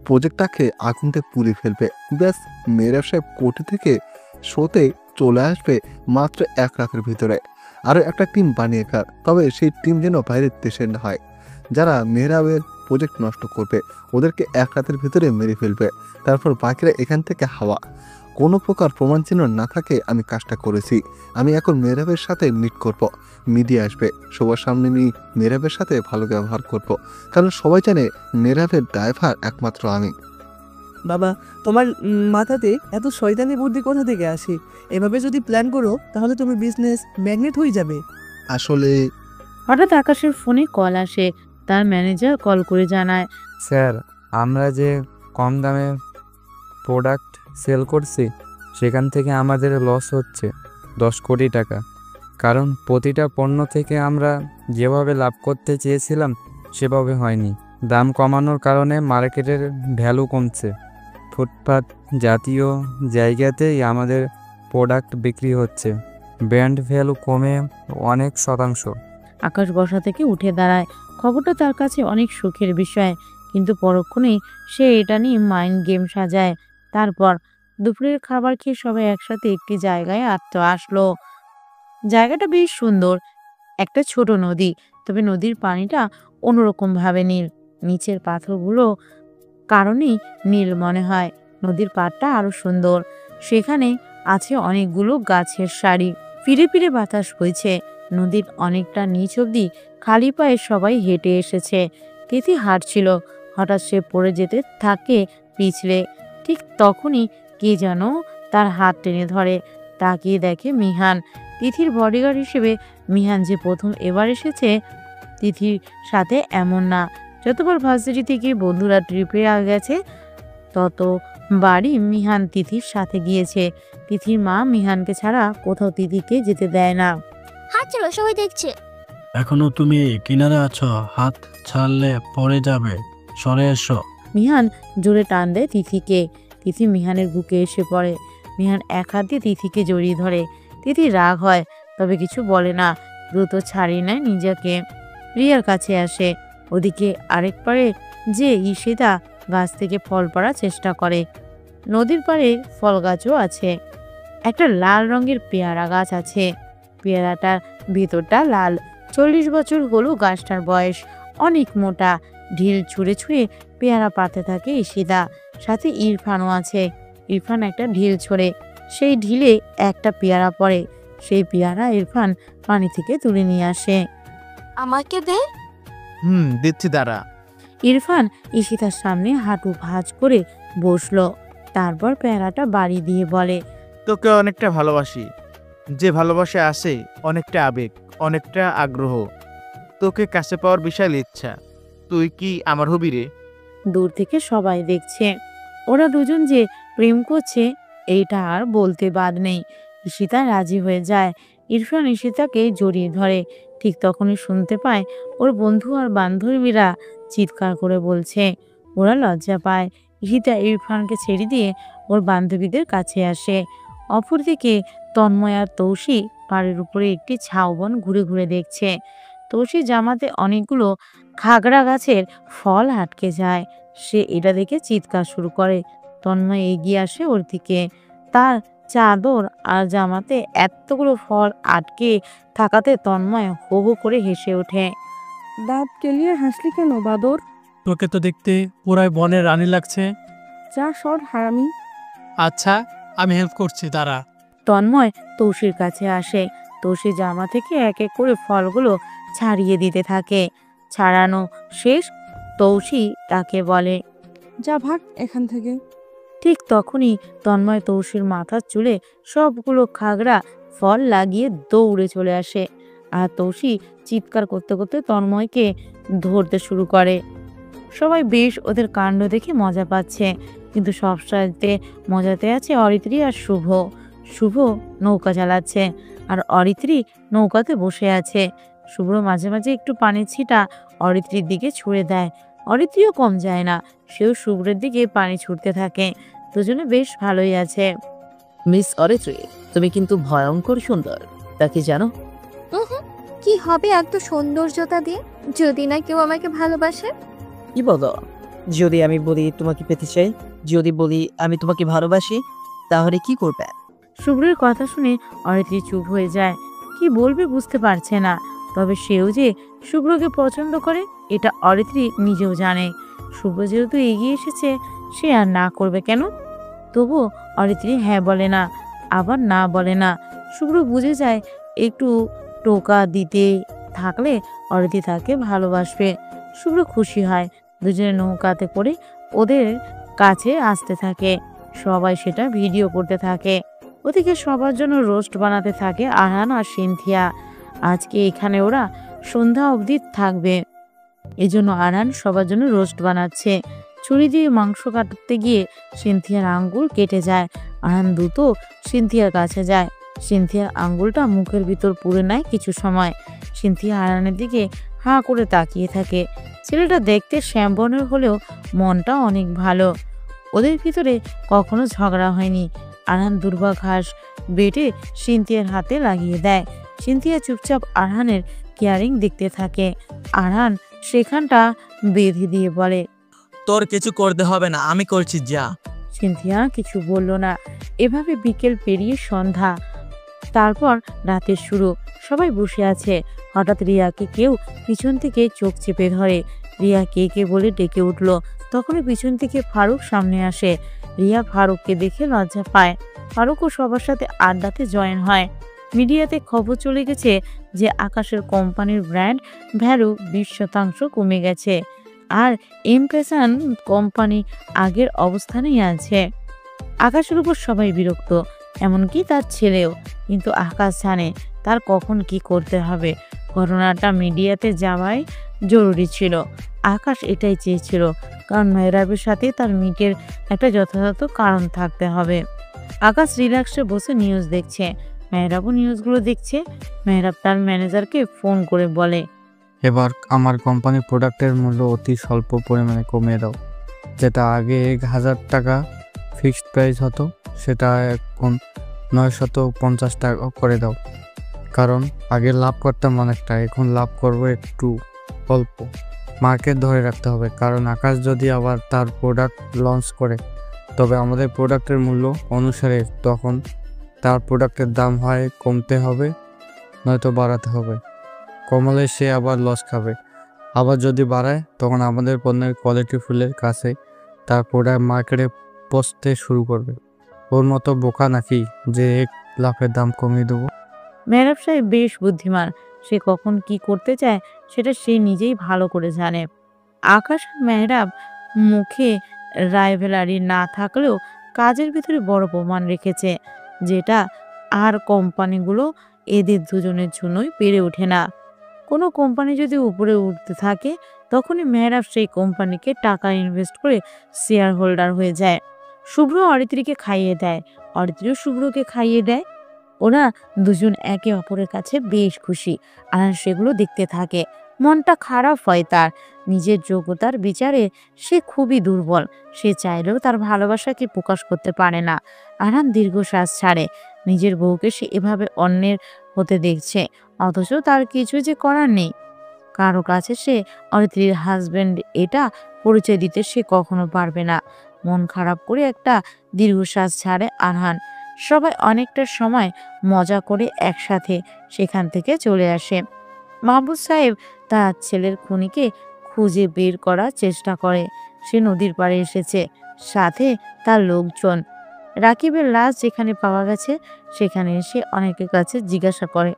S7: প্রজেক্টটাকে আগুনতে পুড়ে ফেলবে। ব্যাস, মেহরাব সাহেব কোর্টে থেকে শোতে চলে আসবে মাত্র 1 রাতের ভিতরে। আরও একটা টিম বানিয়ে কার, তবে সেই টিম যেন বাইরের দেশের হয়, যারা মেহরাবের প্রজেক্ট নষ্ট করবে, ওদেরকে এক রাতের ভিতরে মেরে ফেলবে, তারপর বাকিরা এখান থেকে হাওয়া। কোনো প্রকার প্রমাণ চিহ্ন না থাকে আমি কাজটা করেছি। আমি এখন মেহরাবের সাথে মিট করব, মিডিয়া আসবে, সবার সামনে আমি মেহরাবের সাথে ভালো ব্যবহার করব, কারণ সবাই জানে মেহরাবের ড্রাইভার একমাত্র আমি।
S6: বাবা, তোমার মাথাতে এত শয়তানি বুদ্ধি কোথা থেকে আসে? এভাবে যদি প্ল্যান করো তাহলে তুমি বিজনেস ম্যাগনেট হয়ে যাবে।
S7: আসলে
S3: হঠাৎ আকাশের ফোনে কল আসে। তার ম্যানেজার কল করে জানায়,
S5: স্যার, আমরা যে কম দামে প্রোডাক্ট সেল করছি সেখান থেকে আমাদের লস হচ্ছে 10 কোটি টাকা। কারণ প্রতিটা পণ্য থেকে আমরা যেভাবে লাভ করতে চেয়েছিলাম সেভাবে হয়নি। দাম কমানোর কারণে মার্কেটের ভ্যালু কমছে। ফুটপাত জাতীয় জায়গাতেই আমাদের প্রোডাক্ট বিক্রি হচ্ছে, ব্র্যান্ড ভ্যালু কমে অনেক শতাংশ।
S3: আকাশ বসা থেকে উঠে দাঁড়ায়। খবরটা তার কাছে অনেক সুখের বিষয়, কিন্তু পরক্ষণেই সে এটা নিয়ে মাইন্ড গেম সাজায়। তারপর দুপুরের খাবার খেয়ে সবাই একসাথে একটি জায়গায় আসলো। জায়গাটা বেশ সুন্দর, একটা ছোট নদী, তবে নদীর পানিটা অন্যরকম ভাবে নীল। নিচের পাথরগুলো কারণেই নীল মনে হয়। নদীর পাড়টা আরো সুন্দর, সেখানে আছে অনেকগুলো গাছের সারি। ফিরে ফিরে বাতাস বইছে। নদীর অনেকটা নিচ অব্দি খালি পায়ে সবাই হেঁটে এসেছে। তিথি হাঁটছিল, হঠাৎ সে পড়ে যেতে থাকে পিছলে। ঠিক তখনই কে যেন তার হাত টেনে ধরে। তাকিয়ে দেখে মিহান, তিথির বডিগার্ড হিসেবে। মিহান যে প্রথম এবার এসেছে তিথির সাথে এমন না, যতবার ভার্সিটি থেকে বন্ধুরা ট্রিপে গেছে ততবারই মিহান তিথির সাথে গিয়েছে। তিথির মা মিহানকে ছাড়া কোথাও তিথিকে যেতে দেয় না।
S4: হাত চলো, সবাই দেখছে।
S19: এখনো তুমি কিনারে আছো, হাত ছাড়লে পড়ে যাবে, সরে এসো।
S3: মিহান জোরে টান দেয় তিথিকে। তিথি মিহানের বুকে এসে পড়ে। মিহান এক হাত দিয়ে তিথিকে জড়িয়ে ধরে। তিথি রাগ হয়, তবে কিছু বলে না, দ্রুত ছাড়িয়ে নেয় নিজেকে। রিয়ার কাছে আসে। ওদিকে আরেক পারে যে ঈশিতা গাছ থেকে ফল পাড়ার চেষ্টা করে। নদীর পাড়ে ফল গাছও আছে। একটা লাল রঙের পেয়ারা গাছ আছে। পেয়ারাটার ভেতরটা লাল। 40 বছর হলো গাছটার বয়স। অনেক মোটা। ঢিল ছুঁড়ে ছুঁড়ে পেয়ারা পাড়তে থাকে ঈশিতা। সাথে ইরফানও আছে। ইরফান একটা ঢিল ছোড়ে, সেই ঢিলে একটা পেয়ারা পড়ে। সেই পেয়ারা ইরফান পানি থেকে তুলে নিয়ে আসে।
S4: আমাকে দে।
S1: দিচ্ছি দাঁড়া।
S3: ইরফান ঈশিতার সামনে হাঁটু ভাঁজ করে বসলো। তারপর পেয়ারাটা বাড়ি দিয়ে বলে,
S1: তোকে অনেকটা ভালোবাসি। যে ভালোবাসা আসে অনেকটা আবেগ, অনেকটা আগ্রহ। তোকে কাছে পাওয়ার বিশাল ইচ্ছা। তুই কি আমার হবি রে?
S3: দূর থেকে সবাই দেখছে। ওরা দুজন যে প্রেম করছে এইটা আর বলতে বাদ নেই। ঈশিতা রাজি হয়ে যায়। ইরফান ঈশিতাকে জড়িয়ে ধরে। ঠিক তখনই শুনতে পায় ওর বন্ধু আর বান্ধবীরা চিৎকার করে বলছে। ওরা লজ্জা পায়। ঈশিতা ইরফানকে ছেড়ে দিয়ে ওর বান্ধবীদের কাছে আসে। অপরদিকে তন্ময় আর তৌসী পাড়ের উপরে একটি ঝাউবন ঘুরে ঘুরে দেখছে। তৌসী জামাতে অনেকগুলো খাগড়া গাছের ফল আটকে যায়। সে এটা দেখে চিৎকার শুরু করে। তন্ময় এগিয়ে আসে ওর দিকে। তার চাদর আর জামাতে এতগুলো ফল আটকে থাকাতে তন্ময় হো হো করে হেসে ওঠে।
S15: দাঁত কেলিয়ে হাসলি কেন বাদর?
S19: তোকে তো দেখতে পুরাই বনের রানী লাগছে।
S15: যা সর হারামি।
S19: আচ্ছা, আমি হেল্প করছি, দাঁড়া।
S3: তন্ময় তৌসীর কাছে আসে। তৌসী জামা থেকে এক এক করে ফলগুলো ছাড়িয়ে দিতে থাকে। ছাড়ানো শেষ, তৌসী তাকে বলে,
S15: যা ভাগ এখান থেকে।
S3: ঠিক তখনই তন্ময় তৌসীর মাথার চুলে সবগুলো খাগড়া ফল লাগিয়ে দৌড়ে চলে আসে। আর তৌসী চিৎকার করতে করতে তন্ময়কে ধরতে শুরু করে। সবাই বেশ ওদের কাণ্ড দেখে মজা পাচ্ছে, কিন্তু সবসাথে মজাতে আছে অরিত্রী আর শুভ। শুভ নৌকা চালাচ্ছে আর অরিত্রী নৌকাতে বসে আছে। শুভ্র মাঝে মাঝে একটু পানির ছিটা অরিত্রীর দিকে ছুঁড়ে দেয়। অরিত্রীও কম যায় না, সেও শুভ্রের দিকে পানি ছুটতে থাকে। দুজনে বেশ ভালোই আছে।
S14: মিস অরিত্রী, তুমি কিন্তু ভয়ঙ্কর সুন্দর, তা কি জানো?
S2: কি হবে এত সৌন্দর্যতা দিয়ে, যদি না কেউ আমাকে ভালোবাসে?
S14: কি বলো? যদি আমি বলি তোমাকে পেতে চাই, যদি বলি আমি তোমাকে ভালোবাসি, তাহলে কি করবে?
S3: শুভ্রের কথা শুনে অরিত্রী চুপ হয়ে যায়। কি বলবে বুঝতে পারছে না। তবে সেও যে শুভ্রকে পছন্দ করে এটা অরিত্রী নিজেও জানে। শুভ্র যেহেতু এগিয়ে এসেছে, সে আর না করবে কেন? তবু অরিত্রী হ্যাঁ বলে না, আবার না বলে না। শুভ্র বুঝে যায় একটু টোকা দিতে থাকলে অরিত্রী তাকে ভালোবাসবে। শুভ্র খুশি হয়, দুজনে নৌকাতে করে ওদের কাছে আসতে থাকে। সবাই সেটা ভিডিও করতে থাকে। ওদিকে সবার জন্য রোস্ট বানাতে থাকে আরহান আর সিনথিয়া। আজকে এখানে ওরা সন্ধ্যা অবধি থাকবে, এজন্য আরহান সবার জন্য রোস্ট বানাচ্ছে। ছুরি দিয়ে মাংস কাটতে গিয়ে সিনথিয়ার আঙ্গুল কেটে যায়। আরহান দ্রুত সিনথিয়ার কাছে যায়। সিনথিয়ার আঙ্গুলটা মুখের ভিতর পুড়ে নেয় কিছু সময়। সিনথিয়া আরহানের দিকে হাঁ করে তাকিয়ে থাকে। ছেলেটা দেখতে শ্যামবর্ণের হলেও মনটা অনেক ভালো। ওদের ভিতরে কখনো ঝগড়া হয়নি। আরহান দুর্বা ঘাস বেটে সিনথিয়ার হাতে লাগিয়ে দেয়। সিনথিয়া চুপচাপ আরহানের কেয়ারিং দেখতে থাকে। আরহান সেখানটা বেঁধে দিয়ে বলে,
S1: তোর কিছু করতে হবে না, আমি করছি, যা।
S3: সিনথিয়া কিছু বলল না। এভাবে বিকেল পেরিয়ে সন্ধ্যা, তারপর রাতের শুরু। সবাই বসে আছে। হঠাৎ রিয়াকে কেউ পিছন থেকে চোখ চেপে ধরে। রিয়া কে কে বলে ডেকে উঠল। তখনই পিছন থেকে ফারুক সামনে আসে। রিয়া ফারুককে দেখে লজ্জা পায়। ফারুকও সবার সাথে আড্ডাতে জয়েন হয়। মিডিয়াতে খবর চলে গেছে যে আকাশের কোম্পানির ব্র্যান্ড ভ্যালু 20% কমে গেছে, আর এমপেসান কোম্পানি আগের অবস্থানেই আছে। আকাশের উপর সবাই বিরক্ত, এমনকি তার ছেলেও। কিন্তু আকাশ জানে তার কখন কি করতে হবে। ঘটনাটা মিডিয়াতে যাওয়াই জরুরি ছিল। আকাশ এটাই চেয়েছিল, কারণ মেহরাবের সাথে তার মিটের একটা যথাযথ কারণ থাকতে হবে। আকাশ রিল্যাক্সে বসে নিউজ দেখছে। মেহরাবও নিউজগুলো দেখছে। মেহরাব তার ম্যানেজারকে ফোন করে বলে,
S5: এবার আমার কোম্পানির প্রোডাক্টের মূল্য অতি স্বল্প পরিমাণে কমিয়ে দাও। যেটা আগে 1000 টাকা ফিক্সড প্রাইস হতো, সেটা এখন 950 টাকা করে দাও। কারণ আগে লাভ করতাম অনেকটা, এখন লাভ করব একটু অল্প। মার্কেট ধরে রাখতে হবে, কারণ আকাশ যদি আবার তার প্রোডাক্ট লঞ্চ করে, তবে আমাদের প্রোডাক্টের মূল্য অনুসারে তখন তার প্রোডাক্টের দাম হয় কমতে হবে, নয়তো বাড়াতে হবে। কমালে সে আবার লস খাবে। আবার যদি বাড়ায়, তখন আমাদের পণ্যের কোয়ালিটি ফুলের কাছে তার প্রোডাক্ট মার্কেটে পৌঁছতে শুরু করবে। ওর মতো বোকা নাকি যে 1 লাখের দাম কমিয়ে দেবো?
S3: মেহরাব সাহেব বেশ বুদ্ধিমান। সে কখন কি করতে চায় সেটা সে নিজেই ভালো করে জানে। আকাশ আর মেহরাব মুখে রাইভেলারি না থাকলেও কাজের ভিতরে বড় প্রমাণ রেখেছে, যেটা আর কোম্পানিগুলো এদের দুজনের জন্যই পেরে ওঠে না। কোনো কোম্পানি যদি উপরে উঠতে থাকে, তখনই মেহরাব সেই কোম্পানিকে টাকা ইনভেস্ট করে শেয়ার হোল্ডার হয়ে যায়। শুভ্র অরিত্রীকে খাইয়ে দেয়, অরিত্রীও শুভ্রকে খাইয়ে দেয়। ওরা দুজন একে অপরের কাছে বেশ খুশি। আর সেগুলো দেখতে থাকে। মনটা খারাপ হয় তার। নিজের যোগ্যতার বিচারে সে খুবই দুর্বল। সে চাইলেও তার ভালোবাসাকে প্রকাশ করতে পারে না। আরহান দীর্ঘশ্বাস ছাড়ে। নিজের বউকে সে এভাবে অন্যের হতে দেখছে, অথচ তার কিছু যে করার নেই। কারো কাছে সে অরিত্রীর হাজবেন্ড এটা পরিচয় দিতে সে কখনো পারবে না। মন খারাপ করে একটা দীর্ঘশ্বাস ছাড়ে আরহান। সবাই অনেকটা সময় মজা করে একসাথে সেখান থেকে চলে আসে। মাহবুব সাহেব তার ছেলের খুনিকে খুঁজে বের করার চেষ্টা করে। সে নদীর পাড়ে এসেছে, সাথে তার লোকজন। রাকিবের লাশ যেখানে পাওয়া গেছে সেখানে এসে অনেকের কাছে জিজ্ঞাসা করে।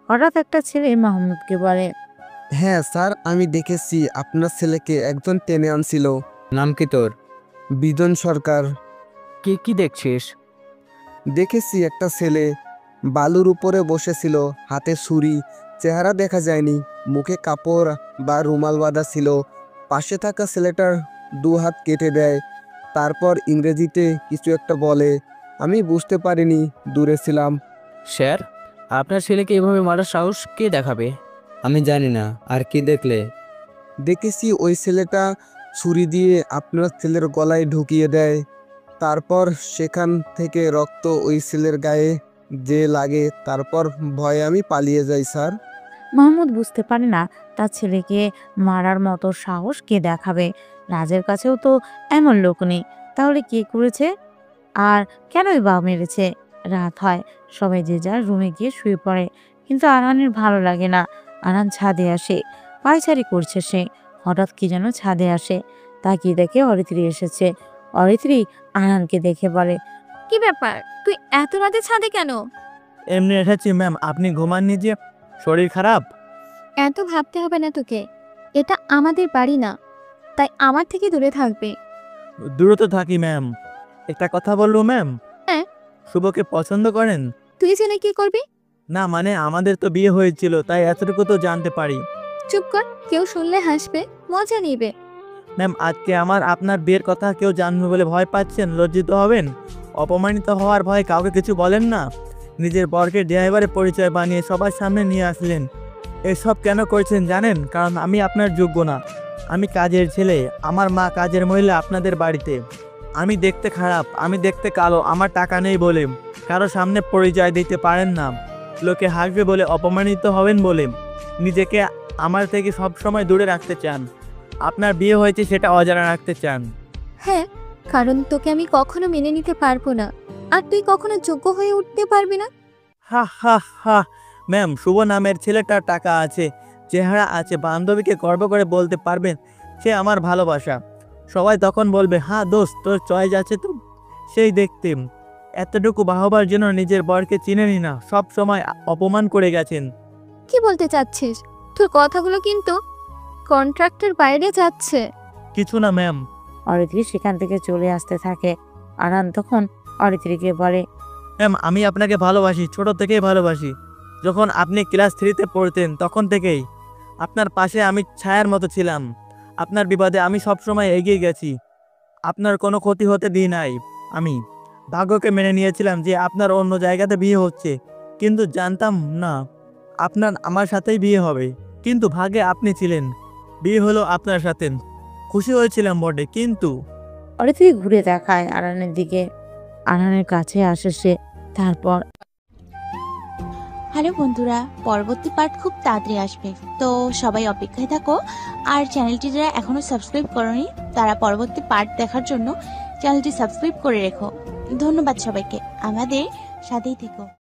S3: হঠাৎ একটা ছেলে মাহমুদকে বলে,
S17: হ্যাঁ স্যার, আমি দেখেছি আপনার ছেলেকে একজন টেনে আনছিল।
S18: নাম কি তোর?
S17: বিজন সরকার।
S12: কি কি দেখছিস?
S17: দেখেছি একটা ছেলে বালুর উপরে বসেছিল, হাতে ছুরি, চেহারা দেখা যায়নি, মুখে কাপড় বা রুমাল বাঁধা ছিল। পাশে থাকা ছেলেটার 2 হাত কেটে দেয়, তারপর ইংরেজিতে কিছু একটা বলে। আমি বুঝতে পারিনি, দূরে ছিলাম।
S12: স্যার, আপনার ছেলেকে এভাবে মারার সাহস কে দেখাবে?
S18: আমি জানি না। আর কি দেখলে?
S17: দেখেছি ওই ছেলেটা ছুরি দিয়ে আপনার ছেলের গলায় ঢুকিয়ে দেয়। তারপর সেখান থেকে রক্ত ওই ছেলের গায়ে যে লাগে, তারপর ভয়ে আমি পালিয়ে যাই স্যার।
S3: মাহমুদ বুঝতে পারে না তার ছেলেকে মারার মতো সাহস কে দেখাবে। রাজের কাছেও তো এমন লোক নেই, তাহলে কে করেছে আর কেনই বা মেরেছে? রাত হয়, সবাই যে যার রুমে গিয়ে শুয়ে পড়ে। কিন্তু আরহানের ভালো লাগে না। আরান ছাদে আসে, পায়চারি করছে সে। হঠাৎ কি যেন ছাদে আসে, তাকিয়ে দেখে অরিত্রী এসেছে। অরিত্রী আরানকে দেখে বলে,
S2: কি ব্যাপার, তুই এত রাতে ছাদে কেন?
S1: এমনি এসেছি ম্যাম, আপনি ঘুমাননি যে? শরীর খারাপ?
S2: এত ভাবতে হবে না তোকে, এটা আমাদের বাড়ি না, তাই আমার থেকে দূরে থাকবে।
S1: দূরত থাকি ম্যাম। একটা কথা বলবো ম্যাম?
S2: হ্যাঁ।
S1: শুভকে পছন্দ করেন?
S2: তুই জেনে কি করবি?
S1: না মানে আমাদের তো বিয়ে হয়েছিল, তাই এতটুকু তো জানতে পারি।
S2: চুপ কর, কেউ শুনলে হাসবে, মজা নিবে।
S1: ম্যাম আজকে আপনার বিয়ের কথা কেউ জানবে বলে ভয় পাচ্ছেন? লজ্জিত হবেন? অপমানিত হওয়ার ভয়ে কাউকে কিছু বলেন না? নিজের বরকে ড্রাইভারের পরিচয় বানিয়ে সবার সামনে নিয়ে আসলেন। এসব কেন করছেন জানেন? কারণ আমি আপনার যোগ্য না। আমি কাজের ছেলে, আমার মা কাজের মহিলা আপনাদের বাড়িতে। আমি দেখতে খারাপ, আমি দেখতে কালো, আমার টাকা নেই বলে কারো সামনে পরিচয় দিতে পারেন না। লোকে হাসবে বলে, অপমানিত হবেন বলে নিজেকে আমার থেকে সব সময় দূরে রাখতে চান। আপনার বিয়ে হয়েছে সেটা অজানা রাখতে চান।
S2: হ্যাঁ, কারণ তোকে আমি কখনো মেনে নিতে পারবো না, আর তুই কখনো যোগ্য হয়ে উঠতে পারবি না।
S1: হা হা হা। ম্যাম শুভ নামের ছেলেটার টাকা আছে, চেহারা আছে, বান্ধবীকে গর্ব করে বলতে পারবেন সে আমার ভালোবাসা। সবাই তখন বলবে, হ্যাঁ দোস্ত তোর চয়েস আছে তো। সেই দেখতেম এতটুকু বাহবার জন্য নিজের বরকে চিনেনি না, সব সময় অপমান করে গেছেন।
S2: কি বলতে চাচ্ছিস? তোর কথাগুলো কিন্তু কন্ট্রাক্টের বাইরে যাচ্ছে।
S1: কিছু না ম্যাম।
S3: অরিত্রী সেখান থেকে চলে আসতে থাকে। আরান তখন অরিত্রীকে বলে,
S1: ম্যাম আমি আপনাকে ভালোবাসি, ছোট থেকেই ভালোবাসি। যখন আপনি ক্লাস 3-তে পড়তেন তখন থেকেই আপনার পাশে আমি ছায়ার মতো ছিলাম। আপনার বিপদে আমি সবসময় এগিয়ে গেছি, আপনার কোনো ক্ষতি হতে দিই নাই। আমি ভাগ্যকে মেনে নিয়েছিলাম যে আপনার অন্য জায়গাতে বিয়ে হচ্ছে, কিন্তু জানতাম না আপনার আমার সাথেই বিয়ে হবে। কিন্তু ভাগ্যে আপনি ছিলেন, বিয়ে হলো আপনার সাথে। খুশি হয়েছিলাম বটে, কিন্তু
S3: অরিত্রী ঘুরে তাকায় আরানের দিকে। আরানের কাছে আসে সে। তারপর,
S20: হ্যালো বন্ধুরা, পরবর্তী পার্ট খুব তাড়াতাড়ি আসবে, তো সবাই অপেক্ষায় থাকো। আর চ্যানেলটি যারা এখনো সাবস্ক্রাইব করোনি তারা পরবর্তী পার্ট দেখার জন্য চ্যানেলটি সাবস্ক্রাইব করে রেখো। ধন্যবাদ সবাইকে, আমাদের সাথেই থেকো।